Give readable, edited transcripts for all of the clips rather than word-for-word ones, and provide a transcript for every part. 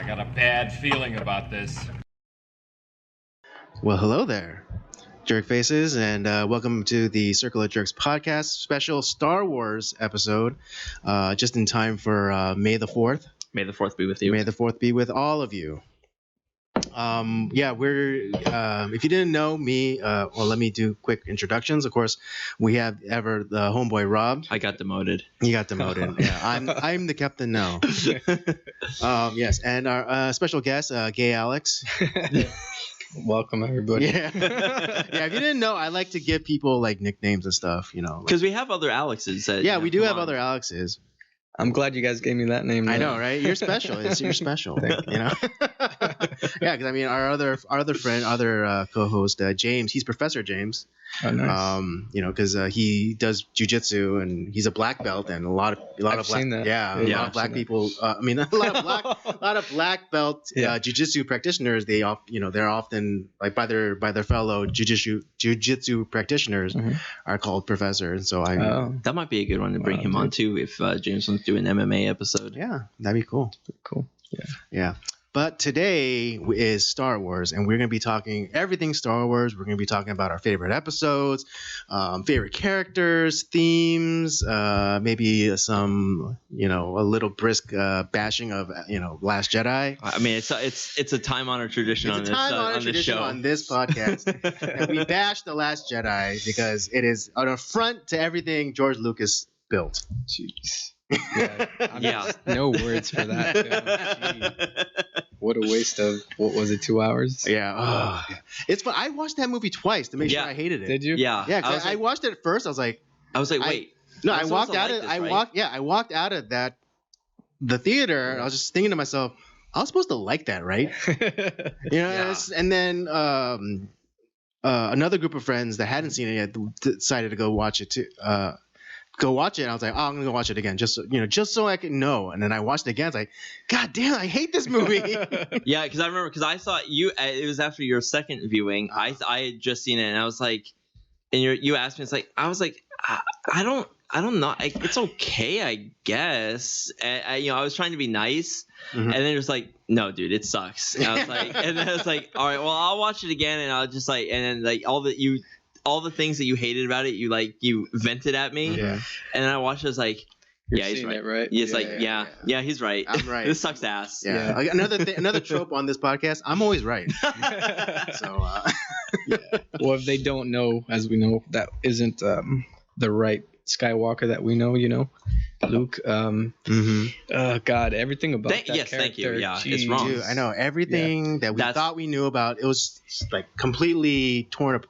got a bad feeling about this. Well, hello there, Jerk Faces, and welcome to the Circle of Jerks podcast special Star Wars episode, just in time for May the 4th. May the 4th be with you. May the 4th be with all of you. We're, if you didn't know me, well, let me do quick introductions. Of course, we have the homeboy Rob. I got demoted. You got demoted. Yeah, I'm the captain now. Yes, and our special guest, Gay Alex. Welcome everybody. Yeah. Yeah, if you didn't know, I like to give people like nicknames and stuff, you know. Because we have other Alexes. That, Yeah, we do have other Alexes. I'm glad you guys gave me that name. I know, right? You're special. You're special. You know. Yeah, because I mean, our other friend, co-host, James. He's Professor James. Oh, nice. You know, because he does jujitsu and he's a black belt, and a lot of black, seen that. Yeah, a lot of black people. I mean, a lot of black belt jujitsu practitioners. They're often like by their fellow jujitsu practitioners are called professor, and so that might be a good one to bring him on too if James wants to do an MMA episode. Yeah, that'd be cool. Cool. Yeah. But today is Star Wars, and we're going to be talking everything Star Wars. We're going to be talking about our favorite episodes, favorite characters, themes, maybe some, a little brisk bashing of, Last Jedi. I mean, it's a time-honored tradition on this show. On this podcast that we bash the Last Jedi because it is an affront to everything George Lucas built. Jeez. Yeah. No words for that. What a waste of, what was it, 2 hours? Yeah. It's fun. I watched that movie twice to make sure I hated it. Did you? Yeah. Yeah, because I watched it at first. I was like, wait. No, I walked out of I walked out of the theater. And I was just thinking to myself, I was supposed to like that, right? And then another group of friends that hadn't seen it yet decided to go watch it too. And I was like, oh, I'm gonna go watch it again, just so I can know. And then I watched it again. I was like, God damn, I hate this movie. Yeah, because I remember I saw you. It was after your second viewing. I had just seen it, and I was like, and you asked me. I was like, I don't know. It's okay, I guess. And I was trying to be nice, and then it was like, no, dude, it sucks. And I was like, and then I was like, all right, well, I'll watch it again, and I'll just like, and then like all the things that you hated about it, you vented at me. Yeah. And then I watched it, I was like, he's right. Right? He's he's right. I'm right. This sucks ass. Yeah. Like, another trope on this podcast, I'm always right. So well, if they don't know, as we know, that isn't the right Skywalker that we know, Luke. God, everything about that character. Thank you. Yeah, Jeez. it's wrong. Dude, I know everything that we thought we knew about. It was like completely torn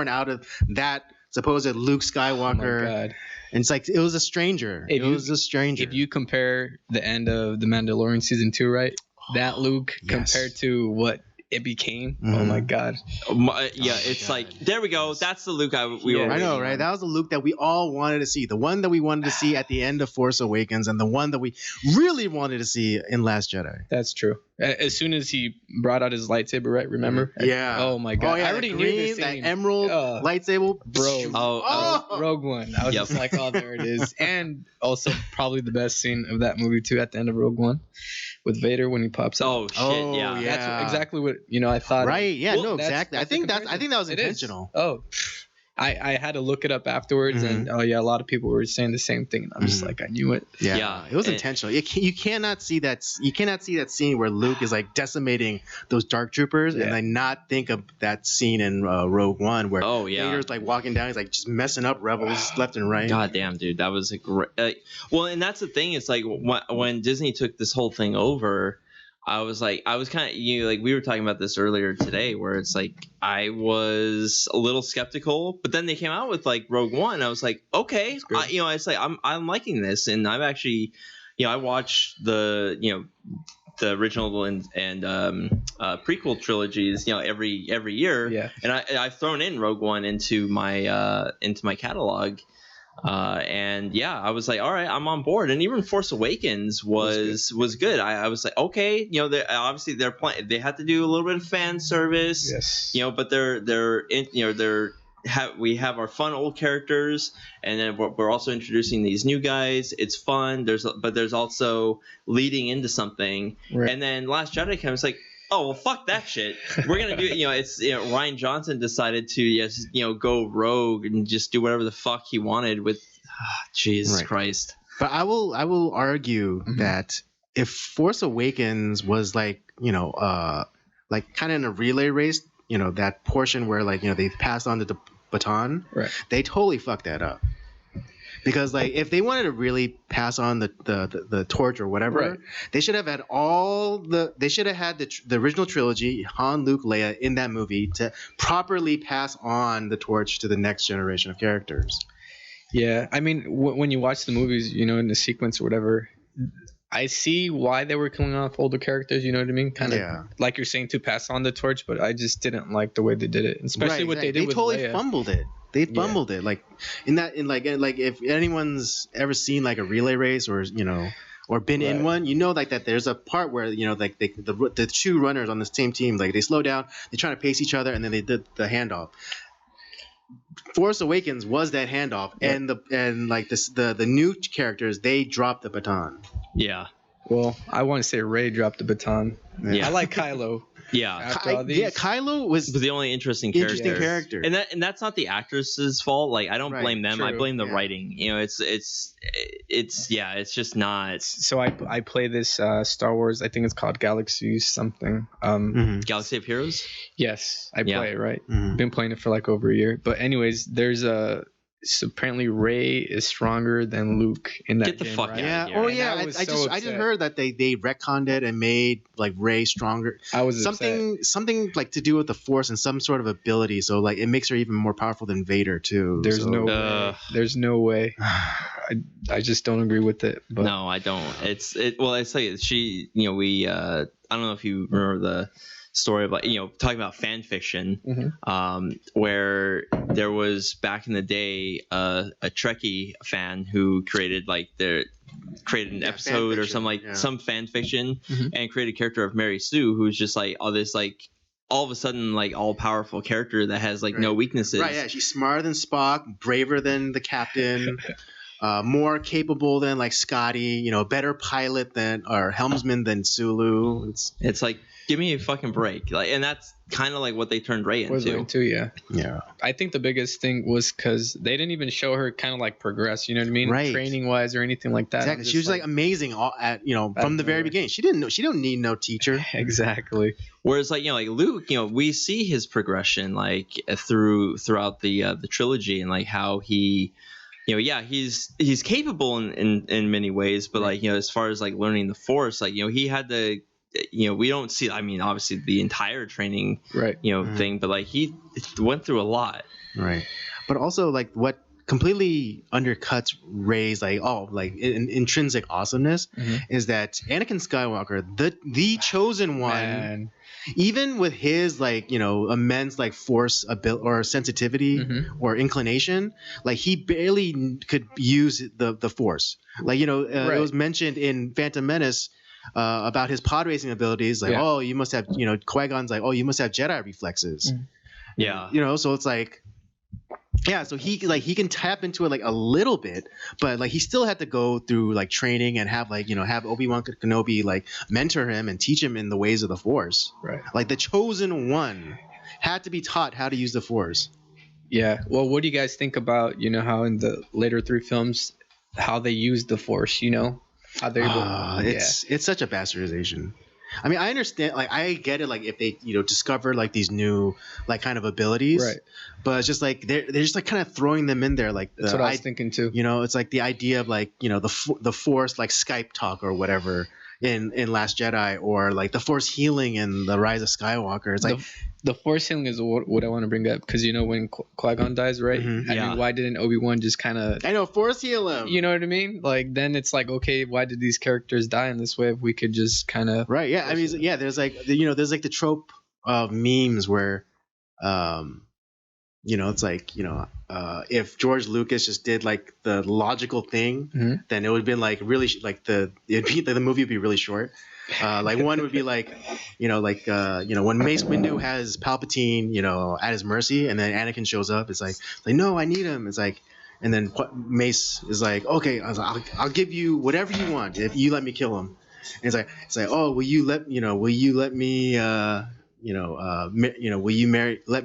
out of that supposed Luke Skywalker. Oh my God. And it's like it was a stranger. If you compare the end of The Mandalorian season 2, right? That Luke compared to what it became. Oh my God. It's like, there we go. That's the Luke we were. I know, right? That was the Luke that we all wanted to see. The one that we wanted to see at the end of Force Awakens, and the one that we really wanted to see in Last Jedi. That's true. As soon as he brought out his lightsaber, right? Remember? Yeah. Oh my God. Oh, yeah, I already knew this that emerald lightsaber. Bro. Rogue One. I was just like, oh, there it is. And also probably the best scene of that movie too, at the end of Rogue One, with Vader when he pops up. Oh shit! Yeah. That's exactly what I thought. Right? Yeah. Well, no. Exactly. I think that was intentional. Oh. I had to look it up afterwards, and a lot of people were saying the same thing, and I'm just like, I knew it. Yeah, it was intentional. You cannot see that. You cannot see that scene where Luke is like decimating those dark troopers, and then not think of that scene in Rogue One where Vader's like walking down, he's like just messing up rebels left and right. God damn, dude, that was a great. Well, and that's the thing. It's like when Disney took this whole thing over. I was kind of, we were talking about this earlier today, where it's like I was a little skeptical, but then they came out with like Rogue One. I was like, okay, it's like I'm liking this, and I've actually, I watched the original and prequel trilogies, every year, and I've thrown in Rogue One into my catalog. I was like, all right, I'm on board. And even Force Awakens was good. I was like, okay, obviously they had to do a little bit of fan service, but they're have our fun old characters, and then we're also introducing these new guys. It's fun. But there's also leading into something. Right. And then Last Jedi comes like, oh well, fuck that shit. We're gonna do it's Ryan Johnson decided to just go rogue and just do whatever the fuck he wanted with Jesus Christ. But I will argue that if Force Awakens was like kind of in a relay race, that portion where they passed on the baton, right, they totally fucked that up. Because if they wanted to really pass on the torch or whatever, right, they should have had the original trilogy, Han, Luke, Leia, in that movie to properly pass on the torch to the next generation of characters. Yeah, I mean, when you watch the movies, in the sequence or whatever, I see why they were coming off older characters. You know what I mean? Kind of like you're saying, to pass on the torch, but I just didn't like the way they did it, especially what they did with Leia. They totally fumbled it. They fumbled it. Like if anyone's ever seen like a relay race or or been in one, that there's a part where the two runners on the same team, they slow down, they try to pace each other, and then they did the handoff. Force Awakens was that handoff, and the new characters, they dropped the baton. Yeah. Well, I want to say Rey dropped the baton. Yeah. I like Kylo. Yeah. Kylo was the only interesting character. And that's not the actress's fault. I don't blame them. True. I blame the writing. It's just not. So I play this Star Wars, I think it's called Galaxy something. Galaxy of Heroes? Yes, I play it, right? Mm-hmm. Been playing it for over a year. But anyways, there's so apparently Rey is stronger than Luke in that Get the game, fuck right? out of here. Oh yeah, I just heard that they retconned it and made Rey stronger. I was something to do with the Force and some sort of ability, so it makes her even more powerful than Vader too. There's no way. There's no way. I just don't agree with it. But. No, I don't. Well, I say she. We. I don't know if you remember the story about talking about fan fiction, where there was back in the day a Trekkie fan who created created an episode or some fan fiction and created a character of Mary Sue, who's just all this all of a sudden all powerful character that has no weaknesses. Right, yeah, she's smarter than Spock, braver than the captain. More capable than Scotty, better pilot or helmsman than Sulu. It's give me a fucking break. And that's kind of what they turned Rey into. Yeah. I think the biggest thing was because they didn't even show her kind of progress, you know what I mean? Right. Training wise or anything like that. Exactly. She was amazing from the very beginning. She don't need no teacher. Exactly. Whereas Luke, we see his progression throughout the trilogy and how he he's capable in many ways, but as far as learning the Force, he had to we don't see, obviously the entire training thing, but he went through a lot. Right. But also what completely undercuts Rey's intrinsic awesomeness is that Anakin Skywalker, the chosen one, Man. Even with his immense Force ability or sensitivity or inclination, he barely could use the Force. It was mentioned in Phantom Menace about his pod racing abilities. Oh, you must have Qui-Gon's oh, you must have Jedi reflexes. Yeah. So it's so he can tap into it a little bit, but he still had to go through training and have have Obi-Wan Kenobi mentor him and teach him in the ways of the Force. Right. The chosen one had to be taught how to use the Force. Yeah. Well, what do you guys think about how in the later 3 films how they use the Force? How they're it's such a bastardization. I mean, I understand, I get it, if they, discover, these new, kind of abilities. Right. But it's just, they're just, kind of throwing them in there, That's what I was thinking, too. It's, the idea of, the Force, Skype talk or whatever in Last Jedi, or, the Force healing in The Rise of Skywalker. It's, the Force healing is what I want to bring up, because, when Qui-Gon dies, right? I mean, why didn't Obi-Wan just kind of... I know, Force heal him! You know what I mean? Then it's okay, why did these characters die in this way if we could just kind of... Right, yeah. I mean, there's, there's, the trope of memes where, it's like, if George Lucas just did like the logical thing, then it would have been like really the movie would be really short. Like one would be like, when Mace Windu has Palpatine, at his mercy, and then Anakin shows up, it's like no, I need him. It's like, and then Mace is like, okay, I'll give you whatever you want if you let me kill him. And it's like, oh, will you let me, will you let me, let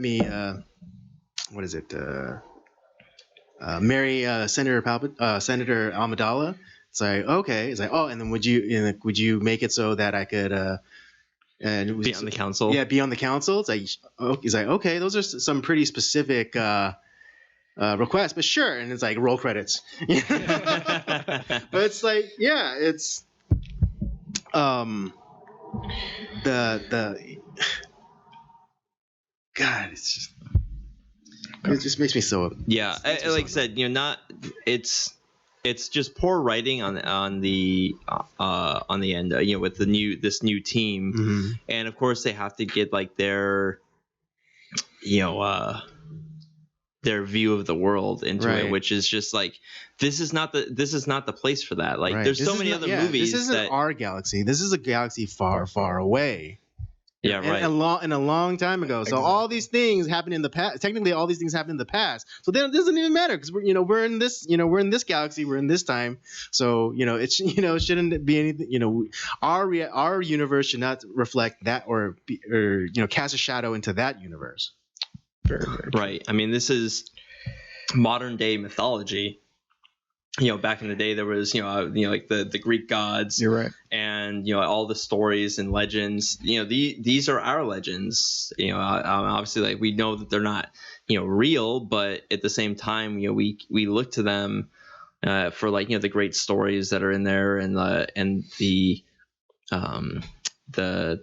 me, what is it? Marry Senator Amidala. It's like, okay. It's like, oh, and then would you make it so that I could be on the council? Yeah, be on the council. It's like, okay, those are some pretty specific requests, but sure. And it's like roll credits. But it's like, yeah, it's the God, it just makes me so. Yeah, like I said, it's just poor writing on the end, with this new team, and of course they have to get like their view of the world into it, which is just like this is not the place for that. Like there's so many other movies. This isn't our galaxy. This is a galaxy far, far away. Yeah, right. And a long time ago. So all these things happened in the past. Technically, all these things happened in the past. So then it doesn't even matter because we're in this galaxy. We're in this time. So it shouldn't be anything. Our universe should not reflect that or cast a shadow into that universe. Very, very true. Right. I mean, this is modern day mythology. Back in the day, there was, like the Greek gods. You're right. And, all the stories and legends, these are our legends. Obviously, like we know that they're not, real, but at the same time, we look to them for like, the great stories that are in there and the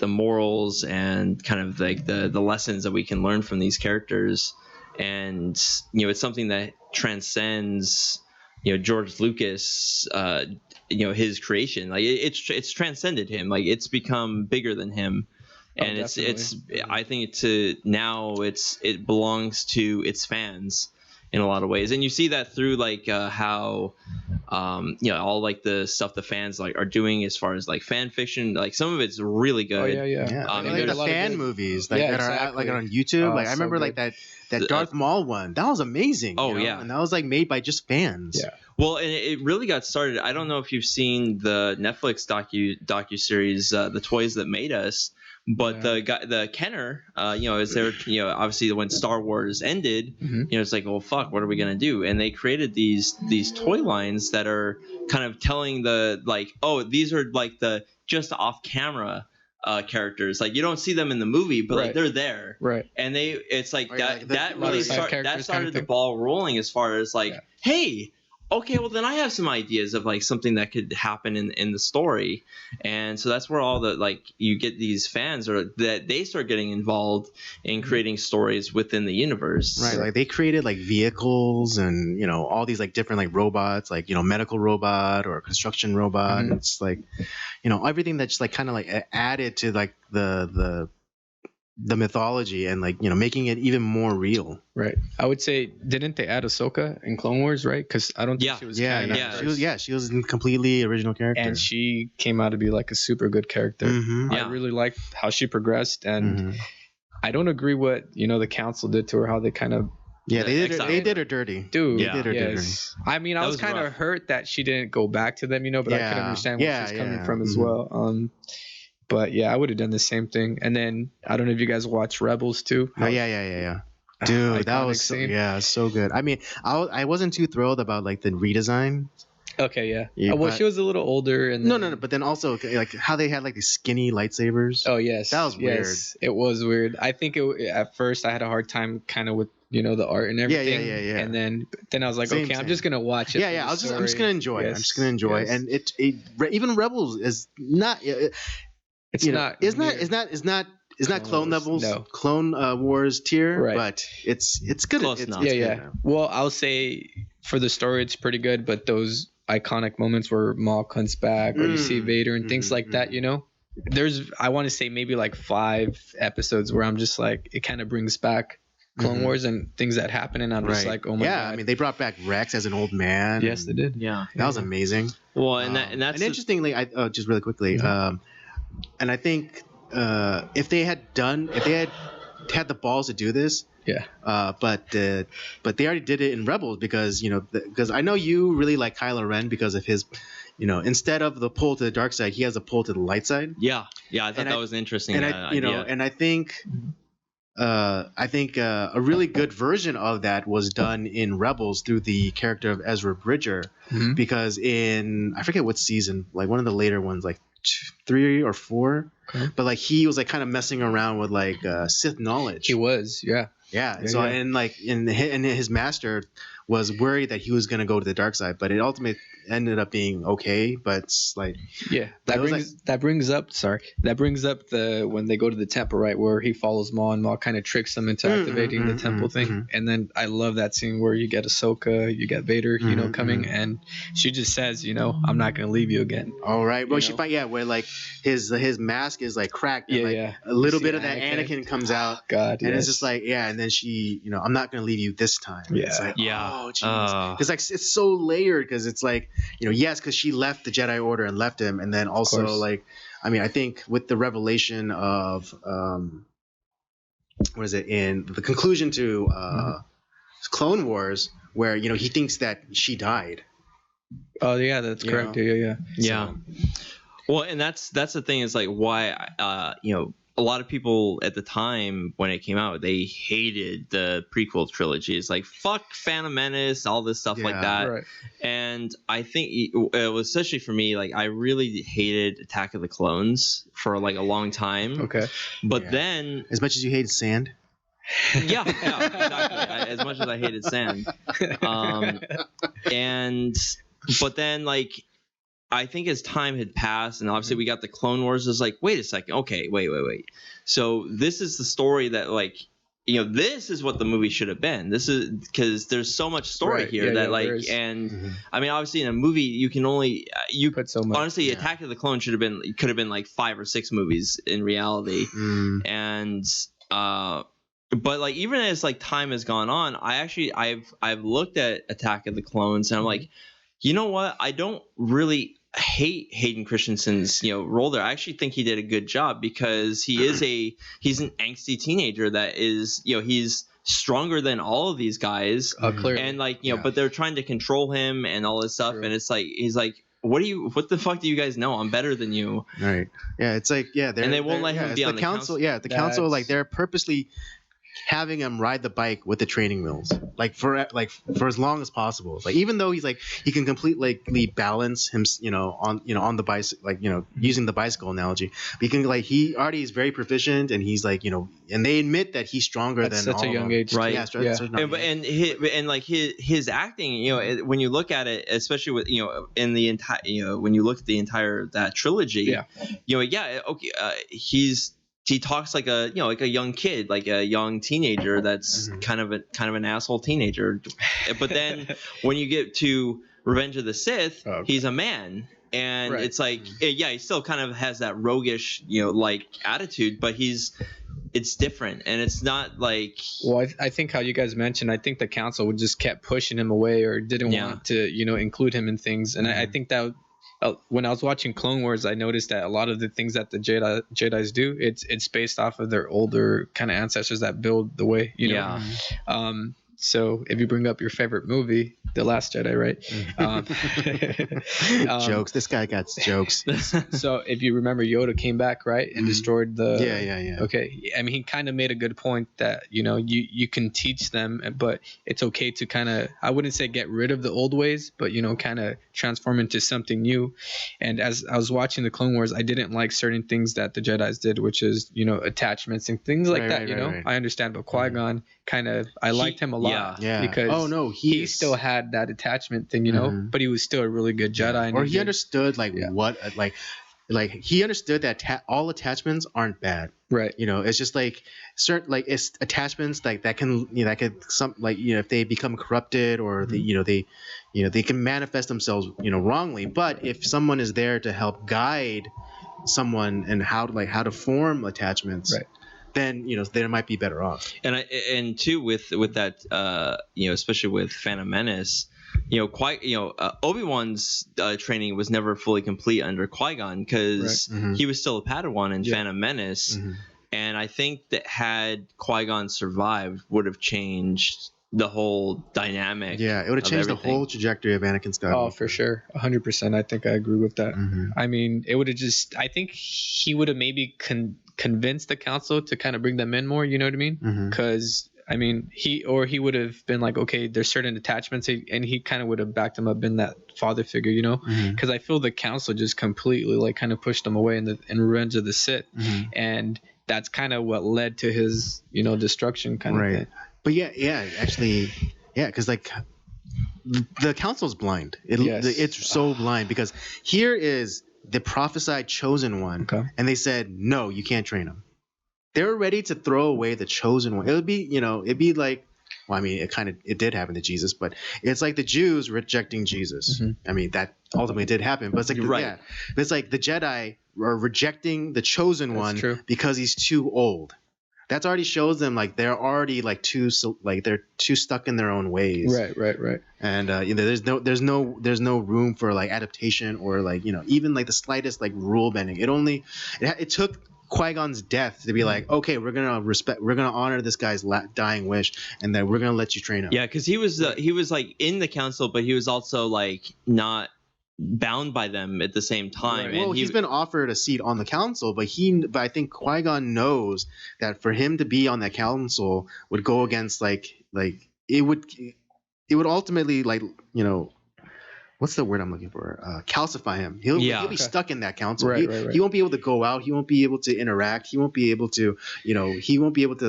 morals and kind of like the lessons that we can learn from these characters. And, it's something that transcends George Lucas, his creation. Like it's transcended him. Like it's become bigger than him, and it's I think it belongs to its fans in a lot of ways, and you see that through like how all like the stuff the fans like are doing as far as like fan fiction. Like some of it's really good. Like the fan movies that are like on YouTube. Like I remember so like that Darth Maul one. That was amazing. And that was like made by just fans. Yeah. Well, and it really got started. I don't know if you've seen the Netflix docuseries, The Toys That Made Us, but the Kenner, is there, obviously when Star Wars ended, it's like, well, fuck, what are we gonna do? And they created these toy lines that are kind of telling the like, oh, these are like the just off camera characters. Like you don't see them in the movie, but like they're there. Right. And it's like that that started the ball rolling as far as like, hey, okay, well then I have some ideas of like something that could happen in the story. And so that's where all the like you get these fans or that they start getting involved in creating stories within the universe. Right. Like they created like vehicles and all these like different like robots, like medical robot or construction robot. And it's like everything that just like kind of like added to like the mythology and like making it even more real. Right. I would say, didn't they add Ahsoka in Clone Wars? Right? Because I don't think she was. She was a completely original character, and she came out to be like a super good character. I really liked how she progressed, and I don't agree what the council did to her. How they kind of they did her dirty, dude. They did her dirty. I mean, I was kind of hurt that she didn't go back to them, but I could understand where she's coming from as well. But yeah, I would have done the same thing. And then I don't know if you guys watch Rebels too. Oh yeah. Dude, that was so good. I mean, I wasn't too thrilled about like the redesign. Okay, yeah. Well, she was a little older, and no. But then also like how they had like these skinny lightsabers. Oh yes, that was weird. It was weird. I think at first I had a hard time kind of with the art and everything. Yeah. And then I was like, I'm just gonna watch it. Yeah. I'm just gonna enjoy it. I'm just gonna enjoy it. And it even Rebels is not. It's not Clone Levels, Clone Wars tier, right. But it's good. Close enough. Yeah. Well, I'll say for the story, it's pretty good, but those iconic moments where Maul comes back or you see Vader and things like that, there's, I want to say maybe like 5 episodes where I'm just like, it kind of brings back Clone Wars and things that happen, and I'm just like, oh my god. I mean, they brought back Rex as an old man. Yes, they did. Yeah, that was amazing. Well, and that's interestingly, I just really quickly, and I think if they had had the balls to do this, but they already did it in Rebels because because I know you really like Kylo Ren because of his, instead of the pull to the dark side, he has a pull to the light side. Yeah, I thought that was interesting. And I think a really good version of that was done in Rebels through the character of Ezra Bridger, because in I forget what season, like one of the later ones, like 3 or 4, but like he was like kind of messing around with like Sith knowledge. He was, yeah. And like and his master was worried that he was going to go to the dark side, but it ultimately ended up being okay. But it's like that brings up the when they go to the temple, right, where he follows Maul and Maul kind of tricks them into activating the temple thing. And then I love that scene where you get Ahsoka, you get Vader, coming, and she just says, I'm not going to leave you again. All right. Well, she where like his mask is like cracked. And, a little bit of that Anakin comes out. God, and it's just like and then she, I'm not going to leave you this time. Yeah. It's like, oh, jeez. Because like it's so layered because it's like, yes, because she left the Jedi Order and left him, and then also like, I mean, I think with the revelation of what is it in the conclusion to Clone Wars, where he thinks that she died. Oh yeah, that's correct. Yeah. Well, and that's the thing is like why a lot of people at the time when it came out, they hated the prequel trilogy. It's like, fuck Phantom Menace, all this stuff like that. Right. And I think it was, especially for me, like I really hated Attack of the Clones for like a long time. Okay. But then, as much as you hated sand. Yeah, exactly. As much as I hated sand. But then like, I think as time had passed, and obviously we got the Clone Wars, is like, wait a second, okay, wait. So this is the story that like, this is what the movie should have been. This is because there's so much story here that like, and I mean, obviously in a movie you can only put so much. Honestly, Attack of the Clones could have been like 5 or 6 movies in reality, and but like even as like time has gone on, I've looked at Attack of the Clones and I'm like, you know what? I don't really hate Hayden Christensen's role there. I actually think he did a good job because he's an angsty teenager that is he's stronger than all of these guys, and like but they're trying to control him and all this stuff. True. And it's like he's like, what the fuck do you guys know? I'm better than you. Right. Yeah. It's like and they won't let him be on the council. Yeah, the council, like they're purposely having him ride the bike with the training wheels for as long as possible. Like even though he's like he can completely balance him on the bicycle, like using the bicycle analogy, but he can he already is very proficient, and he's like and they admit that he's stronger than such a young age, right? Yeah. And his acting, when you look at it, especially with in the entire when you look at the entire that trilogy, he talks like a like a young kid, like a young teenager that's kind of an asshole teenager. But then when you get to Revenge of the Sith, he's a man, and it's like he still kind of has that roguish like attitude, but it's different, and it's not like. Well, I think how you guys mentioned, I think the council would just kept pushing him away or didn't want to include him in things, and I think that. When I was watching Clone Wars, I noticed that a lot of the things that the Jedis do, it's based off of their older kind of ancestors that build the way, Yeah. So if you bring up your favorite movie, The Last Jedi, right? Jokes. This guy got jokes. So if you remember, Yoda came back, right, and destroyed the. Yeah. Okay, I mean, he kind of made a good point that you can teach them, but it's okay to kind of, I wouldn't say get rid of the old ways, but kind of transform into something new. And as I was watching the Clone Wars, I didn't like certain things that the Jedis did, which is attachments and things like that. Right. I understand, but Qui Gon kind of, I liked him a lot. Yeah. Because he still had that attachment thing, but he was still a really good Jedi. Or he understood what he understood that all attachments aren't bad. Right. It's just like certain it's attachments that can that could if they become corrupted or they can manifest themselves wrongly. But if someone is there to help guide someone and how to form attachments. Right. then they might be better off. And too with that especially with Phantom Menace, Obi-Wan's training was never fully complete under Qui Gon because he was still a Padawan in Phantom Menace, and I think that had Qui Gon survived, would have changed the whole dynamic. Yeah, it would have changed the whole trajectory of Anakin Skywalker. Oh, for sure, 100%. I think I agree with that. I mean, it would have just. I think he would have maybe convinced the council to kind of bring them in more. You know what I mean? Because I mean, he would have been like, okay, there's certain attachments, and he kind of would have backed him up in that father figure, because I feel the council just completely like kind of pushed him away in Revenge of the Sith, and that's kind of what led to his destruction kind of thing. But actually, because like the council's blind. It's so blind because here is the prophesied chosen one, and they said no, you can't train him. They were ready to throw away the chosen one. It would be, it'd be like, well, I mean, it did happen to Jesus, but it's like the Jews rejecting Jesus. I mean, that ultimately did happen, but it's like, it's like the Jedi are rejecting the chosen one because he's too old. That already shows them like they're already like they're too stuck in their own ways. Right. And there's no room for like adaptation or like even like the slightest like rule bending. It took Qui-Gon's death to be like, okay, we're gonna honor this guy's dying wish, and then we're gonna let you train him. Yeah, because he was like in the council, but he was also like not bound by them at the same time. Right. Well, he's been offered a seat on the council, but I think Qui-Gon knows that for him to be on that council would go against like it would ultimately like what's the word I'm looking for? Calcify him. He'll be stuck in that council. Right. He won't be able to go out. He won't be able to interact. He won't be able to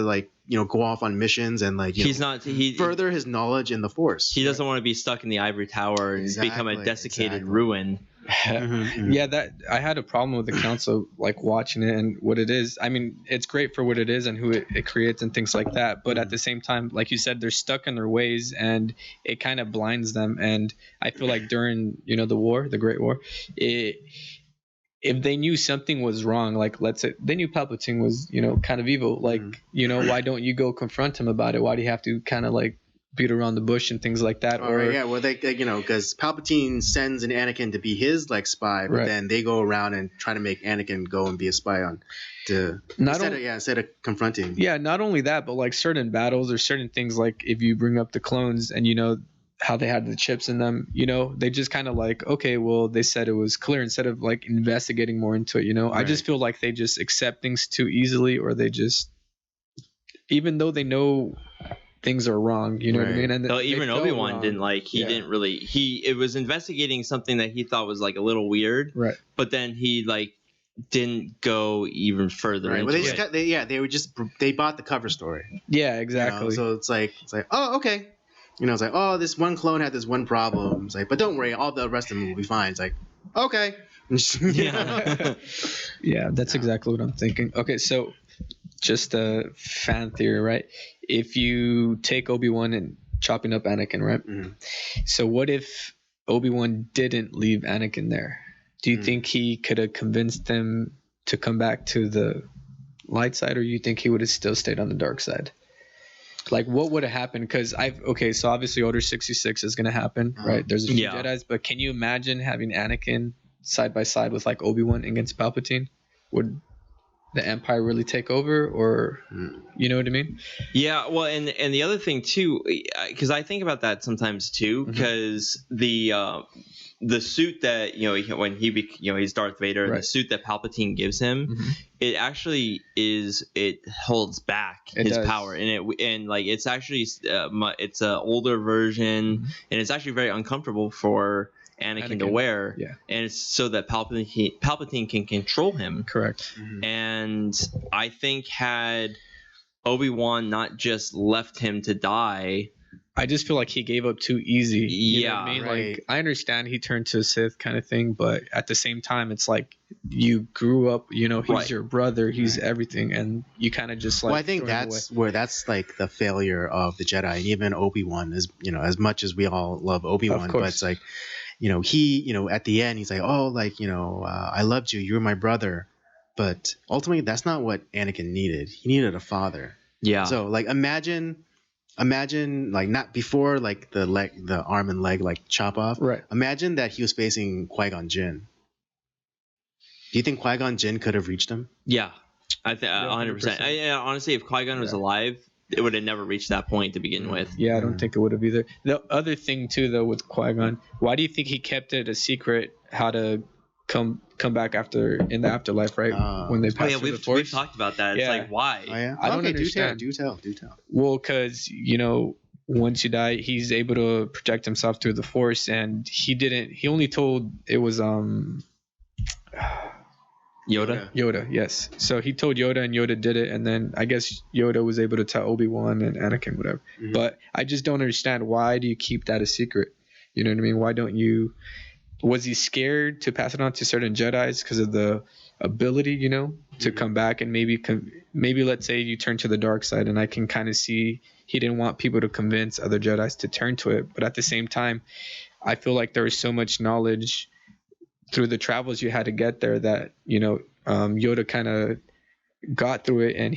like go off on missions and like further his knowledge in the Force. He doesn't want to be stuck in the ivory tower and become a desiccated ruin. Yeah, that I had a problem with the council like watching it and what it is. I mean, it's great for what it is and who it creates and things like that, but at the same time, like you said, they're stuck in their ways and it kind of blinds them. And I feel like during the Great War, if they knew something was wrong, like let's say they knew Palpatine was kind of evil, like why don't you go confront him about it? Why do you have to kind of like beat around the bush and things like that? Well, they because Palpatine sends an Anakin to be his like spy, but then they go around and try to make Anakin go and be a spy instead of confronting. Yeah, not only that, but like certain battles or certain things, like if you bring up the clones and how they had the chips in them, they just kind of like, okay, well, they said it was clear instead of like investigating more into it. I just feel like they just accept things too easily, or they just, even though they know things are wrong, what I mean? And even Obi-Wan didn't it was investigating something that he thought was like a little weird, right? But then he like didn't go even further into it. They bought the cover story. Yeah, exactly. So it's like, oh, okay. It's like, oh, this one clone had this one problem. It's like, but don't worry, all the rest of them will be fine. It's like, okay. Yeah, that's exactly what I'm thinking. Okay, so just a fan theory, right? If you take Obi-Wan and chopping up Anakin, right? So what if Obi-Wan didn't leave Anakin there? Do you think he could have convinced them to come back to the light side, or you think he would have still stayed on the dark side? Like, what would have happened? Because so obviously Order 66 is going to happen, right? There's a few Jedis, but can you imagine having Anakin side by side with like Obi-Wan against Palpatine? Would the Empire really take over, or you know what I mean? Yeah, well, and the other thing too, because I think about that sometimes too, because the suit that when he's Darth Vader, the suit that Palpatine gives him, it actually it holds back his power, and it's actually it's an older version, and it's actually very uncomfortable for Anakin to wear, and it's so that Palpatine can control him. Correct. And I think had Obi-Wan not just left him to die, I just feel like he gave up too easy. You know what I mean? Right. Like, I understand he turned to a Sith kind of thing, but at the same time, it's like you grew up, he's your brother, he's everything, and you kind of just like. Well, I think that's like the failure of the Jedi, and even Obi-Wan is, as much as we all love Obi-Wan, but it's like, he, at the end, he's like, oh, like, I loved you, you were my brother. But ultimately, that's not what Anakin needed. He needed a father. Yeah. So like imagine like not before like the arm and leg like chop off. Right. Imagine that he was facing Qui-Gon Jinn. Do you think Qui-Gon Jinn could have reached him? Yeah, I think 100%. Honestly, if Qui-Gon was alive, it would have never reached that point to begin with. Yeah, I don't think it would have either. The other thing too, though, with Qui-Gon, why do you think he kept it a secret how to come back after in the afterlife, right? When they pass through the Force. We've talked about that. It's like, why? Oh, yeah? I don't understand. Do tell. Well, because once you die, he's able to protect himself through the Force, and he only told it was Yoda, yes. So he told Yoda, and Yoda did it, and then I guess Yoda was able to tell Obi-Wan and Anakin, whatever. Mm-hmm. But I just don't understand, why do you keep that a secret? You know what I mean? Why don't you? Was he scared to pass it on to certain Jedis because of the ability, to come back and maybe let's say you turn to the dark side, and I can kind of see he didn't want people to convince other Jedis to turn to it. But at the same time, I feel like there was so much knowledge through the travels you had to get there that Yoda kind of got through it, and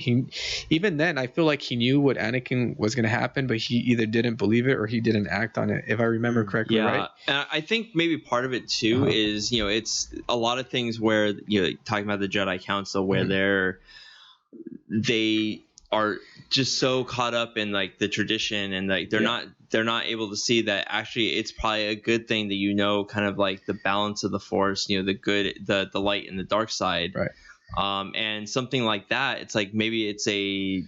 even then I feel like he knew what Anakin was going to happen, but he either didn't believe it or he didn't act on it, if I remember correctly. Right? And I think maybe part of it too is it's a lot of things where talking about the Jedi Council where they are just so caught up in like the tradition, and like they're not able to see that actually it's probably a good thing that kind of like the balance of the Force, the good, the light and the dark side, right? And something like that, it's like maybe it's a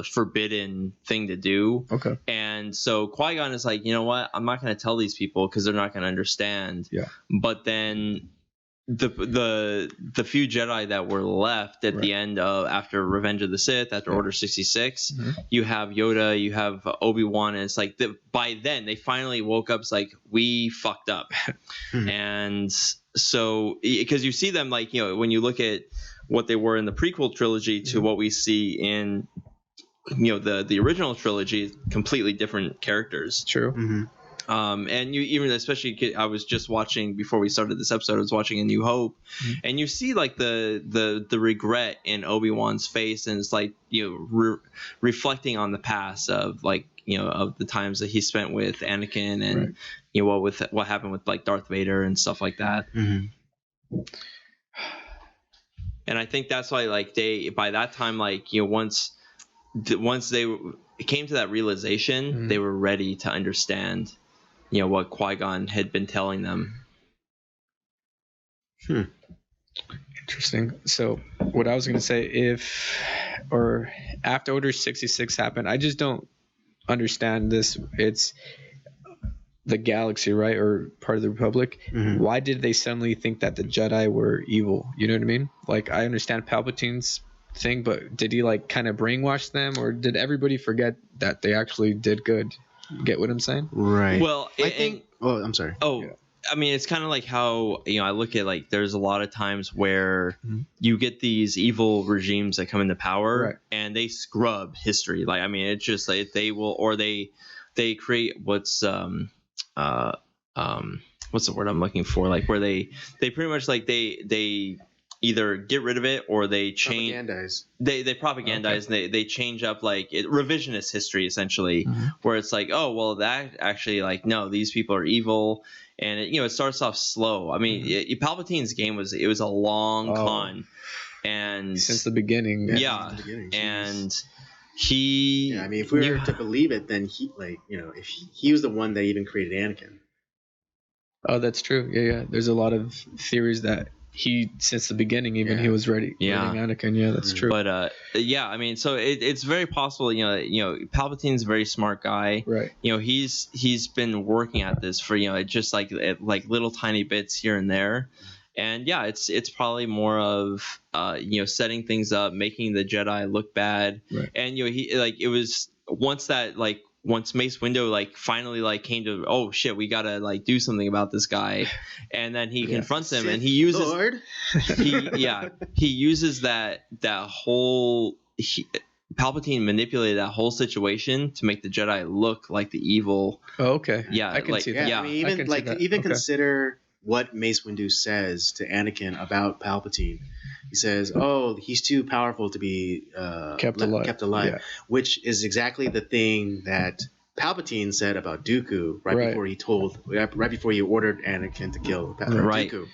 forbidden thing to do. Okay. And so Qui-Gon is like, you know what, I'm not going to tell these people because they're not going to understand. Yeah. But then the few Jedi that were left at the end of after Revenge of the Sith, after Order 66, you have Yoda, you have Obi-Wan, and it's like by then they finally woke up. It's like, we fucked up. And so because you see them like when you look at what they were in the prequel trilogy to what we see in the original trilogy, completely different characters. True. And you even, especially, I was just watching before we started this episode, I was watching A New Hope, and you see like the regret in Obi-Wan's face, and it's like reflecting on the past of like of the times that he spent with Anakin, and what happened with like Darth Vader and stuff like that. And I think that's why like they by that time, like once they came to that realization, they were ready to understand what Qui-Gon had been telling them. Interesting. So what I was going to say, after Order 66 happened, I just don't understand this. It's the galaxy, right? Or part of the Republic. Why did they suddenly think that the Jedi were evil? You know what I mean? Like, I understand Palpatine's thing, but did he like kind of brainwash them, or did everybody forget that they actually did good? Get what I'm saying? Right. Well, I think. Oh, I'm sorry. Oh, yeah. I mean, it's kind of like how I look at like there's a lot of times where you get these evil regimes that come into power, and they scrub history. Like, I mean, it's just like they will, or they create what's the word I'm looking for? Like where they pretty much like they either get rid of it or they change. They propagandize, and they change up like revisionist history essentially, where it's like, oh well, that actually like no, these people are evil, and it starts off slow. I mean, Palpatine's game was a long con, and since the beginning. And he. Yeah, I mean, if we were to believe it, then he if he was the one that even created Anakin. Oh, that's true. Yeah. There's a lot of theories that he, since the beginning, even he was ready. Anakin. Yeah, that's true. But I mean, so it's very possible. Palpatine's a very smart guy. Right. He's been working at this for just like little tiny bits here and there, and it's probably more of setting things up, making the Jedi look bad, and he like it was once that like. Once Mace Windu like finally like came to, oh shit, we gotta like do something about this guy, and then he confronts him, and he uses he uses that whole Palpatine manipulated that whole situation to make the Jedi look like the evil. Oh, okay. Yeah, I can see that. Yeah, I mean, even consider what Mace Windu says to Anakin about Palpatine. he says, "Oh, he's too powerful to be Kept alive. Yeah. which is exactly the thing that Palpatine said about Dooku right before he ordered Anakin to kill Dooku.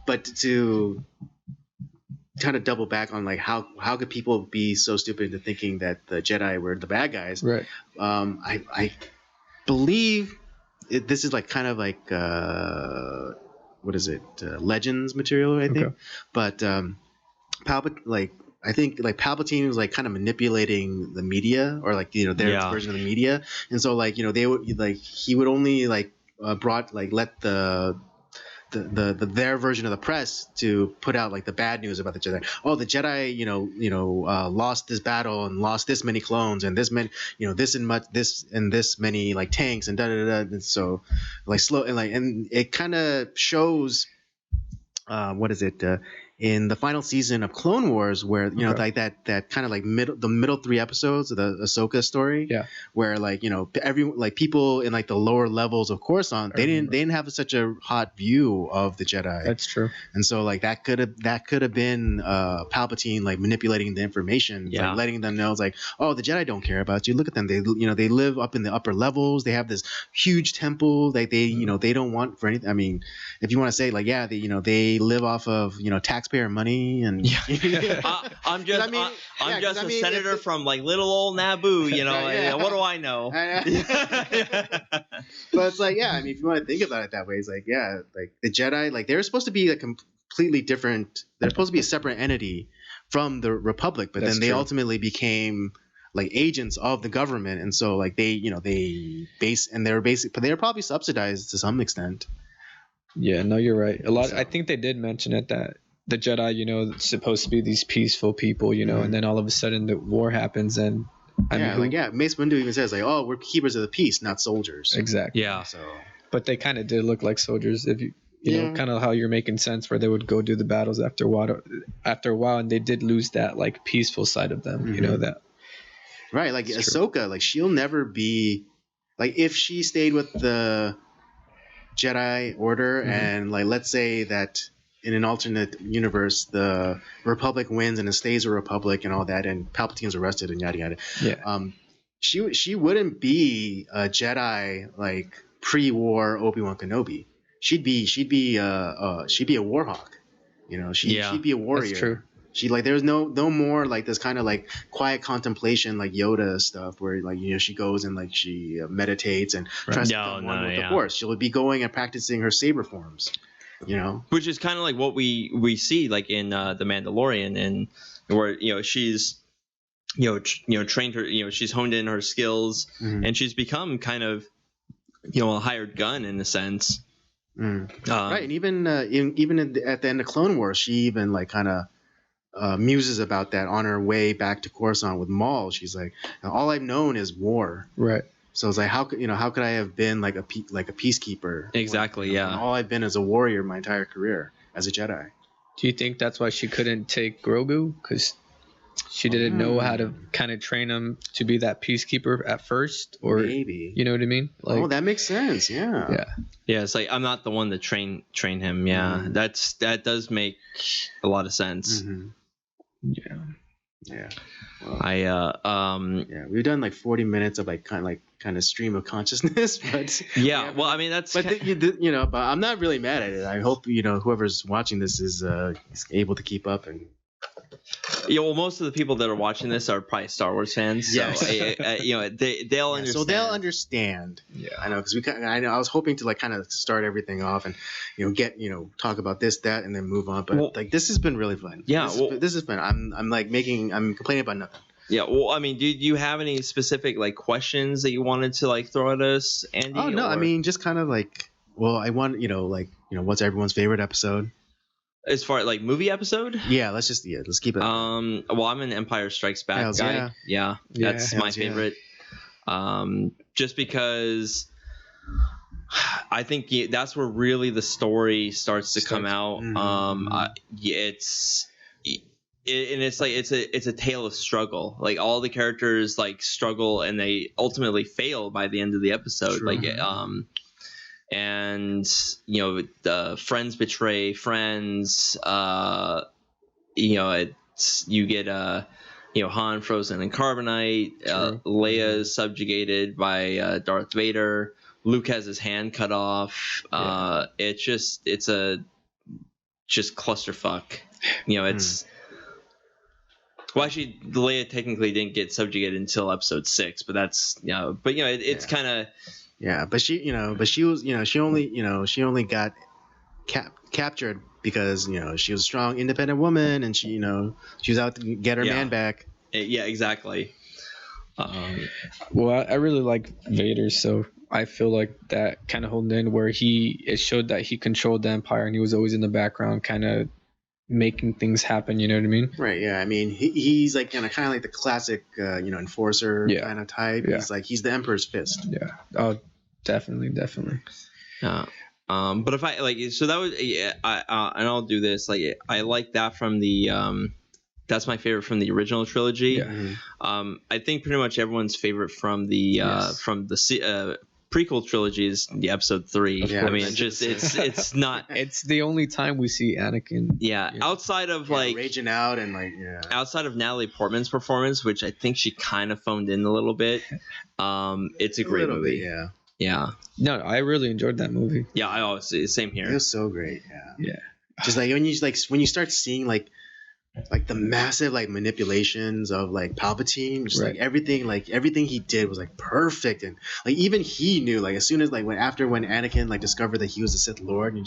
But to kind of double back on like how could people be so stupid into thinking that the Jedi were the bad guys? Right. I believe this is like kind of like what is it? Legends material, I think. Okay. But I think Palpatine was like kind of manipulating the media, or like their version of the media, and so like they would he would only let their version of the press to put out like the bad news about the Jedi. Oh, the Jedi, lost this battle and lost this many clones and this many, this many like tanks and da da da. And so like slow and it kind of shows, in the final season of Clone Wars, where like that kind of like middle 3 episodes of the Ahsoka story, where people in like the lower levels of Coruscant, they didn't have such a hot view of the Jedi. That's true. And so like that could have been Palpatine like manipulating the information, like letting them know it's like, oh, the Jedi don't care about you. Look at them, they live up in the upper levels. They have this huge temple. They don't want for anything. I mean, if you want to say like they live off of taxpayer money and I'm just a senator from like little old Naboo, what do I know? But it's like, I mean, if you want to think about it that way, it's like, like the Jedi, like they're supposed to be a completely different, they're supposed to be a separate entity from the Republic, but then they ultimately became like agents of the government, and so like they're probably subsidized to some extent. Yeah, no, you're right. I think they did mention it, that the Jedi, it's supposed to be these peaceful people, and then all of a sudden the war happens, and Mace Windu even says like, "Oh, we're keepers of the peace, not soldiers." Exactly. Yeah. So, but they kind of did look like soldiers, if you know, kind of how you're making sense, where they would go do the battles after a while, and they did lose that like peaceful side of them, that. Right, like Ahsoka, like she'll never be like, if she stayed with the Jedi Order, and like let's say that in an alternate universe the Republic wins and it stays a Republic and all that, and Palpatine's arrested and yada yada. Yeah. She wouldn't be a Jedi like pre-war Obi-Wan Kenobi. She'd be a war hawk. She'd be a warrior. That's true. She like there's no more like this kind of like quiet contemplation like Yoda stuff where like she goes and like she meditates and tries to become one with the Force. She'll be going and practicing her saber forms. Which is kind of like what we see like in the Mandalorian, and where she's trained her, she's honed in her skills, and she's become kind of a hired gun in a sense. Right, and even at the end of Clone Wars, she even like kind of muses about that on her way back to Coruscant with Maul. She's like, all I've known is war. Right. So it's like, how could I have been like a peacekeeper? Exactly. When all I've been is a warrior my entire career as a Jedi. Do you think that's why she couldn't take Grogu? Because she didn't know how to kind of train him to be that peacekeeper at first, or maybe, you know what I mean? Like, that makes sense. Yeah. It's like, I'm not the one to train him. Yeah, that does make a lot of sense. Yeah. Well, we've done like 40 minutes of like kind of stream of consciousness, but well, I mean that's but I'm not really mad at it. I hope whoever's watching this is able to keep up. And well, most of the people that are watching this are probably Star Wars fans, so they'll understand. So they'll understand. Yeah, I know, because I was hoping to like kind of start everything off and talk about this, that, and then move on. But like this has been really fun. Yeah, this has been. I'm complaining about nothing. Yeah, well, I mean, do you have any specific like questions that you wanted to like throw at us, Andy? Oh no, I mean, just kind of like, well, I want what's everyone's favorite episode? As far as like movie episode? Yeah, let's keep it. Well, I'm an Empire Strikes Back guy. Yeah, that's my favorite. Just because I think that's where really the story starts to come out. It's like it's a tale of struggle. Like all the characters like struggle and they ultimately fail by the end of the episode. True. Like and the friends betray friends. You get Han frozen in carbonite. Leia is subjugated by Darth Vader. Luke has his hand cut off. It's a clusterfuck. It's well, actually, Leia technically didn't get subjugated until episode 6, but that's it's kind of but she only got captured because she was a strong, independent woman, and she was out to get her man back. Yeah, exactly. Well, I really like Vader, so I feel like that kind of holding in where it showed that he controlled the Empire and he was always in the background, kind of making things happen. You know what I mean? Right. Yeah. I mean, he's like kind of like the classic, enforcer kind of type. Yeah. He's the Emperor's fist. Yeah. Oh, definitely. Yeah. But if I so that was and I'll do this. I like that from the that's my favorite from the original trilogy. Yeah. I think pretty much everyone's favorite from the prequel trilogy is the episode 3. Yeah, I mean, it's not. It's the only time we see Anakin. Yeah, outside of raging out and outside of Natalie Portman's performance, which I think she kind of phoned in a little bit. It's a great movie. Bit, yeah. No, I really enjoyed that movie. Yeah, I always same here. It was so great. Yeah. Just when you start seeing the massive manipulations of Palpatine, just everything he did was perfect, and even he knew as soon as when Anakin discovered that he was the Sith Lord, and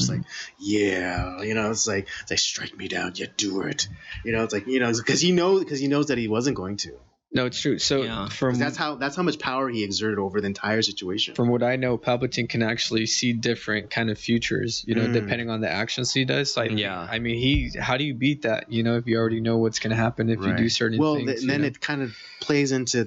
you're just it's strike me down, yet do it, because he knows that he wasn't going to. No, it's true. So that's how much power he exerted over the entire situation. From what I know, Palpatine can actually see different kind of futures, depending on the actions he does. I mean, how do you beat that? If you already know what's going to happen if you do certain things. Then it kind of plays into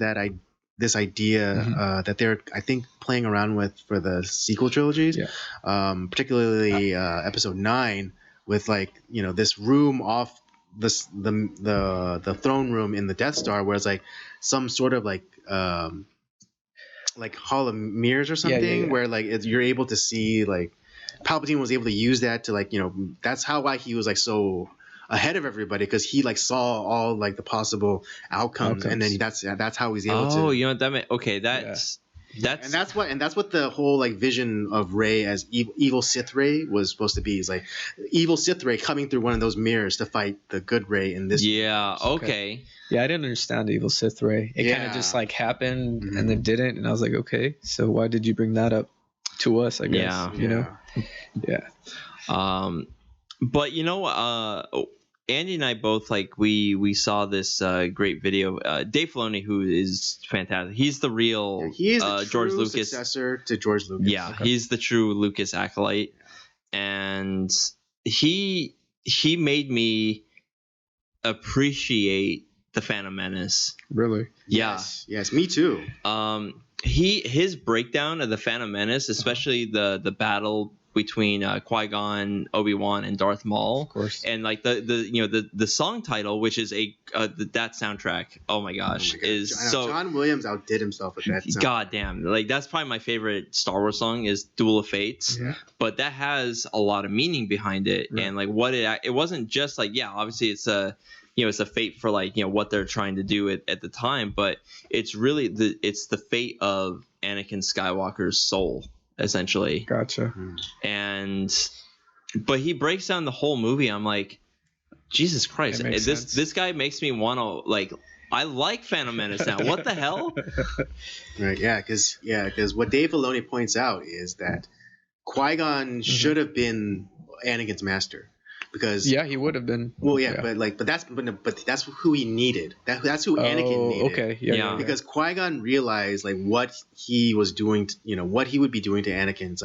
this idea that they're, I think, playing around with for the sequel trilogies, particularly episode 9 with this room off the throne room in the Death Star, where it's some sort of hall of mirrors or something, where you're able to see Palpatine was able to use that to that's why he was so ahead of everybody, because he saw all the possible outcomes, and then that's how he's able to. Oh, that meant okay. That's what the whole vision of Rey as evil Sith Rey was supposed to be. Is evil Sith Rey coming through one of those mirrors to fight the good Rey in this. Yeah. Okay. Yeah, I didn't understand the evil Sith Rey. It kind of just happened and then didn't, and I was like, okay, so why did you bring that up to us? I guess Yeah. But Andy and I both we saw this great video. Dave Filoni, who is fantastic, he's the real he is the George true Lucas successor to George Lucas. Yeah, he's the true Lucas acolyte, and he made me appreciate the Phantom Menace. Really? Yeah. Yes, me too. His breakdown of the Phantom Menace, especially the battle between Qui Gon, Obi-Wan, and Darth Maul, of course, and the song title, which is that soundtrack. Oh my gosh, John Williams outdid himself with that soundtrack. God damn, that's probably my favorite Star Wars song is Duel of Fates. Yeah. But that has a lot of meaning behind it, right. And it wasn't just obviously it's a it's a fate for what they're trying to do at the time, but it's really it's the fate of Anakin Skywalker's soul, essentially. Gotcha. But he breaks down the whole movie. I'm like, Jesus Christ, this guy makes me want to I like Phantom Menace now. What the hell? Right, because what Dave Filoni points out is that Qui-Gon should have been Anakin's master. Because he would have been. Well, but that's who he needed. That's who Anakin needed. Okay, yeah. Because Qui-Gon realized what he was doing, what he would be doing to Anakin.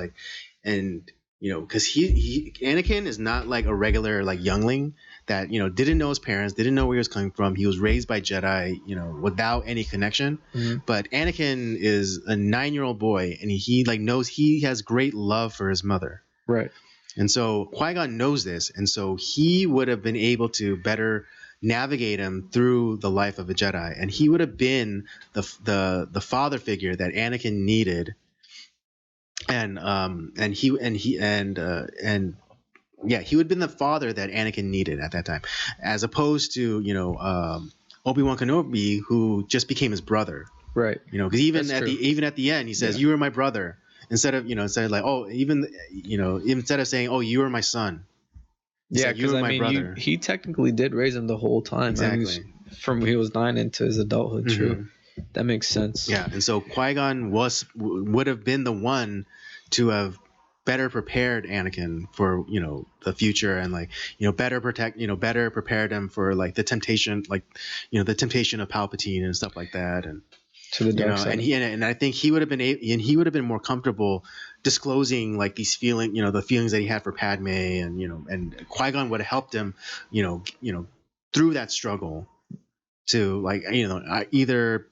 Because Anakin is not a regular youngling that didn't know his parents, didn't know where he was coming from. He was raised by Jedi, without any connection. Mm-hmm. But Anakin is a 9-year-old boy, and he knows he has great love for his mother. Right. And so Qui-Gon knows this, and so he would have been able to better navigate him through the life of a Jedi, and he would have been the father figure that Anakin needed he would have been the father that Anakin needed at that time, as opposed to Obi-Wan Kenobi, who just became his brother. Right. Because even at the end, he says, "You are my brother," instead of like, "Oh," instead of saying, "Oh, you are my son." Yeah, because I mean, he technically did raise him the whole time. Exactly. I mean, from he was 9 into his adulthood. Mm-hmm. True. That makes sense. Yeah, and so Qui-Gon would have been the one to have better prepared Anakin for the future, and better prepared him for the temptation, the temptation of Palpatine and stuff like that, and to the dark side. And I think he would have been more comfortable disclosing these the feelings that he had for Padme, and Qui-Gon would have helped him through that struggle to either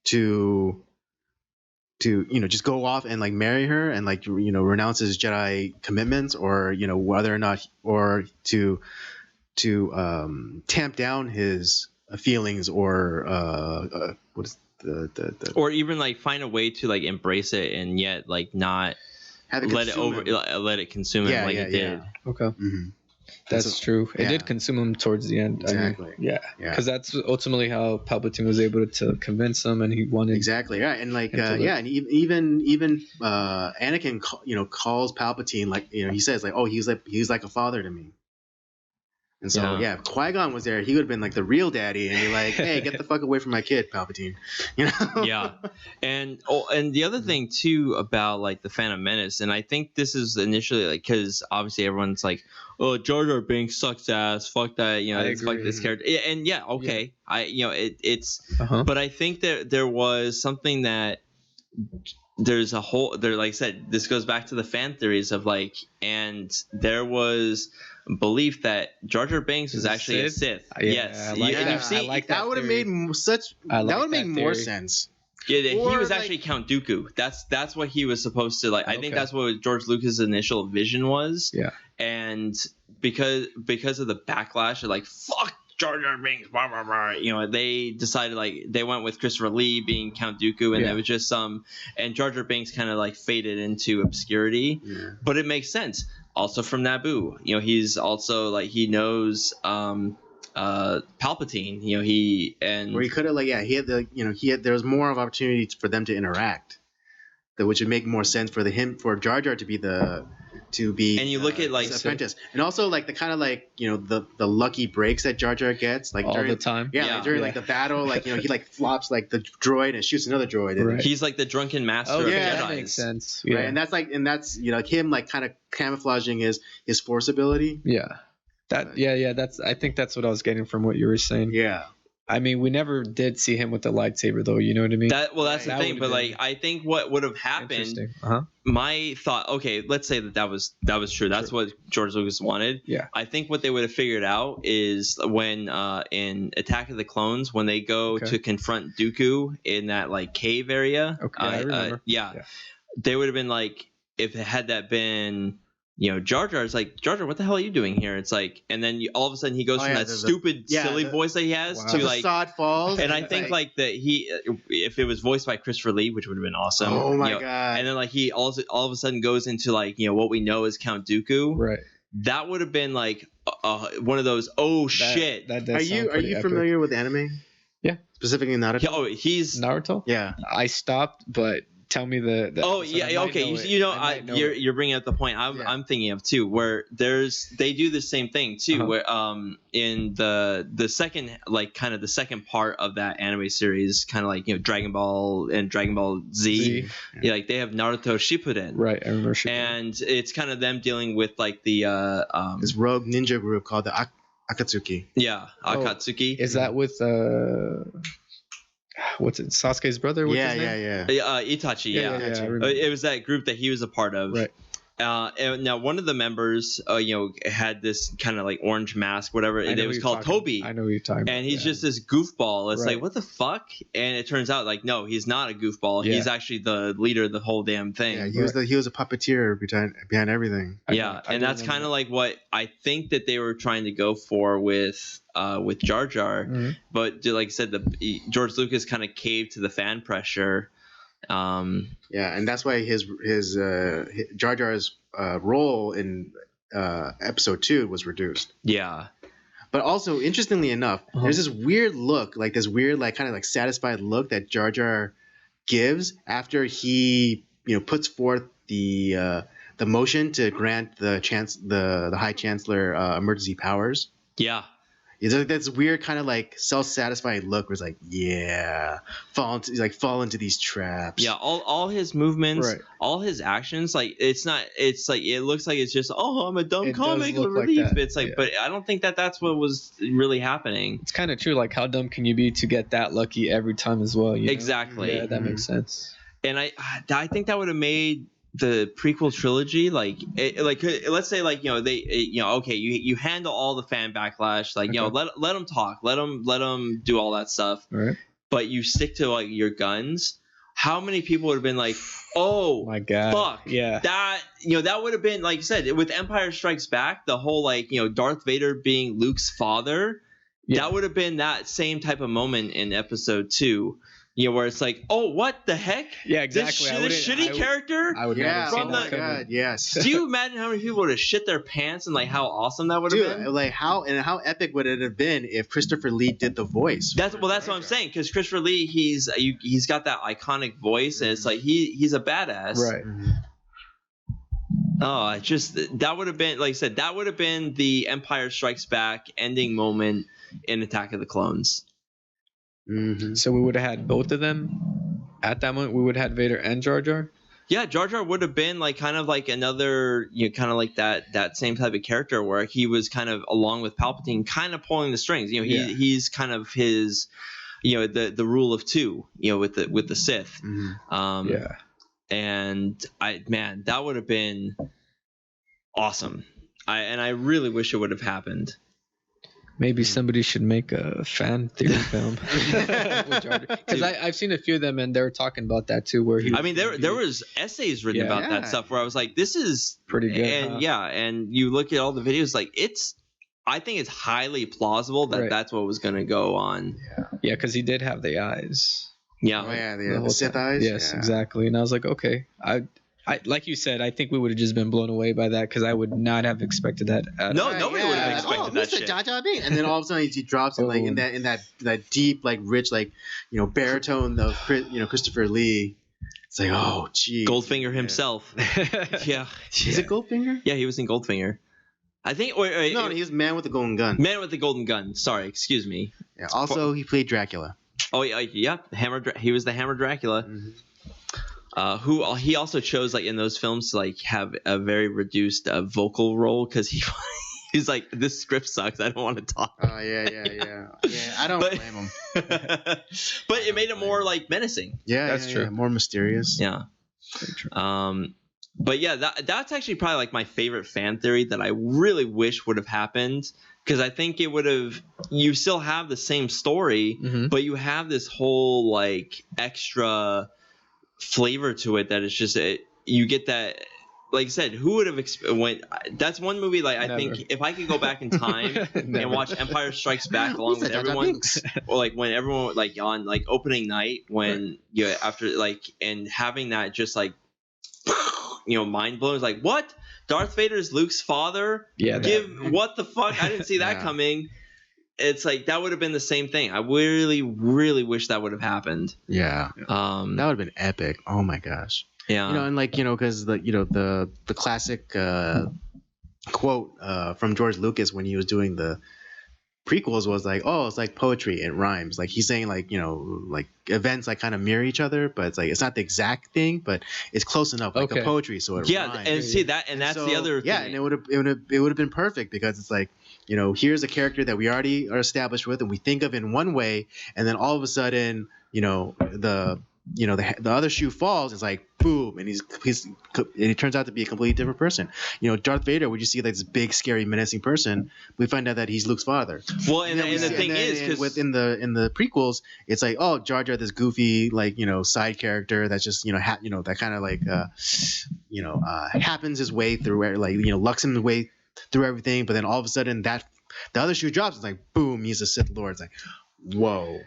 to just go off and marry her and renounce his Jedi commitments, or whether or not, or to tamp down his feelings, or what is the or even find a way to embrace it and yet not let it consume him it did. Okay. Mm-hmm. That's true. It did consume him towards the end. Exactly. I mean, because that's ultimately how Palpatine was able to convince him, and he wanted exactly right. And and even Anakin, calls Palpatine he says oh, he's like a father to me. And so Qui-Gon was there. He would have been the real daddy, and you're like, hey, get the fuck away from my kid, Palpatine. Yeah, and the other thing too about the Phantom Menace, and I think this is initially because obviously everyone's oh, Jar Jar Binks sucks ass, fuck that, fuck this character, and okay, it's but I think that there was something that there's a whole like I said, this goes back to the fan theories of and there was belief that Jar Jar Binks was actually a Sith. Yes, that would have made more sense. Yeah, he was actually Count Dooku. That's what he was supposed to I think that's what George Lucas' initial vision was. Yeah, and because of the backlash of fuck Jar Jar Binks, blah, blah, blah, they decided they went with Christopher Lee being Count Dooku, and it was just and Jar Jar Binks kind of faded into obscurity, but it makes sense. Also from Naboo, he's also he knows Palpatine, where he could have there was more of opportunity for them to interact, which would make more sense for for Jar Jar to be and you look at apprentice, and also the kind of the lucky breaks that Jar Jar gets all during the time. During the battle, he flops the droid and shoots another droid. Right. He's the drunken master of Jedi. That makes sense. Yeah. Right, and that's him kind of camouflaging his force ability. Yeah. I think that's what I was getting from what you were saying. Yeah. I mean, we never did see him with the lightsaber, though. You know what I mean? That's the thing. But I think what would have happened. My thought. Okay, let's say that was true. That's what George Lucas wanted. Yeah. I think what they would have figured out is when in Attack of the Clones, when they go to confront Dooku in that cave area. Okay, I remember. They would have been if it had that been. Jar Jar is Jar Jar, what the hell are you doing here? It's and then all of a sudden he goes from that stupid, silly voice that he has to the sod falls. And I think that he, if it was voiced by Christopher Lee, which would have been awesome. Oh my god! And then he also all of a sudden goes into what we know as Count Dooku. Right. That would have been one of those shit. That are you familiar with anime? Yeah. Specifically Naruto. He's Naruto. Yeah. I stopped, but. Tell me the okay. You're bringing up the point I'm thinking of too, where they do the same thing too, where in the second kind of the second part of that anime series, kind of Dragon Ball and Dragon Ball Z. Yeah, they have Naruto Shippuden. Right, I remember Shippuden. And it's kind of them dealing with the this rogue ninja group called the Akatsuki. Yeah, Akatsuki. Is that with what's it? Sasuke's brother? What's his name? Itachi. Yeah. It was that group that he was a part of. Right. And now one of the members, had this kind of orange mask, whatever. It was called Toby. I know who you're talking about. And he's just this goofball. It's what the fuck? And it turns out no, he's not a goofball. Yeah. He's actually the leader of the whole damn thing. Yeah, he was a puppeteer behind everything. Yeah, and that's kind of what I think that they were trying to go for with Jar Jar. Mm-hmm. But like I said, George Lucas kind of caved to the fan pressure. Yeah, and that's why his Jar Jar's role in episode 2 was reduced. Yeah. But also, interestingly enough, there's this weird look, like this weird, like kind of like satisfied look that Jar Jar gives after he, puts forth the motion to grant the High Chancellor emergency powers. Yeah. It's like this weird kind of like self-satisfied look where it's like, yeah, fall into these traps. Yeah, all his movements, Right. all his actions, like it's like it looks like it's just, oh, I'm a dumb It comic does look like relief. that, It's like, yeah. but I don't think that's what was really happening. It's kind of true. Like, how dumb can you be to get that lucky every time as well? You know? Exactly. Yeah, that makes sense. And I think that would have made the prequel trilogy let's say they okay, you handle all the fan backlash, like let them talk, let them do all that stuff, Right. but you stick to like your guns. How many people would have been like, oh My God. fuck, Yeah. that that would have been, like you said, with Empire Strikes Back, the whole like Darth Vader being Luke's father. Yeah. That would have been that same type of moment in episode 2, where it's like, oh, what the heck? Yeah, exactly. This shitty character. I would not Yeah, have oh seen my that coming. god, yes. Do you imagine how many people would have shit their pants and like how awesome that would have Dude, been? like how epic would it have been if Christopher Lee did the voice? That's what I'm saying, because Christopher Lee, he's got that iconic voice, and it's like he's a badass. Right. Oh, that would have been, like I said, that would have been the Empire Strikes Back ending moment in Attack of the Clones. Mm-hmm. So we would have had both of them at that moment. We would have had Vader and Jar Jar. Yeah, Jar Jar would have been like kind of like another, kind of like that same type of character where he was kind of along with Palpatine, kind of pulling the strings. He's kind of his, the rule of two, with the Sith. Mm-hmm. Yeah. And that would have been awesome. I really wish it would have happened. Maybe somebody should make a fan theory film. Because I've seen a few of them, and they were talking about that too. Where there was essays written about that stuff where I was like, this is pretty good. And and you look at all the videos, like I think it's highly plausible that that's what was going to go on. Yeah, because he did have the eyes. Yeah. Oh yeah, the Sith eyes. Yes, exactly. And I was like, okay, I like you said, I think we would have just been blown away by that because I would not have expected that. Nobody would have expected that shit. Jar Jar Binks? And then all of a sudden he drops it like in that deep, like rich, like baritone of Christopher Lee. It's like, oh gee, Goldfinger himself. Yeah. Is it Goldfinger? Yeah, he was in Goldfinger. I think. Wait, no, he was Man with the Golden Gun. Man with the Golden Gun. Sorry, excuse me. Yeah. Also, he played Dracula. Oh yeah. He was the Hammer Dracula. Mm-hmm. Who he also chose, like in those films, to like have a very reduced vocal role because he's like, this script sucks, I don't want to talk. Oh yeah. I don't blame him. But it made it more like menacing. Yeah, that's true. Yeah, more mysterious. Yeah. But yeah, that's actually probably like my favorite fan theory that I really wish would have happened, because I think it would have. You still have the same story, but you have this whole like extra flavor to it that it's just you get that, like I said, who would have went. That's one movie, like I think if I could go back in time and watch Empire Strikes Back along with everyone, or like when everyone like on like opening night when after like, and having that just like mind blowing, like, what, Darth Vader is Luke's father? What the fuck, I didn't see that coming. It's like that would have been the same thing. I really, really wish that would have happened. Yeah. That would have been epic. Oh my gosh. Yeah. And like because the classic quote from George Lucas when he was doing the prequels was like, oh, it's like poetry, it rhymes. Like he's saying like like events like kind of mirror each other, but it's like it's not the exact thing, but it's close enough, like the poetry, so it rhymes. And see that, and that's the other thing. Yeah, and it would have been perfect because it's like, here's a character that we already are established with and we think of in one way, and then all of a sudden the other shoe falls. It's like boom, and he turns out to be a completely different person. Darth Vader, would you see like this big, scary, menacing person? We find out that he's Luke's father. Well, and the thing is, because within the prequels, it's like, oh, Jar Jar, this goofy like side character that's just that kind of like happens his way through where like lucks him the way through everything, but then all of a sudden that the other shoe drops. It's like boom, he's a Sith Lord. It's like, whoa.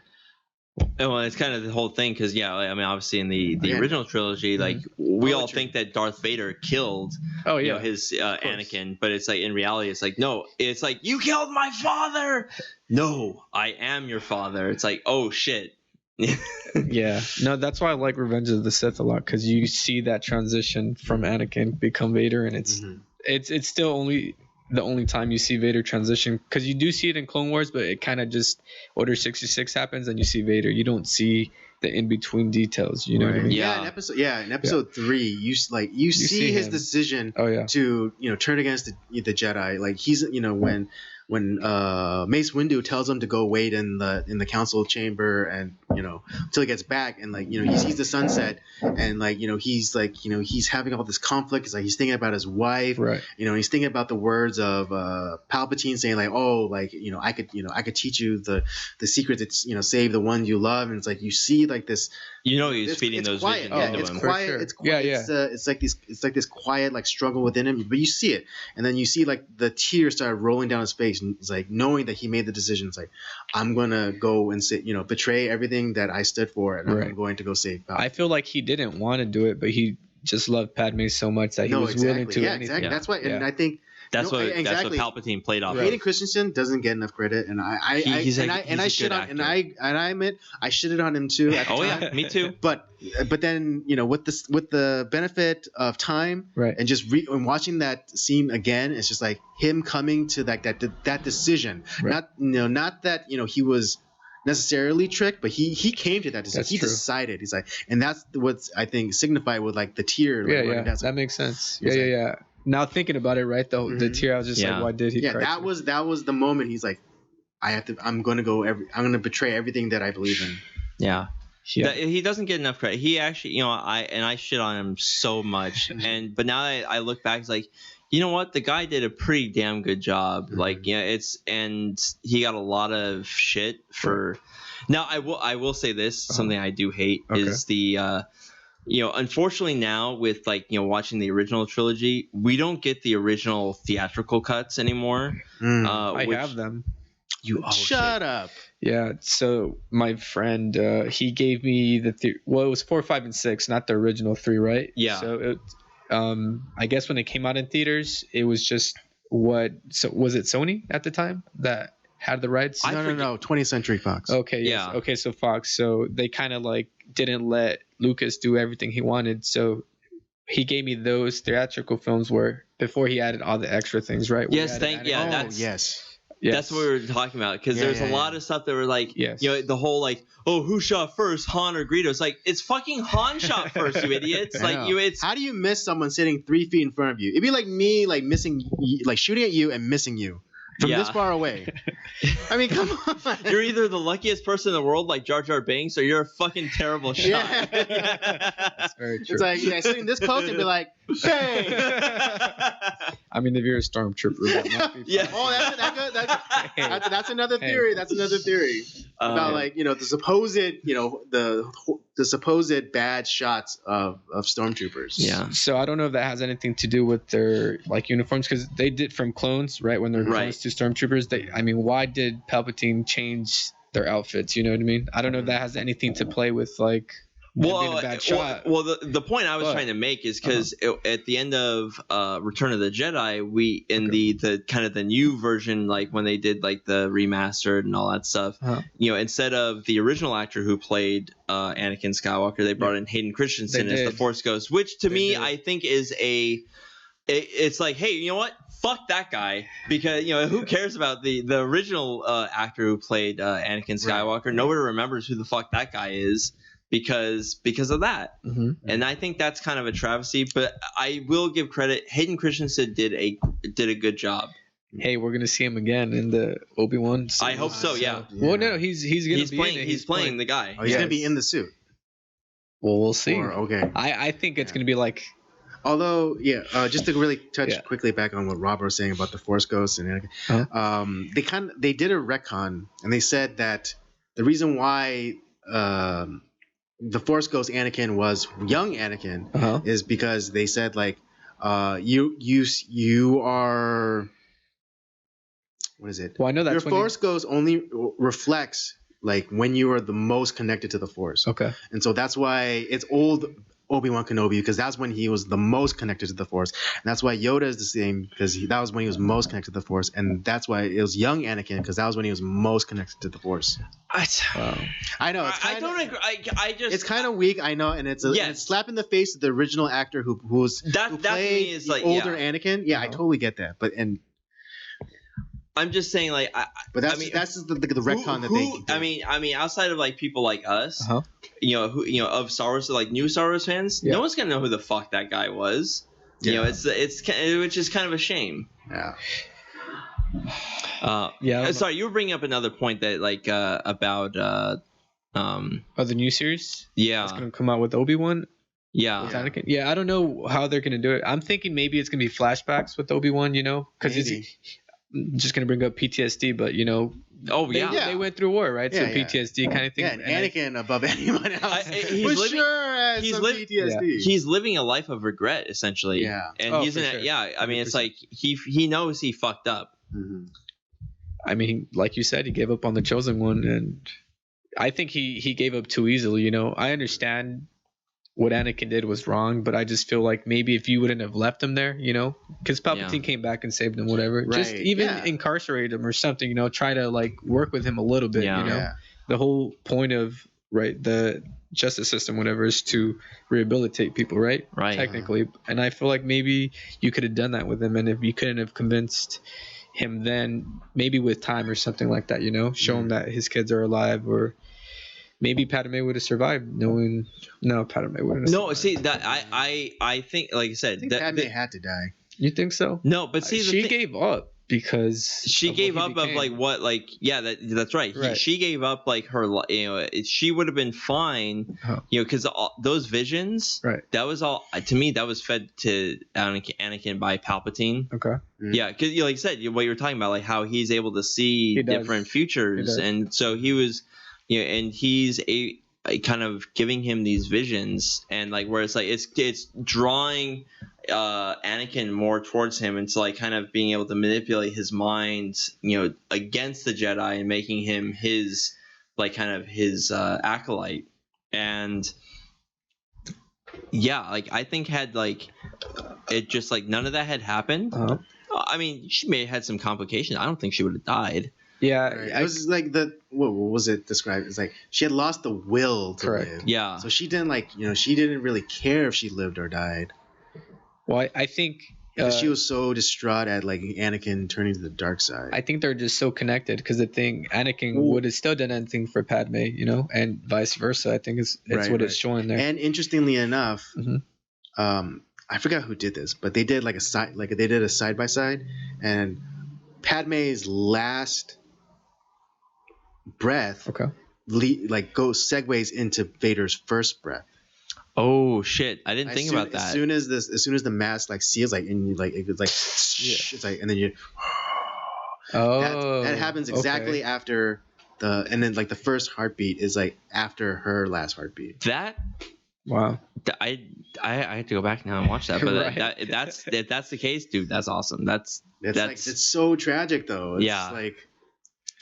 Well, it's kind of the whole thing because I mean, obviously in the original trilogy, like we all think that Darth Vader killed, his Anakin, but it's like in reality, it's like no, it's like you killed my father. No, I am your father. It's like oh shit. Yeah, no, that's why I like Revenge of the Sith a lot because you see that transition from Anakin become Vader, and it's still only the only time you see Vader transition because you do see it in Clone Wars, but it kind of just Order 66 happens and you see Vader. You don't see the in between details. You know what I mean? Yeah, in episode 3, you see his decision to turn against the Jedi. Like he's when Mace Windu tells him to go wait in the council chamber and until he gets back and he sees the sunset and he's having all this conflict. It's like he's thinking about his wife, right? He's thinking about the words of Palpatine saying I could teach you the secret to save the one you love, and it's like you see like this. He's feeding those visions into it's him. quiet. Sure. It's quiet. It's like this quiet struggle within him, but you see it, and then you see the tears start rolling down his face, and it's like knowing that he made the decision. It's like I'm gonna go and betray everything that I stood for, and I'm going to go save Palpatine. I feel like he didn't want to do it, but he just loved Padme so much that he was willing to. Yeah, exactly. That's why, and I think. That's what Palpatine played off. Hayden Christensen doesn't get enough credit, and I shit on, and I admit I shitted on him too. At the time. Yeah, me too. But then with the benefit of time, right, and just and watching that scene again, it's just like him coming to that decision. Right. Not that he was necessarily tricked, but he came to that decision. He decided. He's like, and that's what's I think signified with the tear. That makes sense. Yeah. Now thinking about it, right? The tear, I was just like, why did he? Yeah, that was the moment. He's like, I'm gonna betray everything that I believe in. Yeah. He doesn't get enough credit. He actually, I shit on him so much, but now I look back, it's like, you know what? The guy did a pretty damn good job. And he got a lot of shit for. Now I will say this, something I do hate is the. Unfortunately now with watching the original trilogy, we don't get the original theatrical cuts anymore. I have them. Shut up. Yeah. So my friend, he gave me it was 4, 5, and 6, not the original 3, right? Yeah. So I guess when it came out in theaters, it was just was it Sony at the time that had the rights? No, 20th Century Fox. Okay. Yes. Yeah. Okay. So Fox. So they kind of didn't let Lucas do everything he wanted. So he gave me those theatrical films where before he added all the extra things, right? Yes. That's what we were talking about because there's a lot of stuff that were the whole who shot first, Han or Greedo? It's like it's fucking Han shot first, you idiots! How do you miss someone sitting 3 feet in front of you? It'd be like me missing shooting at you and missing you. From this far away. I mean, come on. You're either the luckiest person in the world like Jar Jar Binks or you're a fucking terrible shot. That's very true. It's like sitting this close and be like, bang! I mean, if you're a stormtrooper, that might be fun. Oh, that's another theory. That's another theory about the supposed the supposed bad shots of stormtroopers. Yeah. So I don't know if that has anything to do with their uniforms because they did from clones, right? When they're clones to stormtroopers, why did Palpatine change their outfits? You know what I mean? I don't know if that has anything to play with being a bad shot. Well, the point I was trying to make is because at the end of Return of the Jedi, we in the kind of the new version, when they did the remastered and all that stuff, instead of the original actor who played Anakin Skywalker, they brought in Hayden Christensen as the Force Ghost, which to me I think is it's like, hey, you know what? Fuck that guy, because who cares about the original actor who played Anakin Skywalker? Right. Nobody remembers who the fuck that guy is. Because of that, and I think that's kind of a travesty. But I will give credit. Hayden Christensen did a good job. Hey, we're gonna see him again in the ObiWan. I hope so. Yeah. Well, no, he's playing the guy. Oh, he's gonna be in the suit. Well, we'll see. Okay. I think it's gonna be like. Although, just to really touch quickly back on what Robert was saying about the Force Ghosts and they did a retcon, and they said that the reason why the Force Ghost Anakin was young Anakin is because they said you are, what is it? Well, I know that your Force Ghost only reflects like when you are the most connected to the Force. Okay. And so that's why it's old Obi-Wan Kenobi, because that's when he was the most connected to the Force. And that's why Yoda is the same, because that was when he was most connected to the Force. And that's why it was young Anakin, because that was when he was most connected to the Force. I know. I don't agree. I just. It's kind of weak, I know, and it's a slap in the face of the original actor who played is like older Anakin. Yeah, I totally get that, but I'm just saying, like, that's the retcon that they do. I mean, outside of like people like us, of Star Wars, like new Star Wars fans, no one's gonna know who the fuck that guy was. You know, it's which is kind of a shame. Yeah. Sorry, you were bringing up another point that like about the new series. Yeah, it's gonna come out with Obi-Wan. Yeah. Anakin. Yeah, I don't know how they're gonna do it. I'm thinking maybe it's gonna be flashbacks with Obi-Wan. Because I'm just gonna bring up PTSD, but they went through war, right? So PTSD kind of thing. Yeah, and Anakin above anyone else. He's PTSD. He's living a life of regret, essentially. Yeah, and he's in it. Yeah, I mean, 100%. It's like he knows he fucked up. Mm-hmm. I mean, like you said, he gave up on the chosen one, and I think he gave up too easily. I understand what Anakin did was wrong, but I just feel like maybe if you wouldn't have left him there, because Palpatine came back and saved him, whatever, just even incarcerate him or something, try to like work with him a little bit, the whole point of the justice system, whatever, is to rehabilitate people, right? Technically. And I feel like maybe you could have done that with him, and if you couldn't have convinced him then, maybe with time or something like that, show him that his kids are alive, or maybe Padme would have survived, knowing. No, Padme wouldn't have survived. See that I think, like I said, Padme had to die. You think so? No, but see, she gave up because she gave up of like what, like, that's right. She gave up like her, she would have been fine, because those visions, that was all to me. That was fed to Anakin by Palpatine. Okay. Yeah, because like you said, what you were talking about, like how he's able to see different futures, and so he was. And he's a kind of giving him these visions, and like where it's like it's drawing Anakin more towards him, and so like kind of being able to manipulate his mind, against the Jedi, and making him his like kind of his acolyte. And like I think had like it just like none of that had happened. I mean, she may have had some complications. I don't think she would have died. Yeah, it was like what was it described? It's like she had lost the will to live. Yeah. So she didn't she didn't really care if she lived or died. Well, I think because she was so distraught at like Anakin turning to the dark side. I think they're just so connected, because the thing, Anakin would have still done anything for Padme, and vice versa. I think it's what it's showing there. And interestingly enough, I forgot who did this, but they did like they did a side by side, and Padme's last breath segues into Vader's first breath. Oh shit! I didn't think about that. As soon as the mask like seals, like, and you like it's like it's like, and then you that happens exactly after and then like the first heartbeat is like after her last heartbeat. That wow. I have to go back now and watch that, but if that's the case, dude, that's awesome. That's like, it's so tragic though. It's like.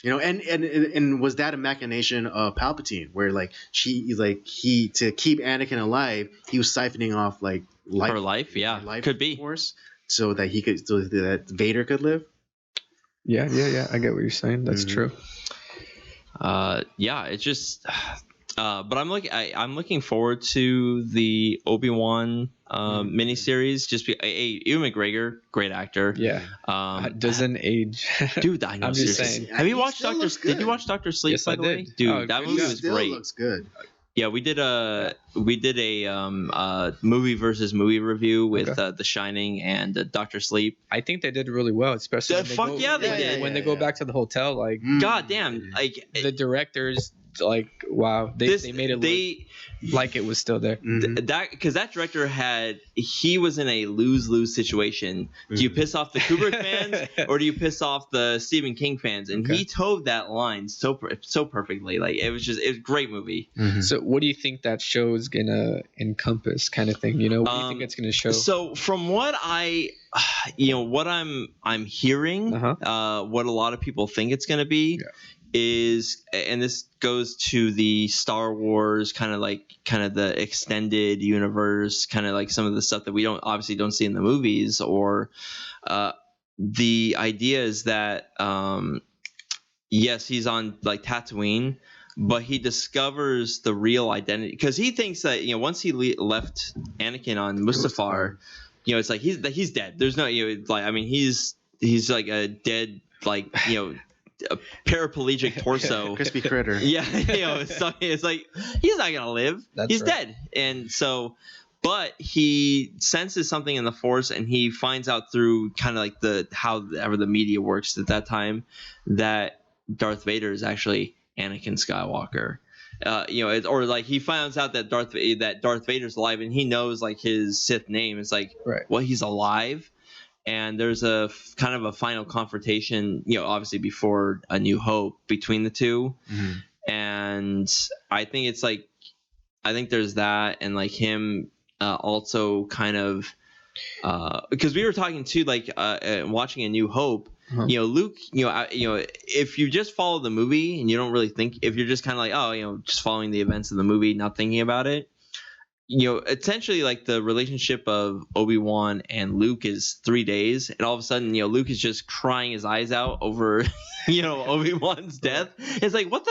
And was that a machination of Palpatine, where like he to keep Anakin alive, he was siphoning off like her life, could be force, so that Vader could live. Yeah, I get what you're saying. That's true. It's just, but I'm looking forward to the ObiWan miniseries. Just Ewan McGregor, great actor. Yeah. Doesn't age. Dude, I know. I'm just saying. Have you watched Did you watch Dr. Sleep? Yes, by the way? Dude, that movie was great. Looks good. Yeah, we did a movie versus movie review with The Shining and Dr. Sleep. I think they did really well, especially when they go back to the hotel. Like, goddamn, like the directors, like, wow, they made it look like it was still there. Because that director he was in a lose-lose situation. Do you piss off the Kubrick fans or do you piss off the Stephen King fans? And he towed that line so perfectly. Like it was a great movie. So what do you think that show is gonna encompass, kind of thing? What do you think it's gonna show? So from what what I'm hearing, what a lot of people think it's gonna be. is, and this goes to the Star Wars kind of the extended universe, kind of like some of the stuff that we don't see in the movies, or the idea is that yes, he's on like Tatooine, but he discovers the real identity because he thinks that once he left Anakin on Mustafar, it's like he's dead. There's no he's like a dead a paraplegic torso, crispy critter. Yeah, it's like he's not gonna live. He's dead, and so. But he senses something in the Force, and he finds out through kind of like however the media works at that time that Darth Vader is actually Anakin Skywalker. Or like he finds out that Darth Vader's alive, and he knows like his Sith name is like, well, he's alive. And there's a kind of a final confrontation, obviously before A New Hope between the two. Mm-hmm. And I think there's that, and like him. Also kind of because we were talking too watching A New Hope, Luke, if you just follow the movie and you don't really think, if you're just kind of like just following the events of the movie, not thinking about it, essentially like the relationship of Obi-Wan and Luke is 3 days, and all of a sudden Luke is just crying his eyes out over Obi-Wan's death. It's like, what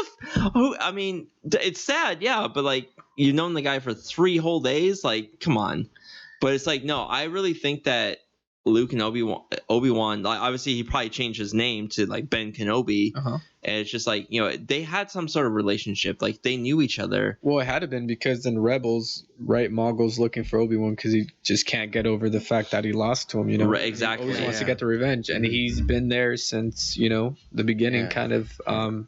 I mean, it's sad, yeah, but like you've known the guy for 3 whole days, like come on. But it's like, no, I really think that Luke and Obi-Wan, like obviously he probably changed his name to like Ben Kenobi, and it's just like they had some sort of relationship, like they knew each other. Well, it had to been because in Rebels, right, Maul's looking for Obi-Wan because he just can't get over the fact that he lost to him. Right, exactly. He always wants to get the revenge, and he's been there since the beginning. Kind of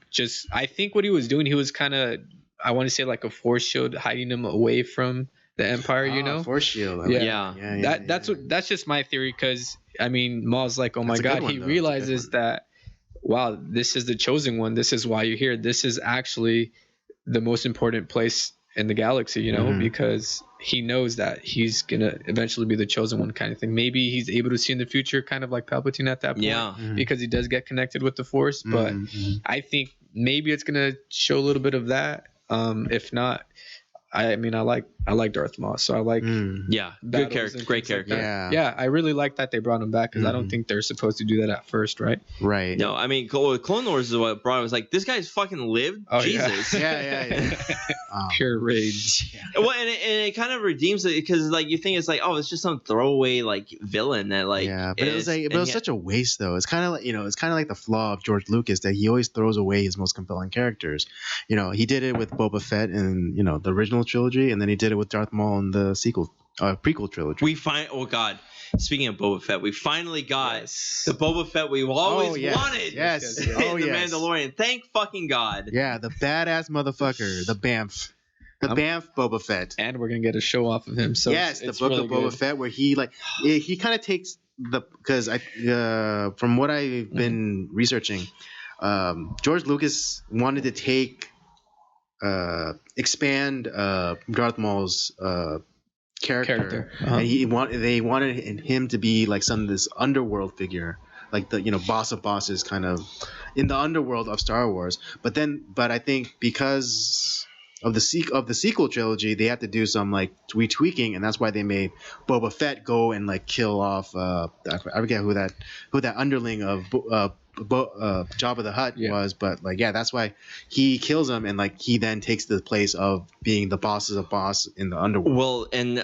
just I think what he was doing, he was kind of, I want to say like a force shield hiding him away from the Empire, Force shield. That's just my theory, because I mean Maul's like, oh my god, he realizes that, wow, this is the chosen one, this is why you're here, this is actually the most important place in the galaxy, because he knows that he's gonna eventually be the chosen one, kind of thing. Maybe he's able to see in the future, kind of like Palpatine at that point, because he does get connected with the Force. But I think maybe it's gonna show a little bit of that. If not, I mean, I like Darth Maul, so I like good character, great character. Yeah, I really like that they brought him back, because I don't think they're supposed to do that at first, right? Right. No, I mean, Clone Wars is what brought it. Was like, this guy's fucking lived. Oh, Jesus. Yeah. Pure rage. Well, and it kind of redeems it, because like you think it's like, oh, it's just some throwaway like villain that like. Yeah, but it was such a waste though. It's kind of like it's kind of like the flaw of George Lucas, that he always throws away his most compelling characters. He did it with Boba Fett in the original trilogy, and then he did it with Darth Maul in the prequel trilogy. Oh god, speaking of Boba Fett, we finally got the Boba Fett we've always wanted. Yes. The Mandalorian. Thank fucking god. Yeah, the badass motherfucker, the Bamf. Bamf Boba Fett. And we're gonna get a show off of him. So yes, the book really of Boba Fett, where he kind of takes because from what I've been researching, George Lucas wanted to expand Darth Maul's character. And they wanted him to be like this underworld figure, like the boss of bosses, kind of in the underworld of Star Wars. But I think because of the sequel trilogy, they had to do some like tweaking, and that's why they made Boba Fett go and like kill off I forget who that underling of Jabba the Hutt was, but that's why he kills him, and like he then takes the place of being the boss in the underworld. Well, and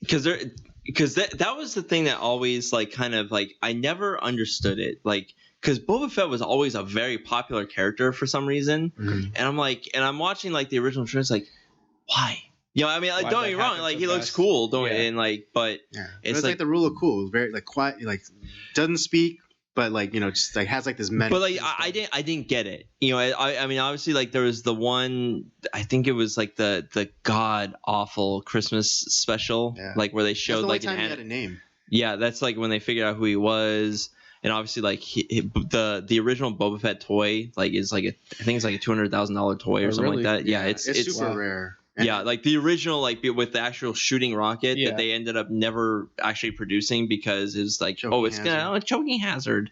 because that was the thing that always like kind of like I never understood it, like because Boba Fett was always a very popular character for some reason, and I'm like, and I'm watching like the original trailer, like why? I mean, like, don't get me wrong, like he looks cool, and like, but it's like the rule of cool, very like quiet, like doesn't speak. But like just like has like this mental. But like I didn't get it. I mean obviously like there was the one, I think it was like the god awful Christmas special, like where they showed like he had a name. Yeah, that's like when they figured out who he was, and obviously like the original Boba Fett toy like is like I think it's like a $200,000 toy or something like that. Yeah, it's super rare. Yeah, like the original, like with the actual shooting rocket that they ended up never actually producing because it was like, it's gonna choking hazard.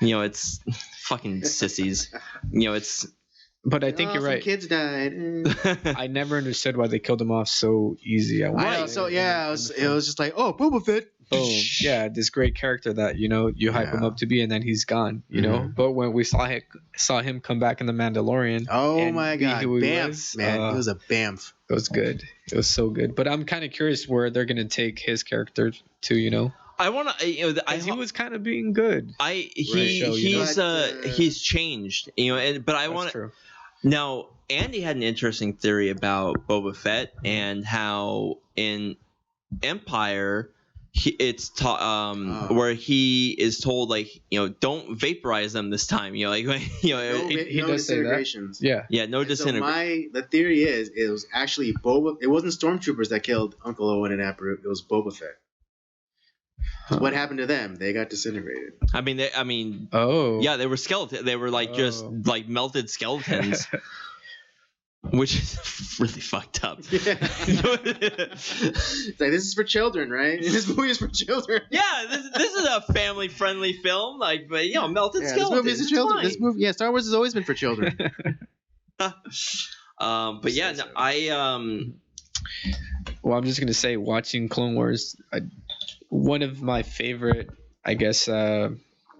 It's fucking sissies. It's. But I think you're some right. Kids died. I never understood why they killed him off so easy. I know. So yeah, it was just like, oh, Boba Fett. Boom. Yeah, this great character that you hype him up to be, and then he's gone. But when we saw him come back in the Mandalorian, oh my god, who he Bamf, was, man, he was a Bamf. It was good. It was so good. But I'm kind of curious where they're gonna take his character to. I want to. He was kind of being good. He's changed. But I want to. Now, Andy had an interesting theory about Boba Fett and how in Empire, it's taught where he is told don't vaporize them this time. He does say that. Yeah, no disintegration. The theory is it was actually Boba. It wasn't stormtroopers that killed Uncle Owen and Aunt Beru. It was Boba Fett. So what happened to them? They got disintegrated. Yeah, they were skeletons. They were just melted skeletons, which is really fucked up. Yeah. It's like, this is for children, right? This movie is for children. Yeah, this is a family-friendly film. Melted skeletons. This movie is for children. This movie, Star Wars has always been for children. But yeah, no, Well, I'm just gonna say, watching Clone Wars, one of my favorite, I guess,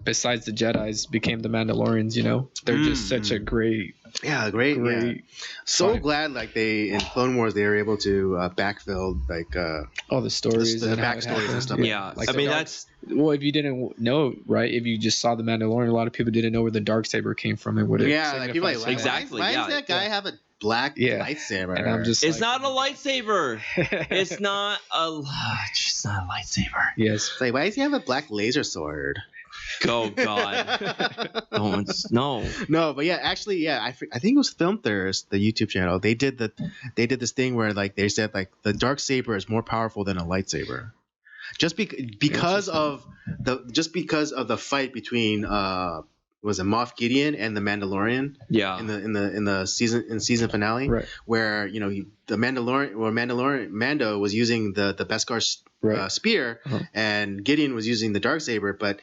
besides the Jedis, became the Mandalorians. They're just such a great. Yeah, great. So glad they in Clone Wars they were able to backfill all the stories, the backstories and stuff. Yeah, that's. Well, if you didn't know, right? If you just saw the Mandalorian, a lot of people didn't know where the Darksaber came from and what it. Yeah, people exactly. Why does that guy have a black lightsaber? And I'm just it's not a lightsaber. It's not a. It's not a lightsaber. Yes. It's why does he have a black laser sword? Oh God! No. But yeah, actually, I think it was Film Thirst, the YouTube channel. They did this thing where they said the Darksaber is more powerful than a lightsaber, just because of the fight between was it Moff Gideon and the Mandalorian? Yeah. In the season finale, right? Where Mando was using the Beskar spear, and Gideon was using the Darksaber, but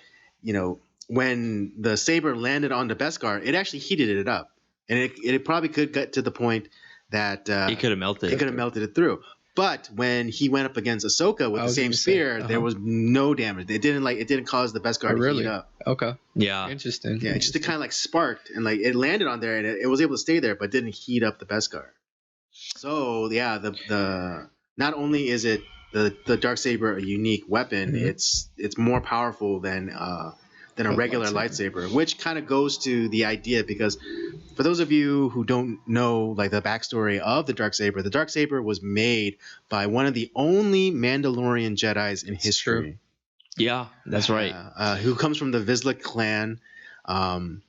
when the saber landed on the Beskar, it actually heated it up, and it probably could get to the point that he could have melted. It could have melted it through. But when he went up against Ahsoka with the same spear, there was no damage. It didn't cause the Beskar to heat up. Okay. Yeah. Interesting. Yeah, it just kind of sparked and it landed on there and it was able to stay there, but didn't heat up the Beskar. So yeah, the not only is it the Darksaber a unique weapon, it's more powerful than a regular lightsaber, which kind of goes to the idea, because for those of you who don't know the backstory of the Darksaber was made by one of the only Mandalorian Jedis in history. True. Yeah, that's right. Who comes from the Vizsla clan, and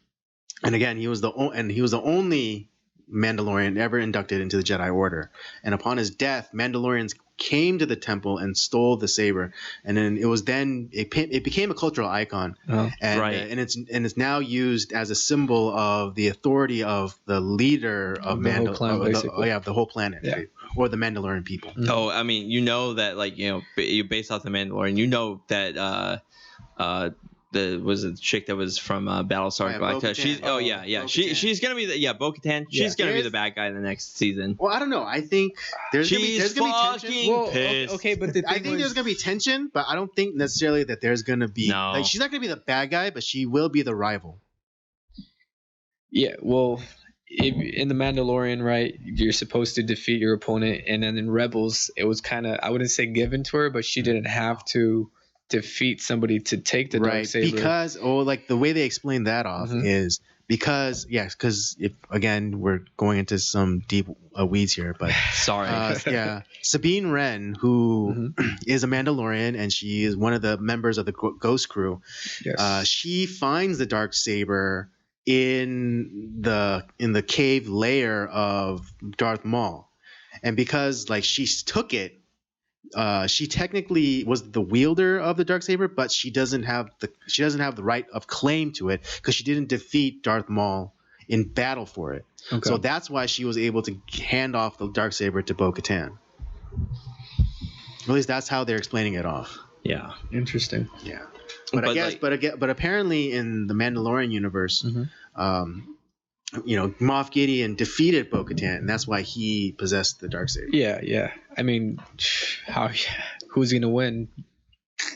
again he was the only Mandalorian ever inducted into the Jedi Order. And upon his death, Mandalorians came to the temple and stole the saber, and then it became a cultural icon. And it's now used as a symbol of the authority of the leader of the whole planet, or the Mandalorian people. Oh, I mean, you based off the Mandalorian, that was the chick that was from Battlestar Galactica. She's gonna be Bo-Katan. She's gonna be the bad guy in the next season. Well, I don't know. I think there's gonna be tension. Well, pissed. Okay, but I think there's gonna be tension, but I don't think necessarily that there's gonna be she's not gonna be the bad guy, but she will be the rival. Yeah, well, in the Mandalorian, right, you're supposed to defeat your opponent, and then in Rebels, it was kind of, I wouldn't say given to her, but she didn't have to defeat somebody to take the Darksaber. Because the way they explain that off is because if again we're going into some deep weeds here, but sorry. Sabine Wren, who is a Mandalorian and she is one of the members of the Ghost Crew. Yes. She finds the Darksaber in the cave lair of Darth Maul, and because she took it, she technically was the wielder of the Darksaber, but she doesn't have the right of claim to it because she didn't defeat Darth Maul in battle for it. Okay. So that's why she was able to hand off the Darksaber to Bo-Katan. At least that's how they're explaining it off. Yeah. Interesting. Yeah. But I guess, but apparently in the Mandalorian universe, Moff Gideon defeated Bo-Katan, and that's why he possessed the darksaber. Yeah. I mean, who's gonna win,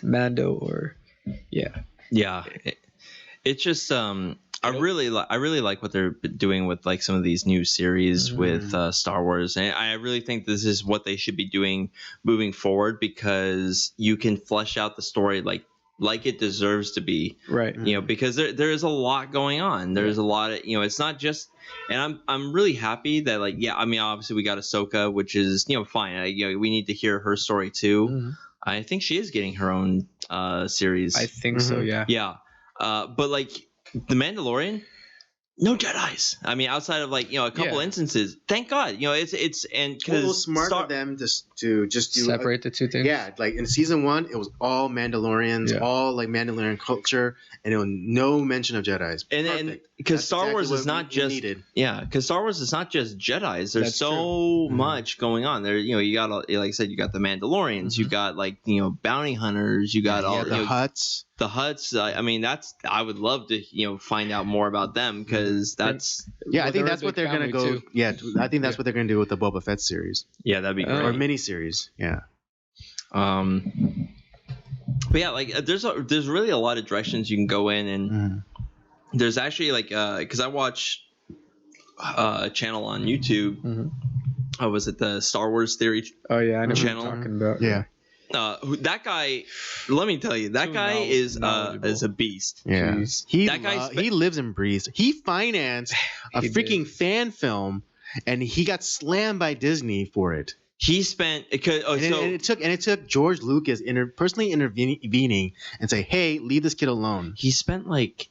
Mando or? Yeah. It's just I really like what they're doing with like some of these new series with Star Wars, and I really think this is what they should be doing moving forward, because you can flesh out the story like it deserves to be, right? Because there is a lot going on. There's a lot of it's not just, and I'm really happy that I mean, obviously we got Ahsoka, which is fine. We need to hear her story too. I think she is getting her own series. I think so. Yeah. But like the Mandalorian, no Jedis. I mean, outside of a couple instances, thank God. It's and because it was smart of them to just do separate the two things. Yeah, like in season 1, it was all Mandalorians, all like Mandalorian culture, and it was no mention of Jedis. And because Star Wars is not just because Star Wars is not just Jedis. There's so much going on. There, you got like I said, you got the Mandalorians, you got bounty hunters, you got all the Hutts. The Hutts, I mean, I would love to, find out more about them, because that's. Yeah, I think that's what they're gonna go. Too. Yeah, I think that's what they're gonna do with the Boba Fett series. Yeah, that'd be great. Or mini series. Yeah. But yeah, there's really a lot of directions you can go in, and there's actually because I watch a channel on YouTube. Was it the Star Wars Theory? Oh yeah, I know channel. What you're talking about. Yeah. That guy, let me tell you, that guy is a beast. Yeah, Jeez. He lives and breathes. He financed a freaking fan film, and he got slammed by Disney for it. He spent it took George Lucas personally intervening and say, "Hey, leave this kid alone." He spent like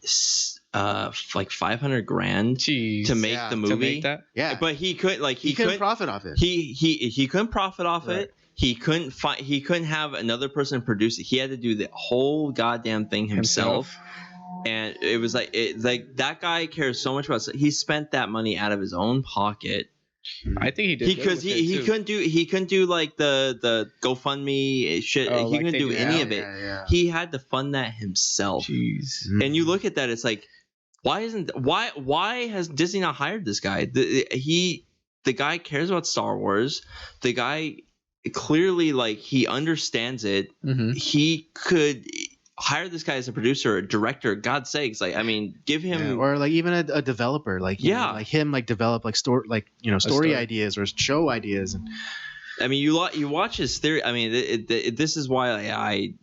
$500,000 to make the movie. To make that? Yeah, but he couldn't profit off it. He couldn't profit off it. He couldn't have another person produce it. He had to do the whole goddamn thing himself. And it was like that guy cares so much about it. He spent that money out of his own pocket. I think he did because he couldn't do like the GoFundMe shit. He couldn't do any of it. Yeah. He had to fund that himself. Jeez. And you look at that, it's like, why has Disney not hired this guy? The guy cares about Star Wars. The guy clearly he understands it. He could hire this guy as a producer or a director. God's sakes, give him or even a developer, develop story ideas or show ideas. And I mean, you watch his theory. I mean, this is why I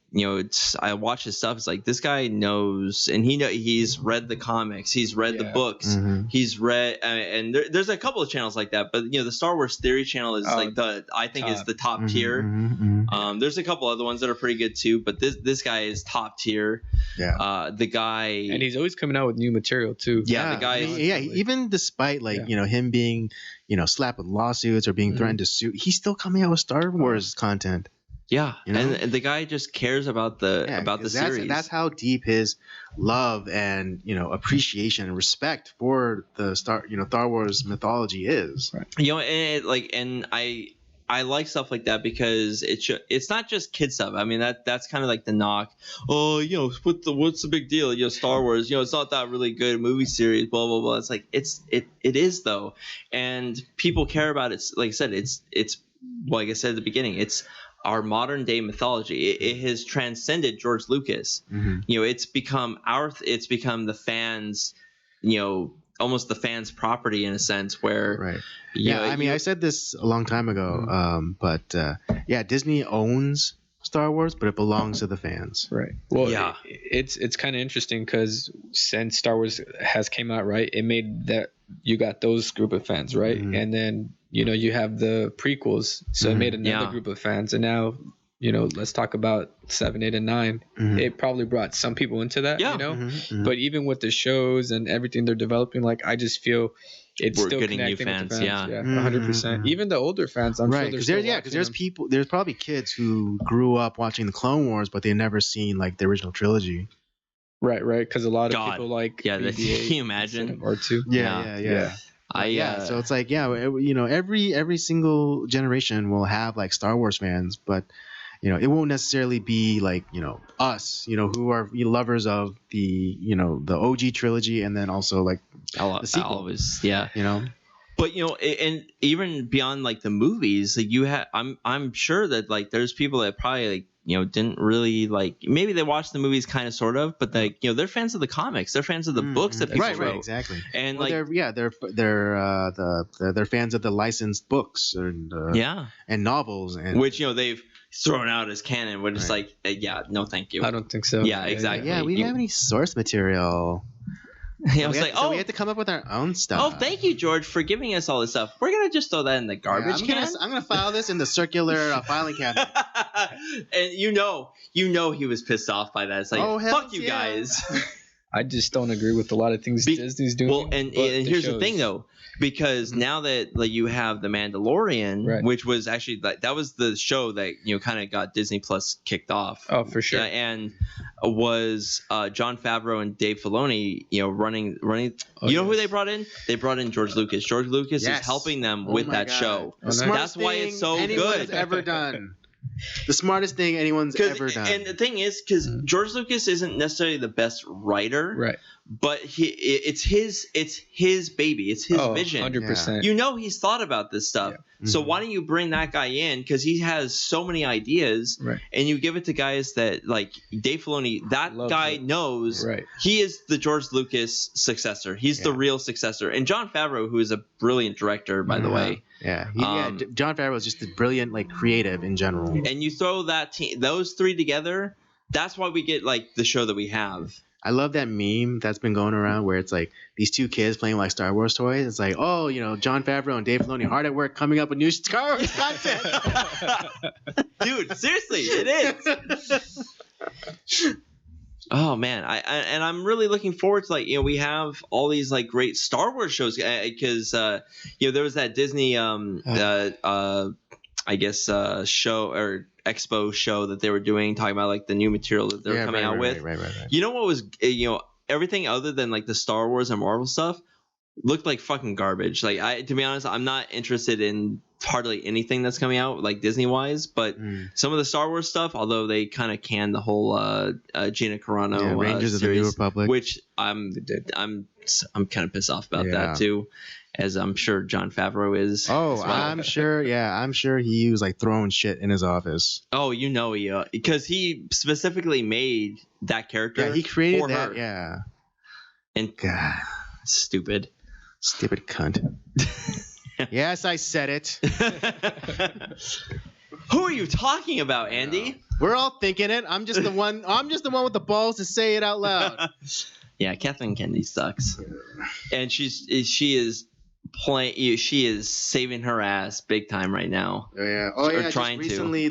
watch his stuff. It's like this guy knows, and he's read the comics, he's read the books, he's read, and there's a couple of channels like that. But the Star Wars Theory channel is is the top tier. There's a couple other ones that are pretty good too, but this guy is top tier. Yeah. The guy, and he's always coming out with new material too. Yeah, the guy. Even despite him being slapped with lawsuits or being threatened to sue, he's still coming out with Star Wars content. Yeah, and the guy just cares about the series. That's how deep his love and appreciation and respect for the Star Wars mythology is. Right. And I like stuff like that because it's not just kid stuff. I mean that's kind of like the knock. Oh, what's the big deal? Star Wars. It's not that really good movie series. Blah blah blah. It's like it is though, and people care about it. Like I said, it's like I said at the beginning. It's our modern day mythology. It has transcended George Lucas. It's become the fans. Almost the fans' property in a sense, where right. I said this a long time ago, but Disney owns Star Wars, but it belongs to the fans. Right. Well, it's kind of interesting because since Star Wars has came out, right, it made that you got those group of fans, right, and then you have the prequels, so it made another group of fans, and now let's talk about 7, 8, and 9. It probably brought some people into that, but even with the shows and everything they're developing, I just feel it's we're still getting new connecting fans. with the fans. 100%. Even the older fans, I'm sure because there's people, there's probably kids who grew up watching the Clone Wars, but they never seen the original trilogy. Right, because a lot of people can you imagine? Or two. Yeah. So it's every single generation will have Star Wars fans, but it won't necessarily be like us, who are lovers of the the OG trilogy, and then also like the sequel. Always, yeah. But and even beyond like the movies, like I'm sure that like there's people that probably like didn't really like, maybe they watched the movies kind of sort of, but like they're fans of the comics, they're fans of the books that people wrote. Right, exactly. And they're fans of the licensed books and novels, and which they've thrown out as canon, which is like no thank you. I don't think so. Yeah, exactly. Yeah, we didn't have any source material. I was like, we had to come up with our own stuff. Oh, thank you, George, for giving us all this stuff. We're gonna just throw that in the garbage can. I'm gonna file this in the circular filing cabinet. And he was pissed off by that. It's like, fuck you guys. I just don't agree with a lot of things Disney's doing. Well, and here's the thing though, because now that like you have the Mandalorian, which was actually that was the show that kind of got Disney Plus kicked off. Oh, for sure. And was Jon Favreau and Dave Filoni, running. Who they brought in? They brought in George Lucas. George Lucas is helping them with that show. That's why it's so good. Ever done. The smartest thing anyone's ever done. And the thing is, because George Lucas isn't necessarily the best writer, right? But it's his baby. It's his vision. 100%. He's thought about this stuff. Yeah. So why don't you bring that guy in? Because he has so many ideas, right? And you give it to guys that like Dave Filoni. That guy knows, right? He is the George Lucas successor. He's the real successor. And Jon Favreau, who is a brilliant director, by the way. Yeah, Jon Favreau is just a brilliant, like, creative in general. And you throw those three together, that's why we get like the show that we have. I love that meme that's been going around where it's like these two kids playing like Star Wars toys. It's like, Jon Favreau and Dave Filoni hard at work coming up with new Star Wars content. Dude, seriously, it is. Oh man, I'm really looking forward to we have all these like great Star Wars shows because there was that Disney show or expo show that they were doing talking about like the new material that they're coming out with. Right. You know what was everything other than like the Star Wars and Marvel stuff looked like fucking garbage. Like to be honest, I'm not interested in hardly anything that's coming out like Disney wise, but some of the Star Wars stuff, although they kind of canned the whole Gina Carano Rangers series, of the New Republic, which I'm kind of pissed off about that too, as I'm sure Jon Favreau is. Oh, well. I'm sure he was like throwing shit in his office. Oh, because he specifically made that character. Yeah, he created for that. her. Yeah, and God, stupid cunt. Yes, I said it. Who are you talking about, Andy? We're all thinking it. I'm just the one with the balls to say it out loud. Yeah, Kathleen Kennedy sucks, and she is saving her ass big time right now. Oh yeah. Trying just recently,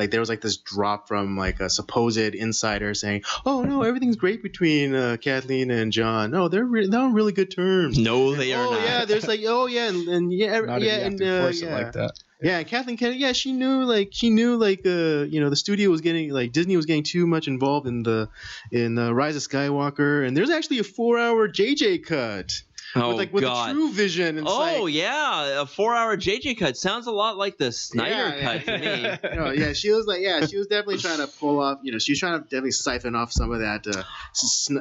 there was like this drop from like a supposed insider saying, "Oh no, everything's great between Kathleen and John. No, they're on really good terms." No, they are not. Oh yeah, there's like like that. Yeah, Kathleen Kennedy. Yeah, she knew the studio was getting Disney was getting too much involved in the Rise of Skywalker, and there's actually a 4-hour JJ cut. Oh, with a true vision. And a 4-hour JJ cut sounds a lot like the Snyder cut to me. She was definitely trying to pull off. She was trying to definitely siphon off some of that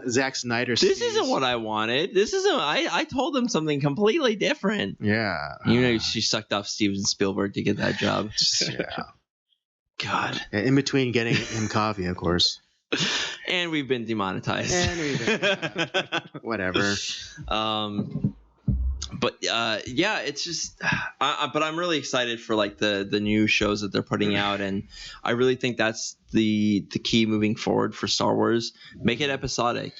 Zack Snyder. This isn't what I wanted. This isn't. I told him something completely different. Yeah. She sucked off Steven Spielberg to get that job. Yeah. God. In between getting him coffee, of course. And we've been demonetized. Whatever. But it's just. But I'm really excited for like the new shows that they're putting out, and I really think that's the key moving forward for Star Wars. Make it episodic.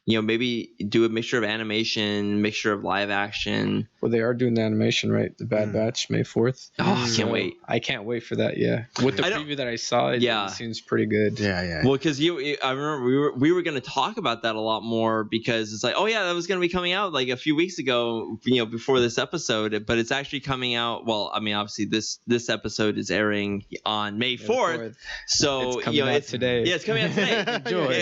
Maybe do a mixture of animation, mixture of live action. Well, they are doing the animation, right? The Bad Batch, May 4th. Oh, I can't wait. I can't wait for that, yeah. With the preview that I saw, it seems pretty good. Yeah. Well, because I remember we were going to talk about that a lot more because it's like, oh, yeah, that was going to be coming out like a few weeks ago, before this episode. But it's actually coming out. Well, I mean, obviously, this episode is airing on May 4th. So, it's coming out today. Yeah, it's coming out today. Enjoy.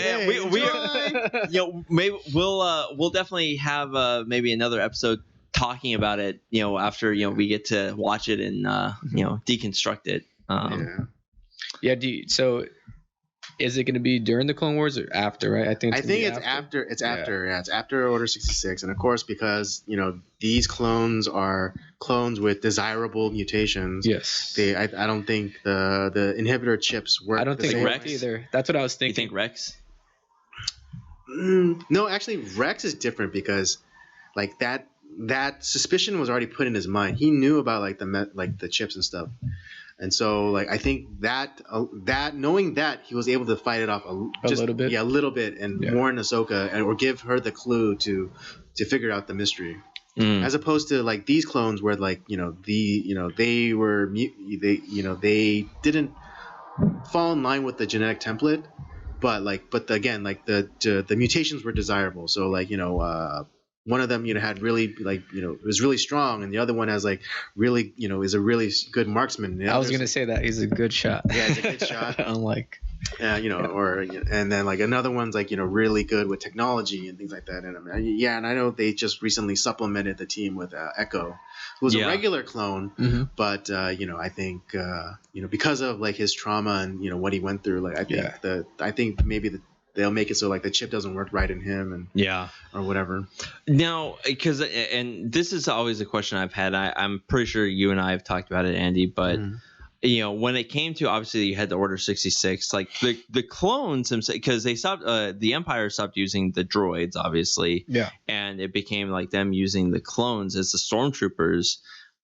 Yeah, maybe we'll definitely have maybe another episode talking about it after we get to watch it and deconstruct it. Yeah. So is it going to be during the Clone Wars or after? Right. I think it's after. It's after. Yeah, it's after Order 66, and of course because these clones are clones with desirable mutations. Yes. I don't think the inhibitor chips work. I don't think Rex either. That's what I was thinking. You think Rex? No, actually, Rex is different because, like that suspicion was already put in his mind. He knew about the chips and stuff, and so I think that knowing that he was able to fight it off a little bit, a little bit, and warn Ahsoka or give her the clue to figure out the mystery, as opposed to these clones where they didn't fall in line with the genetic template. But the mutations were desirable. So one of them had really was really strong, and the other one has really is a really good marksman. I was gonna say that he's a good shot. Yeah, he's a good shot. Unlike. And then another one's really good with technology and things like that. And and I know they just recently supplemented the team with Echo, who was a regular clone, but I think because of his trauma and what he went through, I think maybe they'll make it so the chip doesn't work right in him and or whatever. Now, because and this is always a question I've had. I'm pretty sure you and I have talked about it, Andy, but. When it came to obviously you had the Order 66, the clones themselves, because they stopped, the Empire stopped using the droids, obviously, and it became them using the clones as the stormtroopers.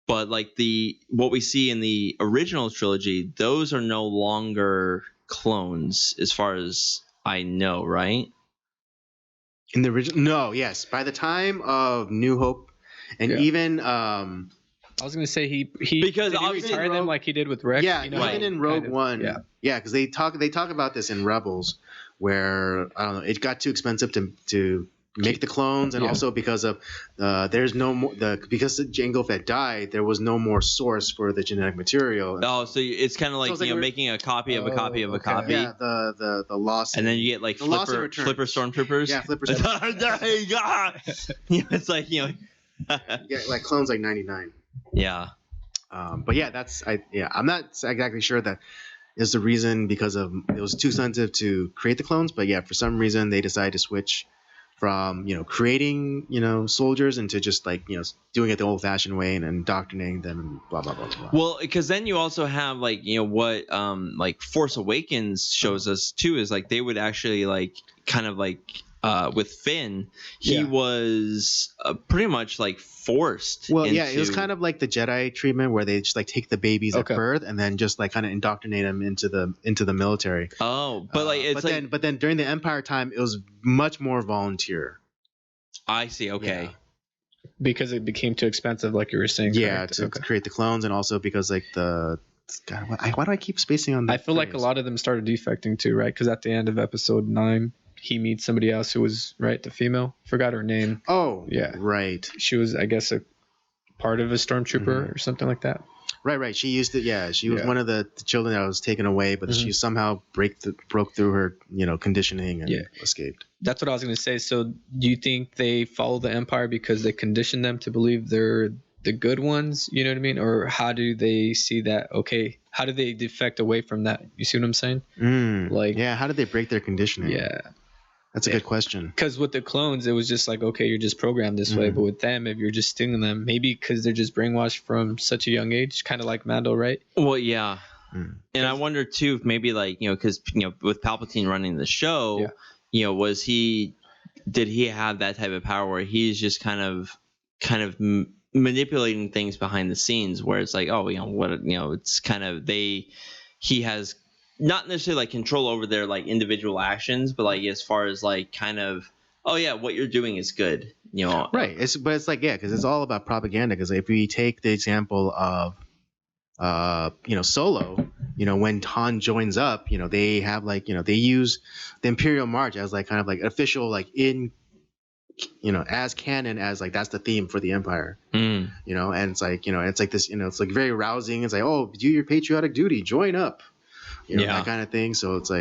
But what we see in the original trilogy, those are no longer clones, as far as I know, right? In the original, no, yes, by the time of New Hope, and even I was gonna say he because he retired them like he did with Rex. Yeah, even in Rogue One. Yeah, because they talk about this in Rebels, where I don't know, it got too expensive to make the clones, and also because of there's no more because Jango Fett died, there was no more source for the genetic material. Oh, so it's kind of making a copy of a copy of a copy. Yeah, the loss, and then you get flipper stormtroopers. Yeah, flipper stormtroopers. There you go. It's clones 99. Yeah. But I'm not exactly sure that is the reason, because of it was too sensitive to create the clones. But for some reason they decided to switch from creating soldiers into just doing it the old-fashioned way and indoctrinating them and blah blah blah blah. Well, because then you also have what Force Awakens shows us too is they would actually with Finn, he was pretty much forced. Well, it was kind of like the Jedi treatment where they just take the babies at birth and then just kind of indoctrinate them into the military. Oh, but but then during the Empire time, it was much more volunteer. I see. Okay. Yeah. Because it became too expensive, like you were saying. Yeah, to create the clones, and also because why do I keep spacing on that? I feel like a lot of them started defecting too, right? Because at the end of Episode 9. He meets somebody else who was the female. Forgot her name. Oh, yeah, right. She was, I guess, a part of a stormtrooper or something like that. Right. She used to. Yeah, she was one of the children that was taken away, but she somehow broke through her, conditioning and escaped. That's what I was going to say. So, do you think they follow the Empire because they condition them to believe they're the good ones? You know what I mean? Or how do they see that? Okay, how do they defect away from that? You see what I'm saying? How did they break their conditioning? Yeah. That's a good question. Because with the clones, it was just okay, you're just programmed this way. But with them, if you're just stealing them, maybe because they're just brainwashed from such a young age, kind of like Mando, right? Well, yeah. And I wonder too, if maybe because with Palpatine running the show, did he have that type of power where he's just kind of manipulating things behind the scenes, where it's it's kind of he has. Not necessarily control over their individual actions, but as far as what you're doing is good, Right. It's because it's all about propaganda. Because if we take the example of Solo, when Han joins up, they have they use the Imperial March as official in as canon, as that's the theme for the Empire. And it's this, it's very rousing. It's do your patriotic duty, join up. That kind of thing. So it's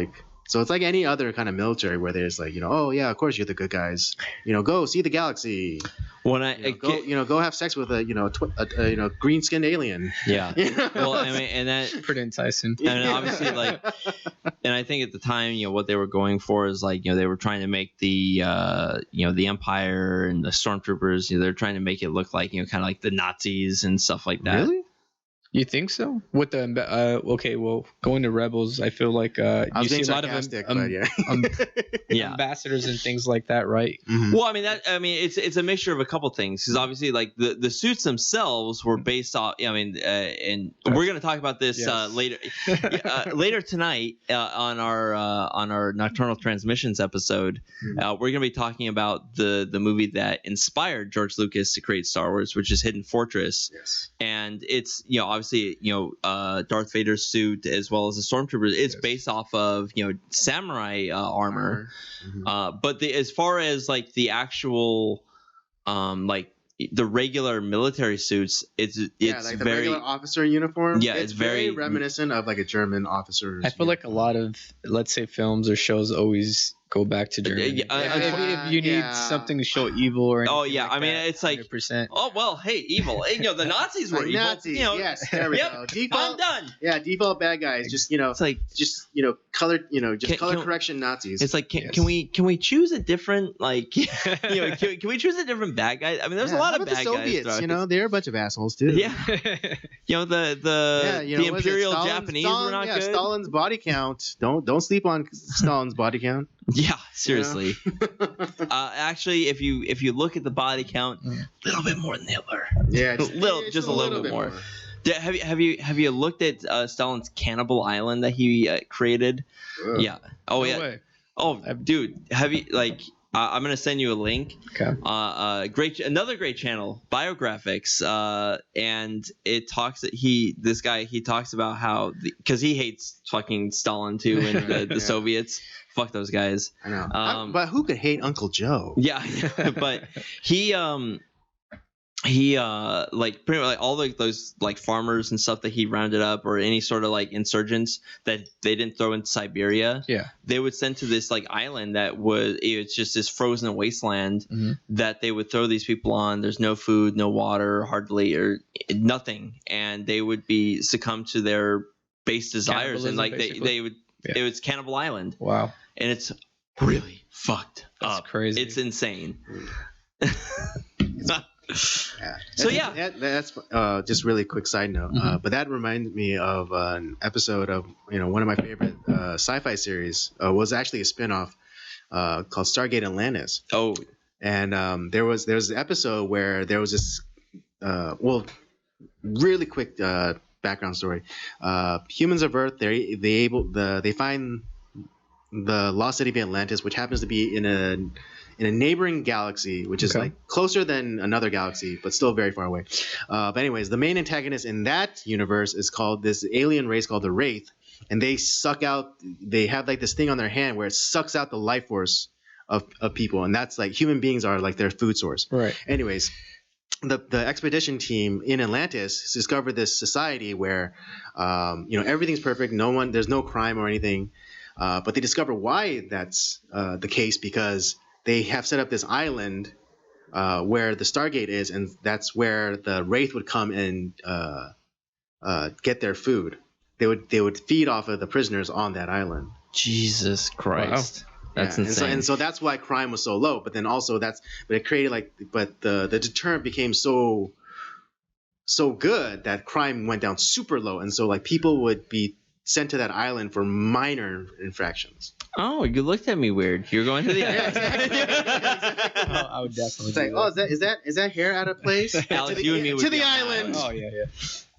So it's like any other kind of military where there's like, oh yeah, of course you're the good guys. Go see the galaxy. When go have sex with a green skinned alien. Yeah. Well, I mean, and that pretty enticing. And obviously, and I think at the time, what they were going for is they were trying to make the the Empire and the Stormtroopers, they're trying to make it look like kind of like the Nazis and stuff like that. Really? You think so? With the okay, well, going to Rebels, I feel like you see a lot of ambassadors and things like that, right? Mm-hmm. Well, it's a mixture of a couple things, because obviously, like the suits themselves were based off. And we're gonna talk about this later later tonight on our Nocturnal Transmissions episode. Mm-hmm. We're gonna be talking about the movie that inspired George Lucas to create Star Wars, which is Hidden Fortress. Yes. And it's obviously Darth Vader's suit as well as the Stormtroopers. It's based off of samurai armor. Mm-hmm. But as far as like the actual the regular military suits, it's like the very regular officer uniform. Yeah, it's very reminiscent of like a German officer's. I feel like a lot of, let's say, films or shows always go back to Germany. If you need something to show evil or anything. Oh yeah, like it's like 100%. Oh well, hey, evil. The Nazis were evil. Nazis, yes, there we go. Default, I'm done. Yeah, default bad guys. Just it's like color color correction Nazis. It's like can we choose a different can we choose a different bad guy? I mean, there's a lot of bad Soviets, guys. They're a bunch of assholes too. Yeah. The Imperial Japanese were not good. Stalin's body count. Don't sleep on Stalin's body count. Yeah, seriously. Actually, if you look at the body count, a little bit more than Hitler. Yeah, just a little bit more. Have you looked at Stalin's Cannibal Island that he created? Ugh. Yeah. Oh No yeah. way. Oh, dude, have you I'm gonna send you a link. Okay. Another great channel, Biographics, and it talks. He talks about how because he hates fucking Stalin too and the Soviets. Fuck those guys. I know. But who could hate Uncle Joe? Yeah, but he like pretty much like all those like farmers and stuff that he rounded up, or any sort of like insurgents that they didn't throw in Siberia. Yeah, they would send to this like island it's just this frozen wasteland that they would throw these people on. There's no food, no water, hardly or nothing, and they would be succumb to their base desires, and like they would. Yeah. It was Cannibal Island. Wow. And it's really fucked That's up. crazy. It's insane. Yeah. So yeah, that's just really quick side note. But that reminded me of an episode of one of my favorite sci-fi series. Was actually a spinoff called Stargate Atlantis. Oh, and there was an episode where there was this really quick background story. Humans of Earth, they find the lost city of Atlantis, which happens to be in a neighboring galaxy, which is like closer than another galaxy, but still very far away. But anyways, the main antagonist in that universe is called this alien race called the Wraith, and they have like this thing on their hand where it sucks out the life force of people, and that's like human beings are like their food source. Right. Anyways, the expedition team in Atlantis discovered this society where everything's perfect, there's no crime or anything, but they discover why that's the case, because they have set up this island where the Stargate is, and that's where the Wraith would come and get their food. They would feed off of the prisoners on that island. Jesus Christ. Wow. That's insane. And so that's why crime was so low. But then also but it created the deterrent became so good that crime went down super low, and so like people would be sent to that island for minor infractions. Oh, you looked at me weird. You're going to the island. I would definitely. It's like, is that hair out of place? Alex, you and me would to be the on island. Oh yeah.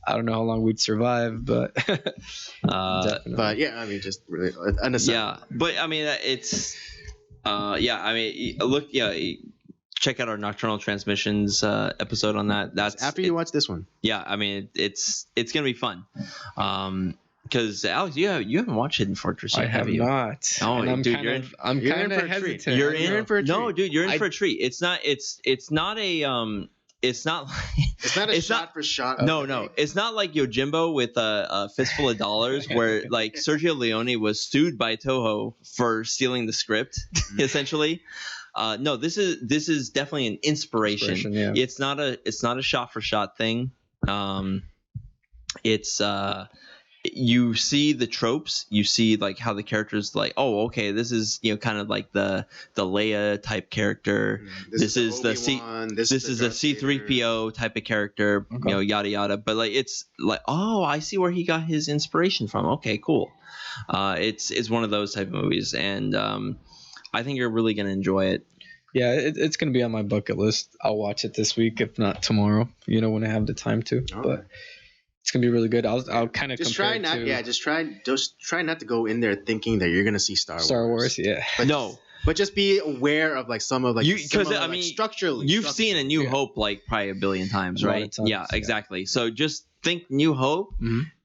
I don't know how long we'd survive, but but yeah, I mean, just really unnecessary. Yeah, but I mean, it's I mean, look, check out our Nocturnal Transmissions episode on that. That's after you watch this one. Yeah, I mean, it's gonna be fun. Because Alex, you haven't watched Hidden Fortress yet, have you? Not. Oh, dude, I'm kind of hesitant. You're in for a treat. No, dude, you're in for a treat. It's not a it's not It's not a shot for shot. No, it's not like Yojimbo with a fistful of dollars, where like Sergio Leone was sued by Toho for stealing the script, essentially. No, this is definitely an inspiration. Yeah. It's not a shot for shot thing. It's you see the tropes, you see like how the characters like, oh, okay, this is kind of like the Leia type character. This is the C3PO type of character, yada yada. But like it's like, oh, I see where he got his inspiration from. Okay, cool. It's one of those type of movies, and I think you're really gonna enjoy it. Yeah, it's gonna be on my bucket list. I'll watch it this week, if not tomorrow. When I have the time to. All but right. it's gonna be really good. I'll kind of just try not to go in there thinking that you're gonna see Star Wars. Yeah. But just be aware of like some of like structurally. You've seen A New Hope like probably a billion times, right? Times, yeah, exactly. So just think New Hope,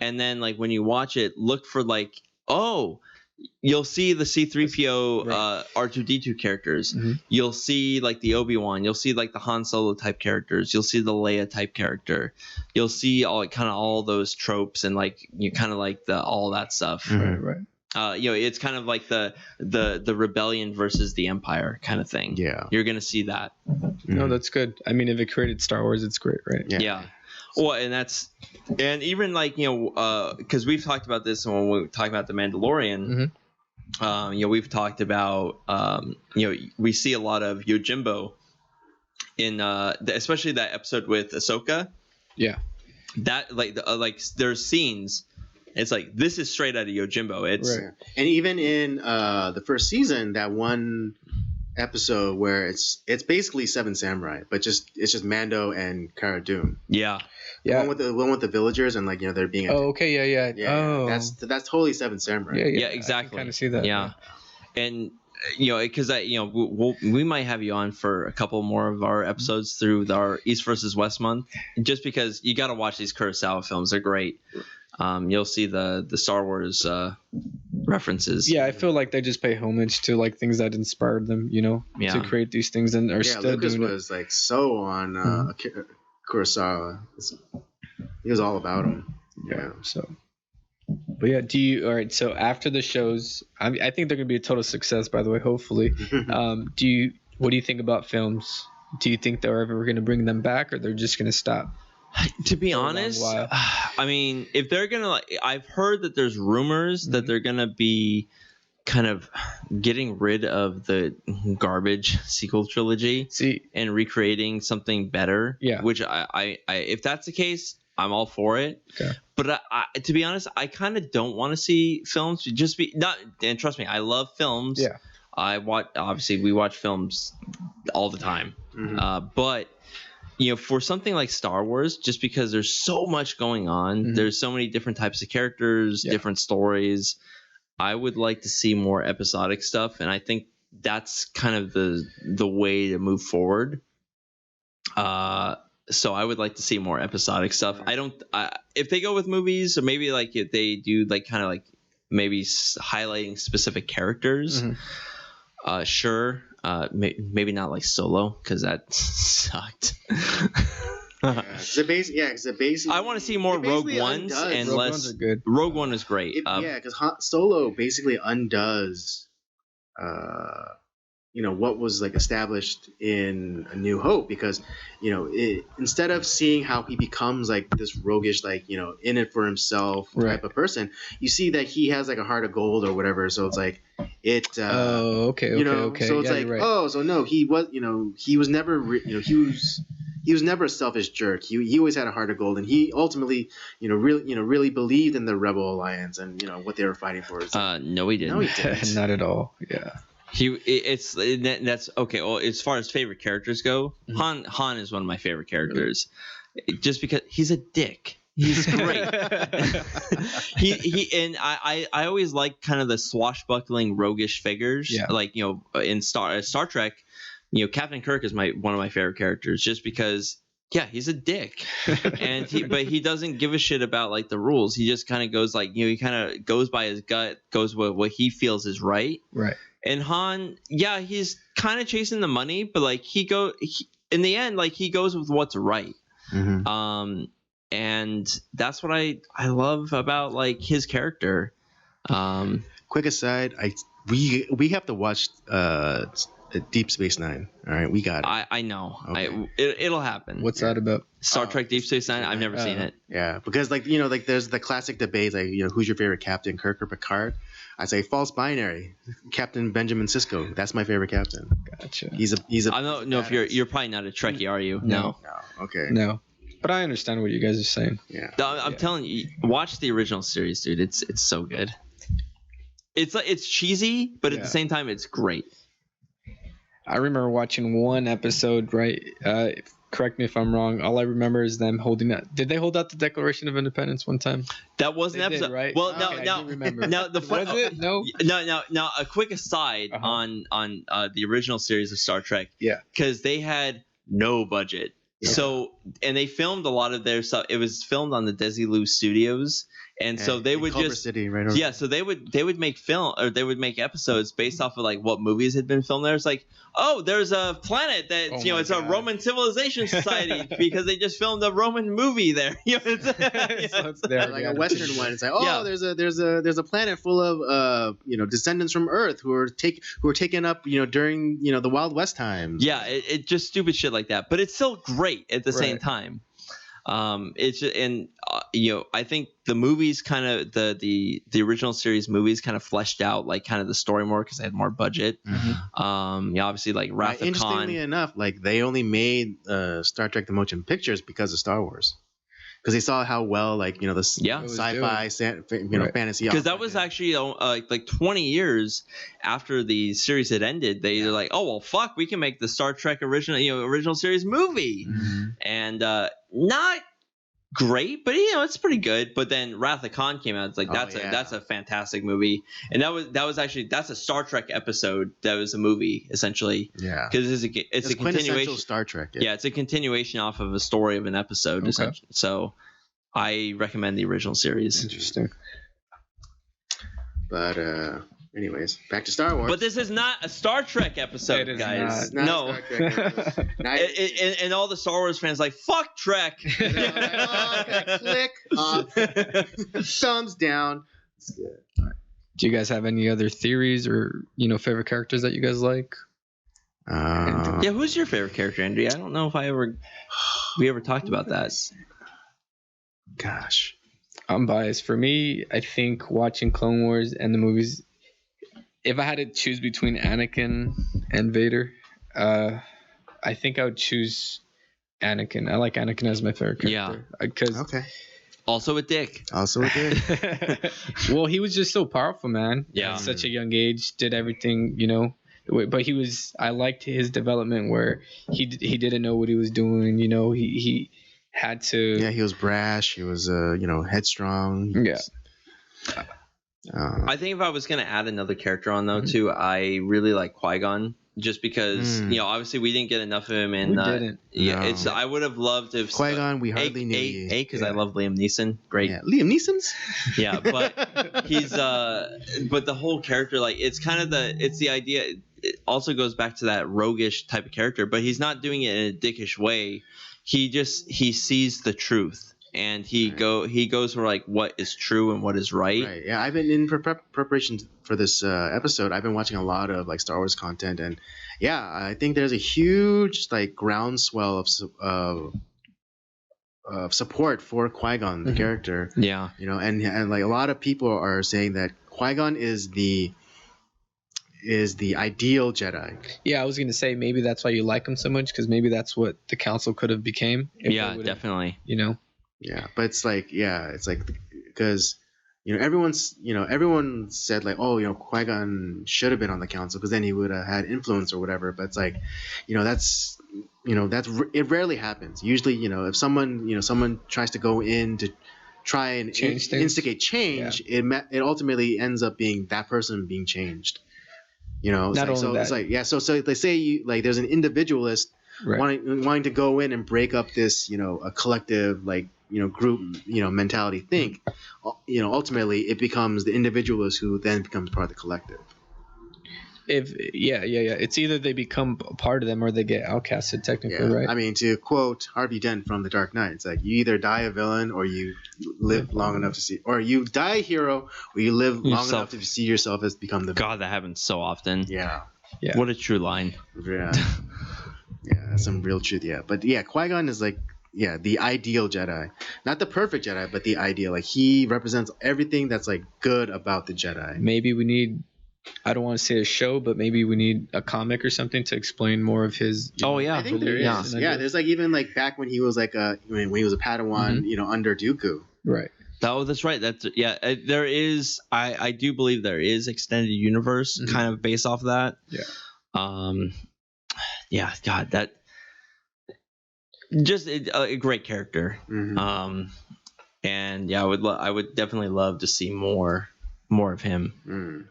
and then like when you watch it, look for like, oh, you'll see the C3PO R2D2 characters. You'll see like the Obi-Wan. You'll see like the Han Solo type characters. You'll see the Leia type character. You'll see all those tropes and like you kind of like all that stuff. Right. It's kind of like the rebellion versus the Empire kind of thing. Yeah, you're gonna see that. No, that's good. I mean, if it created Star Wars, it's great, right? Yeah. Well, and even like because we've talked about this when we talk about the Mandalorian. We've talked about we see a lot of Yojimbo in especially that episode with Ahsoka. Yeah, that like there's scenes. It's like this is straight out of Yojimbo. It's and even in the first season, that one episode where it's basically Seven Samurai, but it's just Mando and Cara Dune. Yeah. The one with the villagers and like they're being. Oh, okay, yeah. Oh, that's totally Seven Samurai. Yeah, exactly. I kind of see that. Yeah, and because we might have you on for a couple more of our episodes through our East versus West month, just because you got to watch these Kurosawa films. They're great. You'll see the Star Wars references. Yeah, I feel like they just pay homage to like things that inspired them, to create these things and are still Lucas doing was like so on Kurosawa. He was all about him. Yeah. So, but yeah, all right. So after the shows, I think they're gonna be a total success. By the way, hopefully. What do you think about films? Do you think they're ever gonna bring them back, or they're just gonna stop? To be honest, I mean, if they're gonna, I've heard that there's rumors that they're gonna be kind of getting rid of the garbage sequel trilogy and recreating something better. Yeah. Which I if that's the case, I'm all for it. Okay. But to be honest, I kind of don't want to see films and trust me, I love films. Yeah. We watch films all the time. But for something like Star Wars, just because there's so much going on, there's so many different types of characters, different stories. I would like to see more episodic stuff, and I think that's kind of the way to move forward. So I would like to see more episodic stuff. I don't. If they go with movies, or maybe like if they do like kind of like maybe highlighting specific characters, sure. Maybe not like Solo, because that sucked. Basically, I want to see more Rogue Ones and Rogue less. Ones are good. Rogue One is great. Because Solo basically undoes, what was like established in A New Hope, because instead of seeing how he becomes like this roguish, like in it for himself type of person, you see that he has like a heart of gold or whatever. So it's like okay. So it's like so no, he was never he was never a selfish jerk. He always had a heart of gold, and he ultimately really believed in the Rebel Alliance and what they were fighting for. No, he didn't. No, he didn't. Not at all. Yeah. That's okay. Well, as far as favorite characters go, Han is one of my favorite characters, just because he's a dick. He's great. I always like kind of the swashbuckling roguish figures. Yeah. Like in Star Trek, Captain Kirk is one of my favorite characters, just because he's a dick, and he doesn't give a shit about like the rules. He just kind of goes like he kind of goes by his gut, goes with what he feels is right. Right. And Han, he's kind of chasing the money, but like in the end, like he goes with what's right. Mm-hmm. And that's what I love about like his character. Quick aside, we have to watch Deep Space Nine. All right, we got it. I know. Okay. It'll happen. What's that about? Star Trek Deep Space Nine? I've never seen it. Yeah, because like like there's the classic debate, like who's your favorite captain, Kirk or Picard? I say false binary, Captain Benjamin Sisko. That's my favorite captain. Gotcha. He's a. I don't know if you're probably not a Trekkie, are you? No. Okay. No. But I understand what you guys are saying. Yeah. I'm telling you, watch the original series, dude. It's so good. It's cheesy, but at the same time, it's great. I remember watching one episode, right? Correct me if I'm wrong. All I remember is them holding that. Did they hold out the Declaration of Independence one time? That was an episode, right? Well, okay, now, the was it? No. Now, a quick aside on the original series of Star Trek. Yeah. Because they had no budget. Yeah. So, and they filmed a lot of their stuff. It was filmed on the Desilu Studios, and so they would Culver just City, right over so they would make film, or they would make episodes based off of like what movies had been filmed there. It's like, oh, there's a planet that it's a Roman civilization society because they just filmed a Roman movie there. It's like a Western one. It's like, there's a planet full of descendants from Earth who are taken up during the Wild West times. Yeah, it just stupid shit like that, but it's still great at the same time. It's just, and I think the movies kind of the original series movies kind of fleshed out like kind of the story more because they had more budget. Mm-hmm. Obviously like Wrath of Khan. Interestingly enough, like they only made Star Trek: The Motion Pictures because of Star Wars. Because they saw how well, like the sci-fi, fantasy. Because that was actually like 20 years after the series had ended. They were like, oh well, fuck, we can make the Star Trek original series movie, and not great, but it's pretty good. But then Wrath of Khan came out. It's like that's a fantastic movie, and that's a Star Trek episode that was a movie essentially. Yeah, because it's a continuation. Star Trek. Yeah, it's a continuation off of a story of an episode. Okay. So I recommend the original series. Interesting. But anyways, back to Star Wars. But this is not a Star Trek episode, guys. Not no. a Star Trek episode. And all the Star Wars fans like, fuck Trek. Click off. Thumbs down. It's good. All right. Do you guys have any other theories or favorite characters that you guys like? Yeah, who's your favorite character, Andrea? I don't know if we ever talked about that. Gosh, I'm biased. For me, I think watching Clone Wars and the movies, if I had to choose between Anakin and Vader, I think I would choose Anakin. I like Anakin as my favorite character. Yeah. Okay. Also a dick. Well, he was just so powerful, man. Yeah. At such a young age, did everything, But I liked his development where he didn't know what he was doing. He had to. Yeah, he was brash. He was, headstrong. I think if I was going to add another character on though too, I really like Qui Gon. Just because obviously we didn't get enough of him, and we didn't. Yeah, no. I would have loved to. Qui Gon, we hardly knew. Because I love Liam Neeson. Great, Liam Neeson's. Yeah, but he's but the whole character, like it's kind of it's the idea. It also goes back to that roguish type of character, but he's not doing it in a dickish way. He sees the truth. And he goes for like what is true and what is right. Right. Yeah, I've been in preparation for this episode. I've been watching a lot of like Star Wars content, and yeah, I think there's a huge like groundswell of support for Qui-Gon, the character. Yeah. And like a lot of people are saying that Qui-Gon is the ideal Jedi. Yeah, I was gonna say maybe that's why you like him so much, because maybe that's what the Council could have became. Yeah, definitely. Yeah, but it's like because everyone said like, oh, Qui-Gon should have been on the council because then he would have had influence or whatever. But it's like, that's it rarely happens. Usually, if someone tries to go in to try and instigate change, it ultimately ends up being that person being changed. So they say there's an individualist wanting to go in and break up this a collective group mentality think, ultimately it becomes the individualist who then becomes part of the collective. It's either they become a part of them or they get outcasted technically, right? I mean, to quote Harvey Dent from The Dark Knight, it's like you either die a villain or you live long enough to see, or you die a hero or you live long enough to see yourself as become the villain. God, that happens so often. Yeah. What a true line. Yeah. That's some real truth. Yeah, but yeah, Qui-Gon is like the ideal Jedi, not the perfect Jedi, but the ideal. Like he represents everything that's like good about the Jedi. Maybe we need. I don't want to say a show, but maybe we need a comic or something to explain more of his. I think there is. Yeah, there's like even like back when he was like when he was a Padawan, under Dooku. Right. Oh, that's right. There is. I do believe there is extended universe kind of based off of that. Yeah. God, that just a great character. And yeah, I would definitely love to see more of him.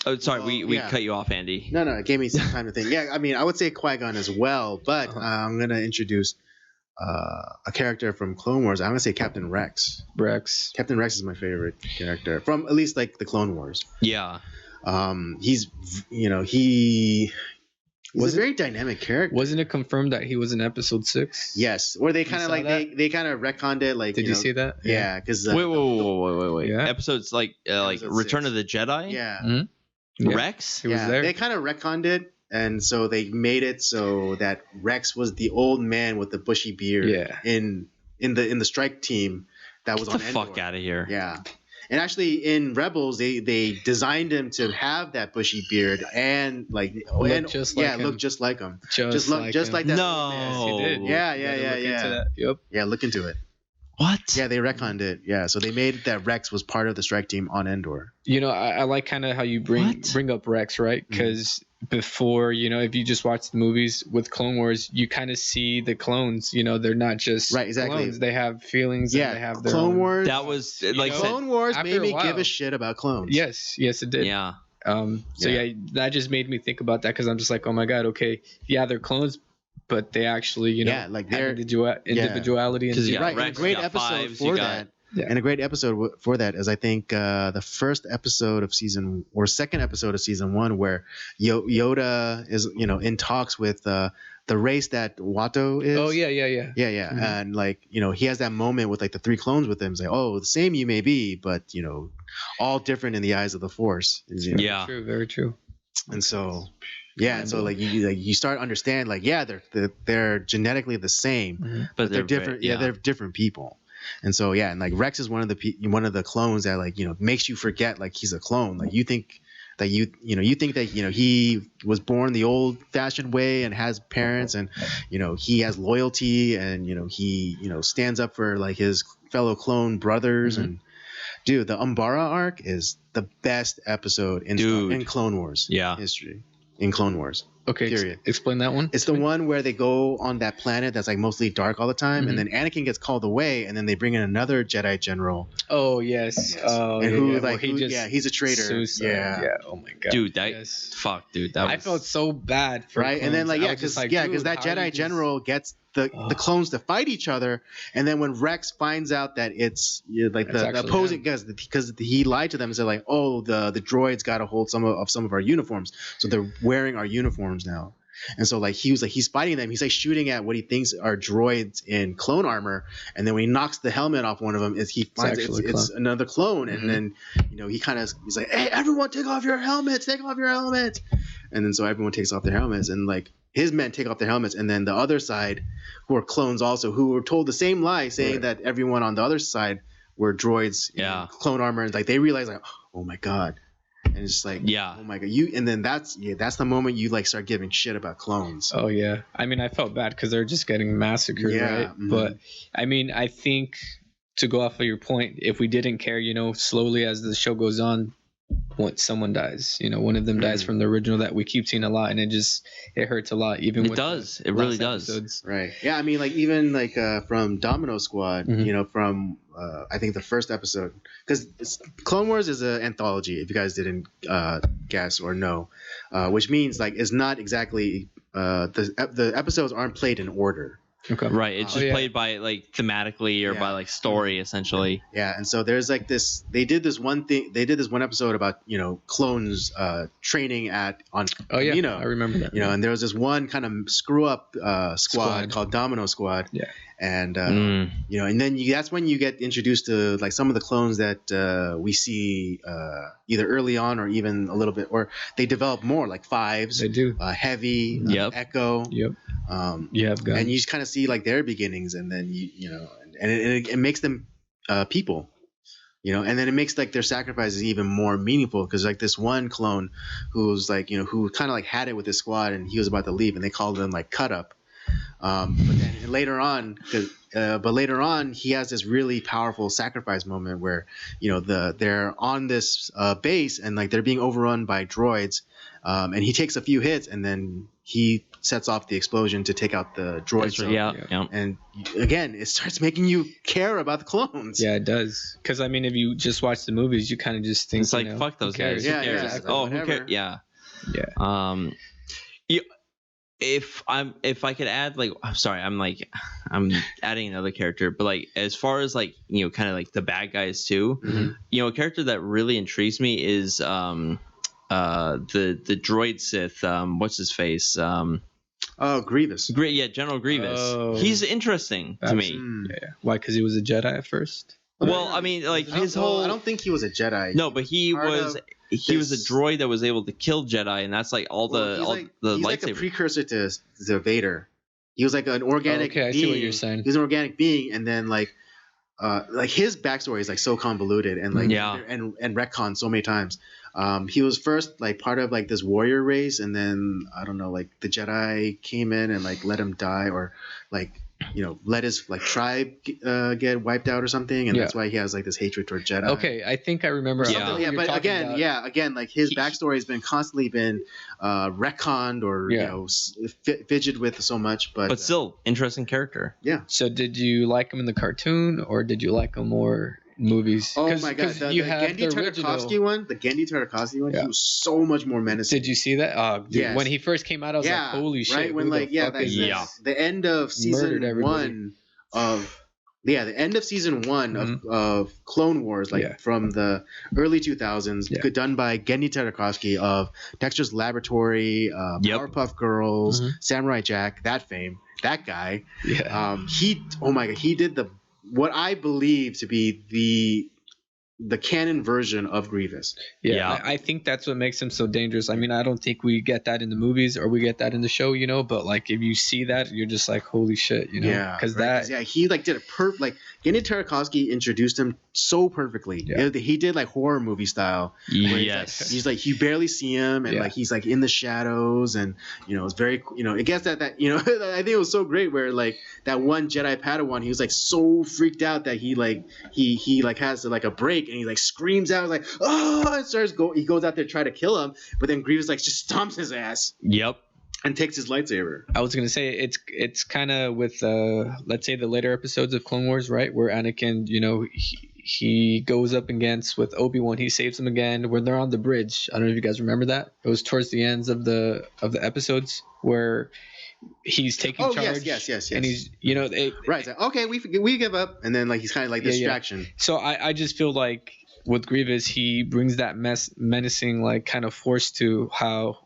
Oh, sorry, we cut you off, Andy. No, it gave me some time to think. Yeah, I mean, I would say Qui-Gon as well, but I'm gonna introduce a character from Clone Wars. I'm gonna say Captain Rex. Captain Rex is my favorite character from at least like the Clone Wars. Yeah. He's a very dynamic character. Wasn't it confirmed that he was in Episode 6? Yes, or they kind of like they kind of retconned it. Like, did you see that? Yeah, because wait. Yeah. Episodes like Return 6. of the Jedi. Yeah. Rex. He was there. They kind of retconned it, and so they made it so that Rex was the old man with the bushy beard. Yeah. In the strike team that was Get on the Endor. fuck out of here. Yeah. And actually, in Rebels, they designed him to have that busy beard and look just like him. Just like that. No, yes, he did. Yeah. Yep. Yeah, look into it. What? Yeah, they retconned it. Yeah, so they made that Rex was part of the strike team on Endor. I like kind of how you bring up Rex, right? Because before, if you just watch the movies with Clone Wars, you kind of see the clones. They're not just clones. They have feelings. Yeah, and they have their Clone Wars. That was like Clone Wars made me give a shit about clones. Yes, it did. Yeah. That just made me think about that because I'm just like, oh my god, okay, yeah, they're clones, but they actually, like their individuality. Because right, Rex, and a great episode for that. Yeah. And a great episode for that is I think the first episode of second episode of season 1 where Yoda is in talks with the race that Watto is. Oh yeah. And he has that moment with like the 3 clones with him. He's like, oh, the same you may be, but all different in the eyes of the Force. Yeah, true, very true. And so so you start to understand they're genetically the same, but they're different. They're different people. And so and like Rex is one of the clones that makes you forget he's a clone. Like you think that you think that he was born the old-fashioned way and has parents and he has loyalty and he stands up for like his fellow clone brothers. And dude, the Umbara arc is the best episode in Clone Wars history. In Clone Wars. Okay, period. Explain that one. It's the one where they go on that planet that's like mostly dark all the time, and then Anakin gets called away, and then they bring in another Jedi general. Oh yes. He's a traitor. Suicide. Yeah. Oh my god. Dude, fuck, dude. I felt so bad for right, clones. and then because that Jedi general gets the clones to fight each other, and then when Rex finds out that it's the opposing because he lied to them and said like, oh, the droids got a hold of some of our uniforms, so they're wearing our uniforms now. And so he's fighting them. He's like shooting at what he thinks are droids in clone armor, and then when he knocks the helmet off one of them, he finds it's another clone, and then he's like, hey, everyone, take off your helmets, and then so everyone takes off their helmets, and like his men take off their helmets, and then the other side, who are clones also, who were told the same lie, saying that everyone on the other side were droids in clone armor, and like they realize like, oh my god. And it's just like, oh my god, and then that's the moment you like start giving shit about clones. Oh yeah, I mean, I felt bad because they're just getting massacred, right? But I mean, I think to go off of your point, if we didn't care, slowly as the show goes on, when someone dies, one of them dies from the original that we keep seeing a lot, and it hurts a lot. Even it does, it really does. Episodes. Right? Yeah, I mean, like even like from Domino Squad, from I think the first episode, because Clone Wars is an anthology. If you guys didn't guess or know, which means like it's not exactly the episodes aren't played in order. Okay. Right. It's just played by like thematically or by like story essentially. Yeah, and so there's like this. They did this one episode about clones training on Kamino. I remember that. And there was this one kind of screw up squad called Domino Squad. Yeah. And and then that's when you get introduced to like some of the clones that we see either early on or even a little bit, or they develop more like Fives. They do. Heavy. Echo. Yep. And you just kind of see like their beginnings, and then it makes them people, and then it makes like their sacrifices even more meaningful, because like this one clone who's like who kind of like had it with his squad and he was about to leave, and they called him like Cut Up. But then later on, he has this really powerful sacrifice moment where they're on this base and like they're being overrun by droids, and he takes a few hits and then he sets off the explosion to take out the droids. Yeah. And again, it starts making you care about the clones. Yeah, it does. Because I mean, if you just watch the movies, you kind of just think it's like fuck those guys. Yeah, who cares? exactly. Who cares? Yeah. If I could add like, I'm sorry, I'm adding another character, but like as far as like kind of like the bad guys too, a character that really intrigues me is the droid Sith, what's his face, Grievous. Great, yeah, General Grievous. Oh. He's interesting to me. Yeah. Why? Because he was a Jedi at first. Well, I mean, like his whole. I don't think he was a Jedi. No, but he was a droid that was able to kill Jedi, and that's like the he's lightsaber. like a precursor to Vader. He was like an organic being. I see what you're saying. He's an organic being, and then like his backstory is like so convoluted and like and retconned so many times. He was first like part of like this warrior race, and then I don't know, like the Jedi came in and like let him die, or like let his like tribe get wiped out or something, and that's why he has like this hatred toward Jedi. Okay, I think I remember. But again, like his backstory has been constantly retconned or fidgeted with so much, but still interesting character. Yeah. So did you like him in the cartoon, or did you like him more in movies? Oh my god, the Genndy Tartakovsky one. The Genndy Tartakovsky one. He was so much more menacing. Did you see that? Dude, yes. When he first came out, I was like, holy shit! Right when the end of season 1 of. Yeah, the end of season 1 of Clone Wars, from the early 2000s, done by Genndy Tartakovsky of Dexter's Laboratory, Powerpuff Girls, Samurai Jack, that guy. Yeah. He did what I believe to be the canon version of Grievous. Yeah. I think that's what makes him so dangerous. I mean, I don't think we get that in the movies or we get that in the show, but like if you see that, you're just like, holy shit, Yeah, because he like did a like Genndy Tartakovsky introduced him so perfectly. Yeah. He did like horror movie style. Yes. He's like you barely see him, and like he's like in the shadows, and it's very it gets that I think it was so great where like that one Jedi Padawan, he was like so freaked out that he like has like a break, and he like screams out like and he goes out there to try to kill him, but then Grievous like just stomps his ass. Yep. And takes his lightsaber. I was gonna say it's kind of with let's say the later episodes of Clone Wars, right, where Anakin, he goes up against with Obi-Wan, he saves him again when they're on the bridge. I don't know if you guys remember that. It was towards the ends of the episodes where he's taking charge. Yes. And he's right. Like, okay, we give up, and then like he's kind of like distraction. Yeah. So I just feel like with Grievous, he brings that menacing like kind of force to how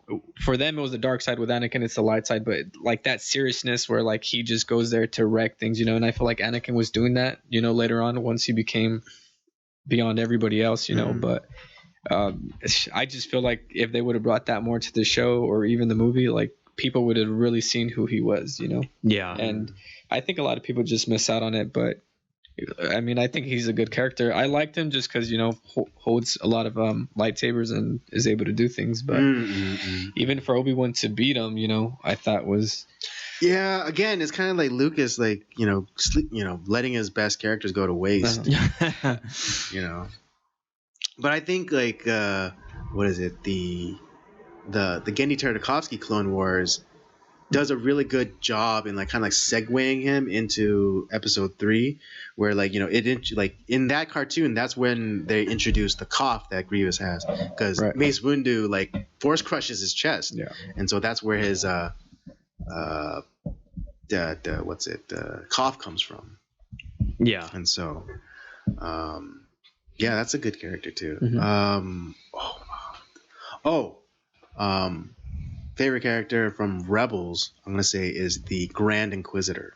for them it was the dark side, with Anakin it's the light side, but like that seriousness where like he just goes there to wreck things, and I feel like Anakin was doing that later on once he became beyond everybody else, but I just feel like if they would have brought that more to the show or even the movie, like people would have really seen who he was, Yeah. And I think a lot of people just miss out on it, but I mean, I think he's a good character. I liked him just because holds a lot of lightsabers and is able to do things. But even for Obi-Wan to beat him, I thought was. Yeah, again, it's kind of like Lucas, like letting his best characters go to waste. But I think like what is it, the Genndy Tartakovsky Clone Wars does a really good job in like kind of like segueing him into episode 3, where like like in that cartoon, that's when they introduced the cough that Grievous has, because Mace Windu like force crushes his chest, and so that's where his the cough comes from. Yeah. And so, yeah, that's a good character too. Mhm. Favorite character from Rebels, I'm gonna say, is the Grand Inquisitor.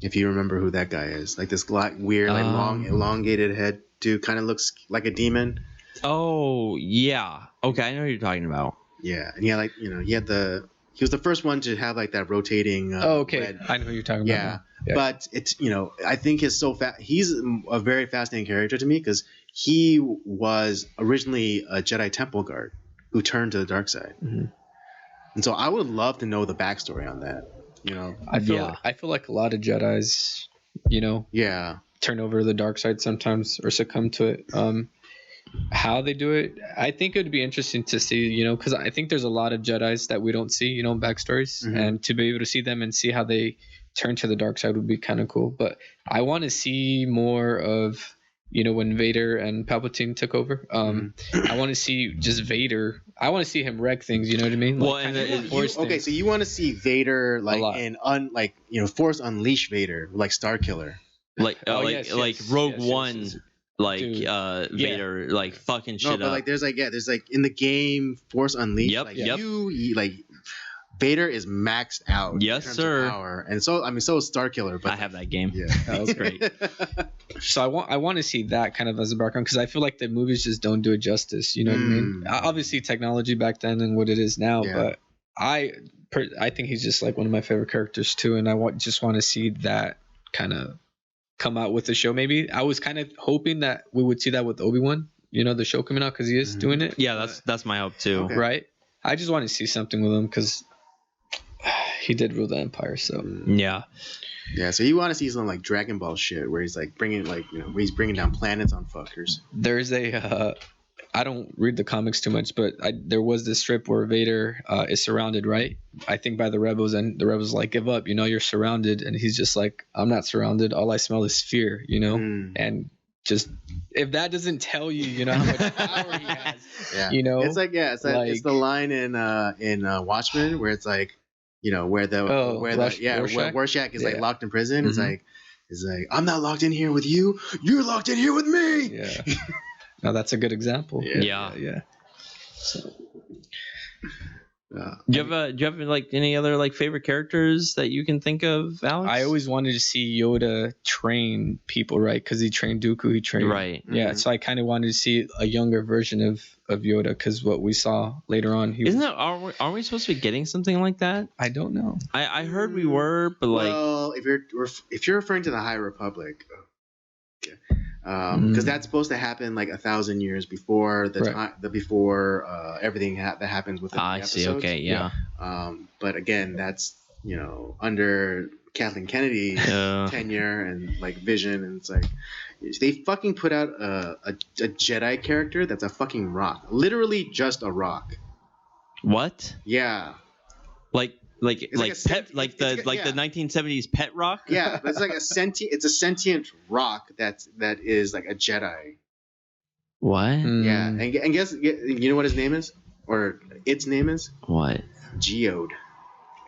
If you remember who that guy is, like this weird, like long, elongated head dude, kind of looks like a demon. Oh yeah. Okay, I know what you're talking about. Yeah, and he had he was the first one to have like that rotating. Okay, red. I know who you're talking Yeah. about. Now. Yeah, But it's I think he's a very fascinating character to me because he was originally a Jedi Temple guard who turned to the dark side, Mhm. and so I would love to know the backstory on that. I feel like a lot of Jedis, Yeah. turn over to the dark side sometimes or succumb to it. How they do it, I think it would be interesting to see, because I think there's a lot of Jedis that we don't see, backstories, Mhm. and to be able to see them and see how they turn to the dark side would be kind of cool. But I want to see more of, when Vader and Palpatine took over. I want to see just Vader. I want to see him wreck things. You know what I mean? Well, kind and of force Okay, things. so you want to see Vader A lot. Force Unleash Vader like Starkiller. Like Yes, like yes, Rogue yes, One, yes. like Dude. Vader, like fucking shit No, but up. like there's in the game Force Unleashed. Yep, like, yep. You like Vader is maxed out. Yes, in terms sir. Of power. And so so is Starkiller. But I have that game. Yeah, That was great. So I want to see that kind of as a background because I feel like the movies just don't do it justice. You know what I mean? Obviously, technology back then and what it is now, Yeah. but I think he's just like one of my favorite characters too, and I just want to see that kind of come out with the show. Maybe I was kind of hoping that we would see that with ObiWan. The show coming out because he is doing it. Yeah, that's my hope too. Okay. Right. I just want to see something with him because he did rule the Empire. So Yeah. Yeah, so you want to see some like Dragon Ball shit where he's like bringing where he's bringing down planets on fuckers. there's a I don't read the comics too much, but there was this strip where Vader is surrounded, right? I think by the rebels, and the rebels like, give up, you're surrounded, and he's just like, I'm not surrounded. All I smell is fear, and just if that doesn't tell you, how much power he has, Yeah, it's like it's the line in Watchmen where it's like where Rorschach is like locked in prison. Mhm. It's like I'm not locked in here with you. You're locked in here with me. Yeah. Now that's a good example. Yeah. So, Do you have like any other like favorite characters that you can think of, Alex? I always wanted to see Yoda train people, right? Because he trained Dooku, he trained Right. Yeah, Mhm. so I kind of wanted to see a younger version of Yoda because what we saw later on, aren't we supposed to be getting something like that? I don't know. I heard we were, but like Well, if you're referring to the High Republic, because that's supposed to happen like 1,000 years before before everything that happens within the I episodes. see. Okay, yeah. But again, that's under Kathleen Kennedy's Yeah. tenure and like vision, and it's like they fucking put out a Jedi character that's a fucking rock, literally just a rock. What? Yeah. Like like a pet the 1970s pet rock? Yeah, but it's like a sentient rock that is like a Jedi. What? Yeah, and guess you know what his name is, or its name is What? Geode.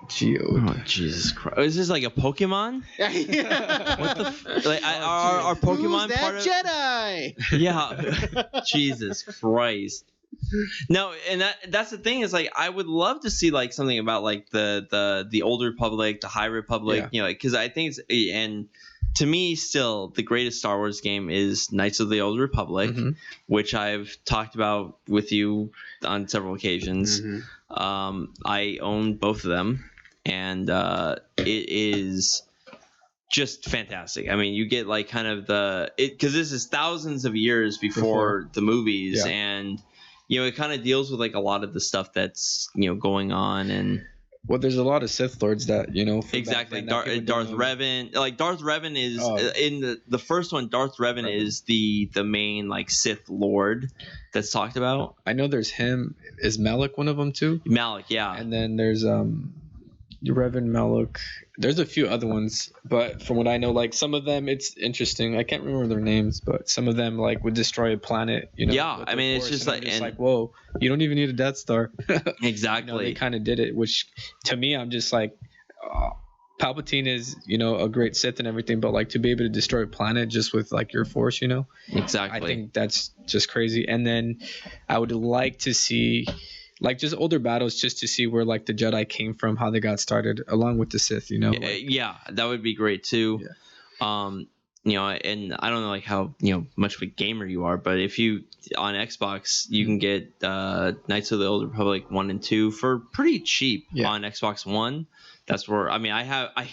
Oh, Jesus Christ! Is this like a Pokemon? Yeah. What the? Like, are Pokemon Who's that part of? Jedi? Yeah. Jesus Christ. No, and that's the thing is like I would love to see like something about like the Old Republic, the High Republic, because I think it's and to me still the greatest Star Wars game is Knights of the Old Republic, which I've talked about with you on several occasions. I own both of them, and it is just fantastic. I mean, you get like kind of because this is thousands of years before the movies, and it kind of deals with like a lot of the stuff that's going on. And well, there's a lot of Sith Lords that exactly Darth Revan. Like Darth Revan is in the first one. Darth Revan is the main like Sith Lord that's talked about. I know there's him. Is Malik one of them too? Malik, yeah. And then there's Revan Maluk. There's a few other ones, but from what I know, like some of them, it's interesting. I can't remember their names, but some of them like would destroy a planet. You know. Yeah, with I their mean, it's force, just and I'm like- and- like, whoa, you don't even need a Death Star. Exactly. They kind of did it, which to me, I'm just like, Palpatine is, a great Sith and everything, but like to be able to destroy a planet just with like your force, Exactly. I think that's just crazy. And then I would like to see like just older battles just to see where like the Jedi came from, how they got started, along with the Sith, Yeah, that would be great too. Yeah. And I don't know like how much of a gamer you are, but if you on Xbox you can get Knights of the Old Republic 1 and 2 for pretty cheap on Xbox One. That's where I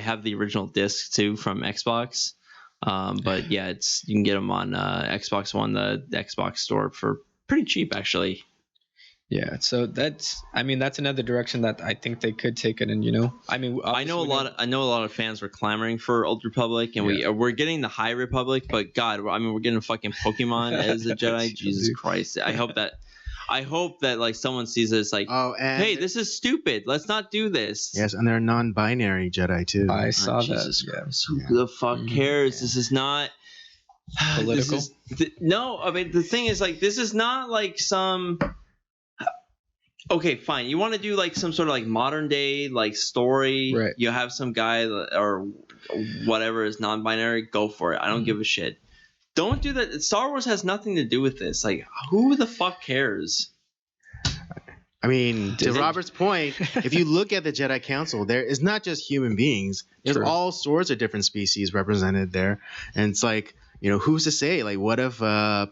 have the original disc too from Xbox. But yeah, you can get them on Xbox One, the Xbox store for pretty cheap actually. Yeah, so that's another direction that I think they could take it in. I know a lot of fans were clamoring for Old Republic, and we're getting the High Republic, but God, we're getting fucking Pokemon as a Jedi. Jesus Christ! I hope that like someone sees this like, hey, this is stupid. Let's not do this. Yes, and they're non-binary Jedi too. I saw that. Jesus Christ. Who the fuck cares? Yeah. This is not political. No, I mean the thing is like this is not like some. Okay, fine. You want to do like some sort of like modern day like story. Right. You have some guy or whatever is non-binary. Go for it. I don't give a shit. Don't do that. Star Wars has nothing to do with this. Like, who the fuck cares? I mean, to Robert's point, if you look at the Jedi Council, there is not just human beings. There's True. all sorts of different species represented there, and it's like, who's to say? Like, what if Plo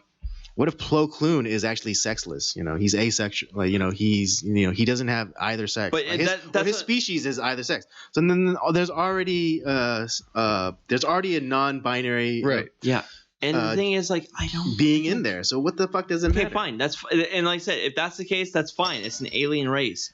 Koon is actually sexless? He's asexual. Like, he doesn't have either sex. But Like his species is either sex. So then there's already a non-binary Right. Yeah. And the thing is, like, I don't being in there. So what the fuck does it matter? Okay, fine. And like I said, if that's the case, that's fine. It's an alien race.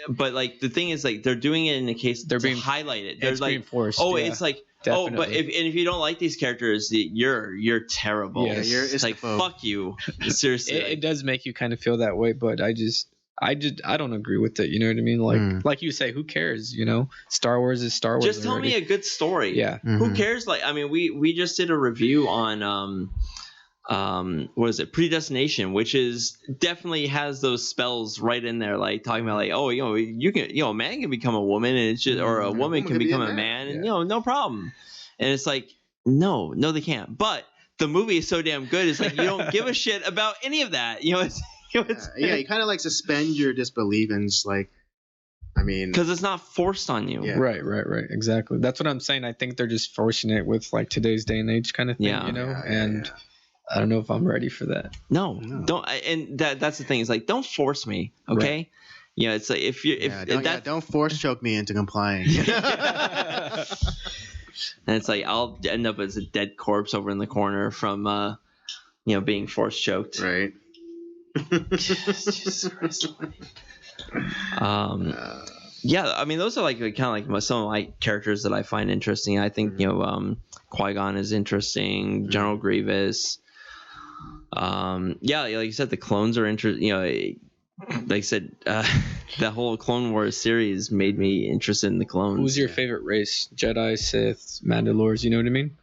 But like the thing is, like they're doing it in a case to highlight it. They're It's like, being forced. it's like, Definitely. but if you don't like these characters, you're terrible. Yes. You're it's like fuck you. Seriously. It does make you kind of feel that way, but I don't agree with it. You know what I mean? Like you say, who cares? Star Wars is Star Wars. Just tell me a good story. Yeah. Who cares? Like, I mean, we just did a review on what is it? Predestination, which is definitely has those spells right in there, like talking about like, oh, you can, a man can become a woman, and it's just, or a woman can become a man, and no problem. And it's like, no, they can't. But the movie is so damn good. It's like you don't give a shit about any of that. You kind of like suspend your disbelief and just like, I mean, because it's not forced on you. Yeah. Right. Exactly. That's what I'm saying. I think they're just forcing it with like today's day and age kind of thing, and I don't know if I'm ready for that. No. Don't. And that's the thing. It's like, don't force me. Okay. Right. It's like don't force choke me into complying. And it's like I'll end up as a dead corpse over in the corner from being force choked. Right. Jesus Christ. Yeah, I mean those are like kind of like some of my characters that I find interesting. I think Qui Gon is interesting. General Grievous. Like you said, the clones are interesting. Like I said, the whole Clone Wars series made me interested in the clones. Who's your favorite race? Jedi, Sith, Mandalores? You know what I mean?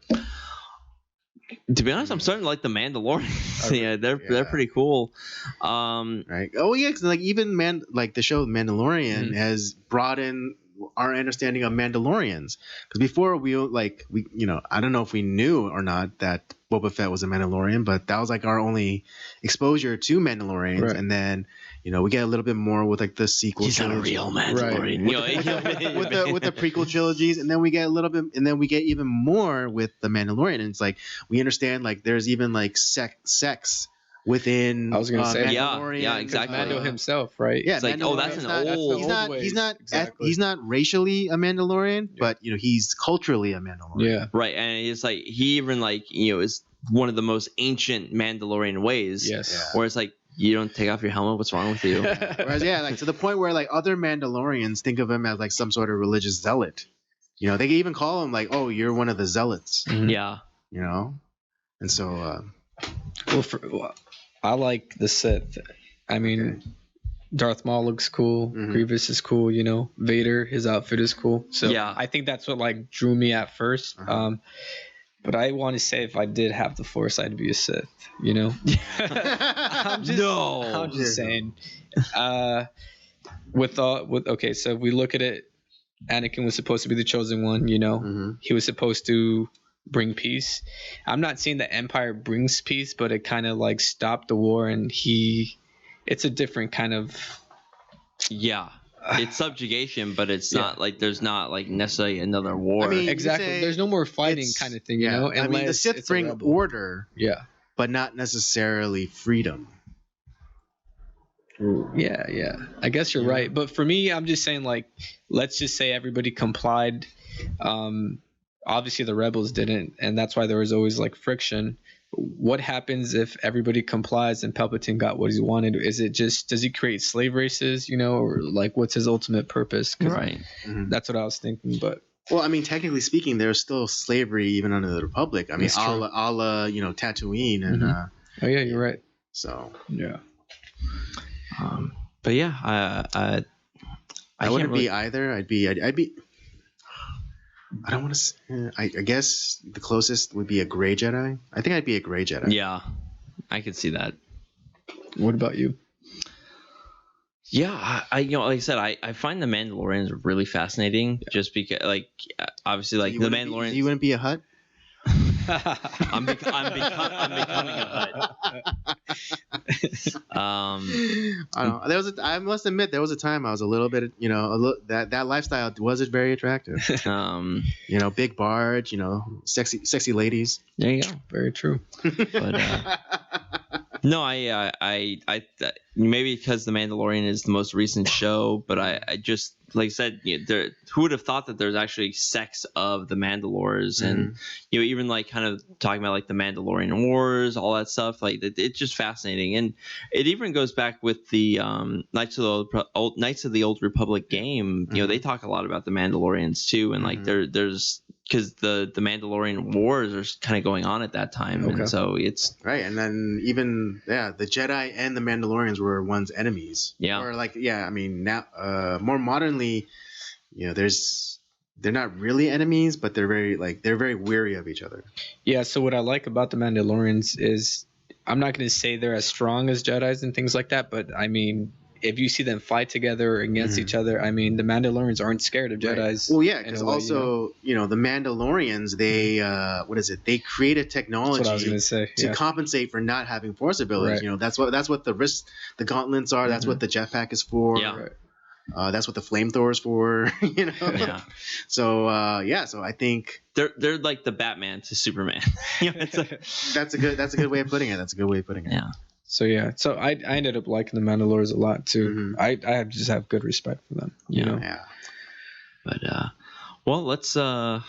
To be honest, I'm starting to like the Mandalorians. They're pretty cool. Right. Oh yeah, like even the show Mandalorian has brought in our understanding of Mandalorians. Because before we I don't know if we knew or not that Boba Fett was a Mandalorian, but that was like our only exposure to Mandalorians, right. And then we get a little bit more with like the sequel. He's trilogy. not a real Mandalorian. Right. with the prequel trilogies, and then we get a little bit, and then we get even more with the Mandalorian. And it's like we understand like there's even like sex within. I was gonna say yeah, exactly. Mando himself, right? Yeah, it's like that's an old. He's not racially a Mandalorian, but he's culturally a Mandalorian. Yeah, right, and it's like he even is one of the most ancient Mandalorian ways. Yes, where it's like. You don't take off your helmet. What's wrong with you? Whereas, like to the point where like other Mandalorians think of him as like some sort of religious zealot. They can even call him like, "Oh, you're one of the zealots." Mm-hmm. Yeah. And so. I like the Sith. I mean, Darth Maul looks cool. Grievous is cool. Vader, his outfit is cool. So Yeah. I think that's what like drew me at first. But I want to say if I did have the Force, I'd be a Sith. I'm just saying. Okay, so if we look at it, Anakin was supposed to be the chosen one. He was supposed to bring peace. I'm not saying the Empire brings peace, but it kind of like stopped the war, and it's a different kind of. Yeah. It's subjugation, but it's not like there's not like necessarily another war. I mean, Exactly. There's no more fighting kind of thing, I mean, the unless Sith it's a bring rebel. order, but not necessarily freedom. Yeah. I guess you're right. But for me, I'm just saying, like, let's just say everybody complied. Obviously, the rebels didn't, and that's why there was always like friction. What happens if everybody complies and Palpatine got what he wanted? Is it just, does he create slave races, or like what's his ultimate purpose? Right. That's what I was thinking. But well, I mean, technically speaking, there's still slavery even under the Republic. I mean, a la Tatooine and. Oh yeah, you're right. So yeah. But yeah, I wouldn't be either. I'd be. I don't want to. I guess the closest would be a gray Jedi. I think I'd be a gray Jedi. Yeah, I could see that. What about you? Yeah, I like I said, I find the Mandalorians really fascinating. Just because, like, obviously, like the Mandalorians. You wouldn't be a Hutt. I'm becoming a Hutt. I don't know. I must admit there was a time I was a little bit, that lifestyle wasn't very attractive. Big barge, sexy ladies. There you go. Very true. But no, I maybe because The Mandalorian is the most recent show, but I just, like I said, who would have thought that there's actually sects of the Mandalores, and even like kind of talking about like the Mandalorian Wars, all that stuff. Like it's just fascinating, and it even goes back with the Knights of the Old Republic game. They talk a lot about the Mandalorians too, and like there's because the Mandalorian Wars are kind of going on at that time, and so it's right. And then even the Jedi and the Mandalorians were one's enemies. Or like I mean now more modernly, they're not really enemies, but they're very weary of each other. Yeah. So what I like about the Mandalorians is I'm not going to say they're as strong as Jedis and things like that, but I mean, if you see them fight together against each other, I mean, the Mandalorians aren't scared of Jedis. Well, yeah, because also, the Mandalorians, they they create a technology That's what I was gonna say. to compensate for not having Force abilities. Right. That's what the gauntlets are. That's what the jetpack is for. Yeah. Right. That's what the flamethrower is for. Yeah. So so I think they're like the Batman to Superman. that's a good way of putting it. Yeah. So so I ended up liking the Mandalorians a lot too. I just have good respect for them. Yeah. But well, let's. I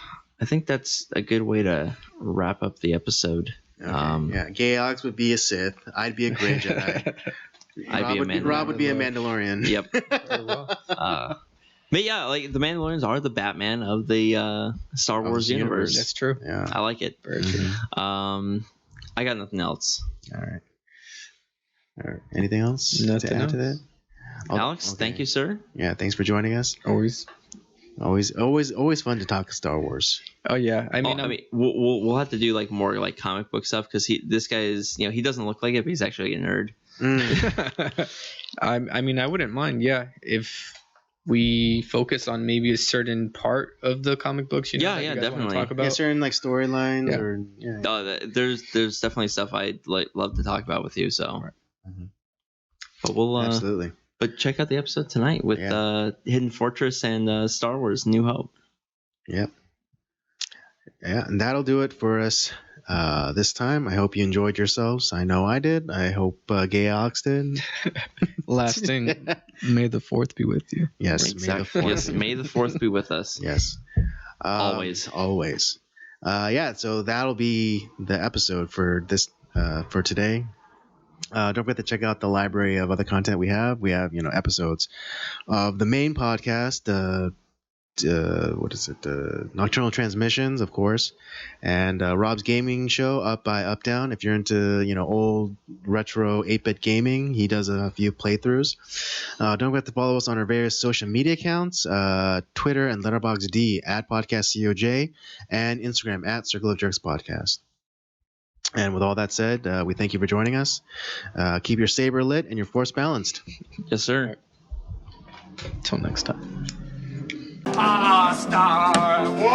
think that's a good way to wrap up the episode. Okay. Gay Alex would be a Sith. I'd be a Grey Jedi. Rob would be a Mandalorian. Yep. But yeah, like the Mandalorians are the Batman of the Star Wars universe. That's true. Yeah. I like it. Very true. I got nothing else. All right. Anything else Nothing to add to that? Alex, thank you, sir. Yeah, thanks for joining us. Always fun to talk Star Wars. Oh yeah, I mean, we'll have to do like more like comic book stuff because this guy is he doesn't look like it, but he's actually a nerd. I mean, I wouldn't mind. Yeah, if we focus on maybe a certain part of the comic books. That you guys definitely. talk about. Certain like storylines there's definitely stuff I'd love to talk about with you. So, but we'll absolutely. But check out the episode tonight with Hidden Fortress and Star Wars: New Hope. Yep. Yeah, and that'll do it for us this time. I hope you enjoyed yourselves. I know I did. I hope Gay Alex did. Last thing, may the 4th be with you. Yes, exactly. May the 4th be with us. Yes. Always. So that'll be the episode for this for today. Don't forget to check out the library of other content we have. We have, episodes of the main podcast, what is it? Nocturnal Transmissions, of course, and Rob's Gaming Show, Up by Up Down. If you're into old retro 8-bit gaming, he does a few playthroughs. Don't forget to follow us on our various social media accounts: Twitter and Letterboxd @PodcastCOJ, and Instagram @Circle of Jerks Podcast. And with all that said, we thank you for joining us. Keep your saber lit and your force balanced. Yes, sir. Until next time. Star Wars.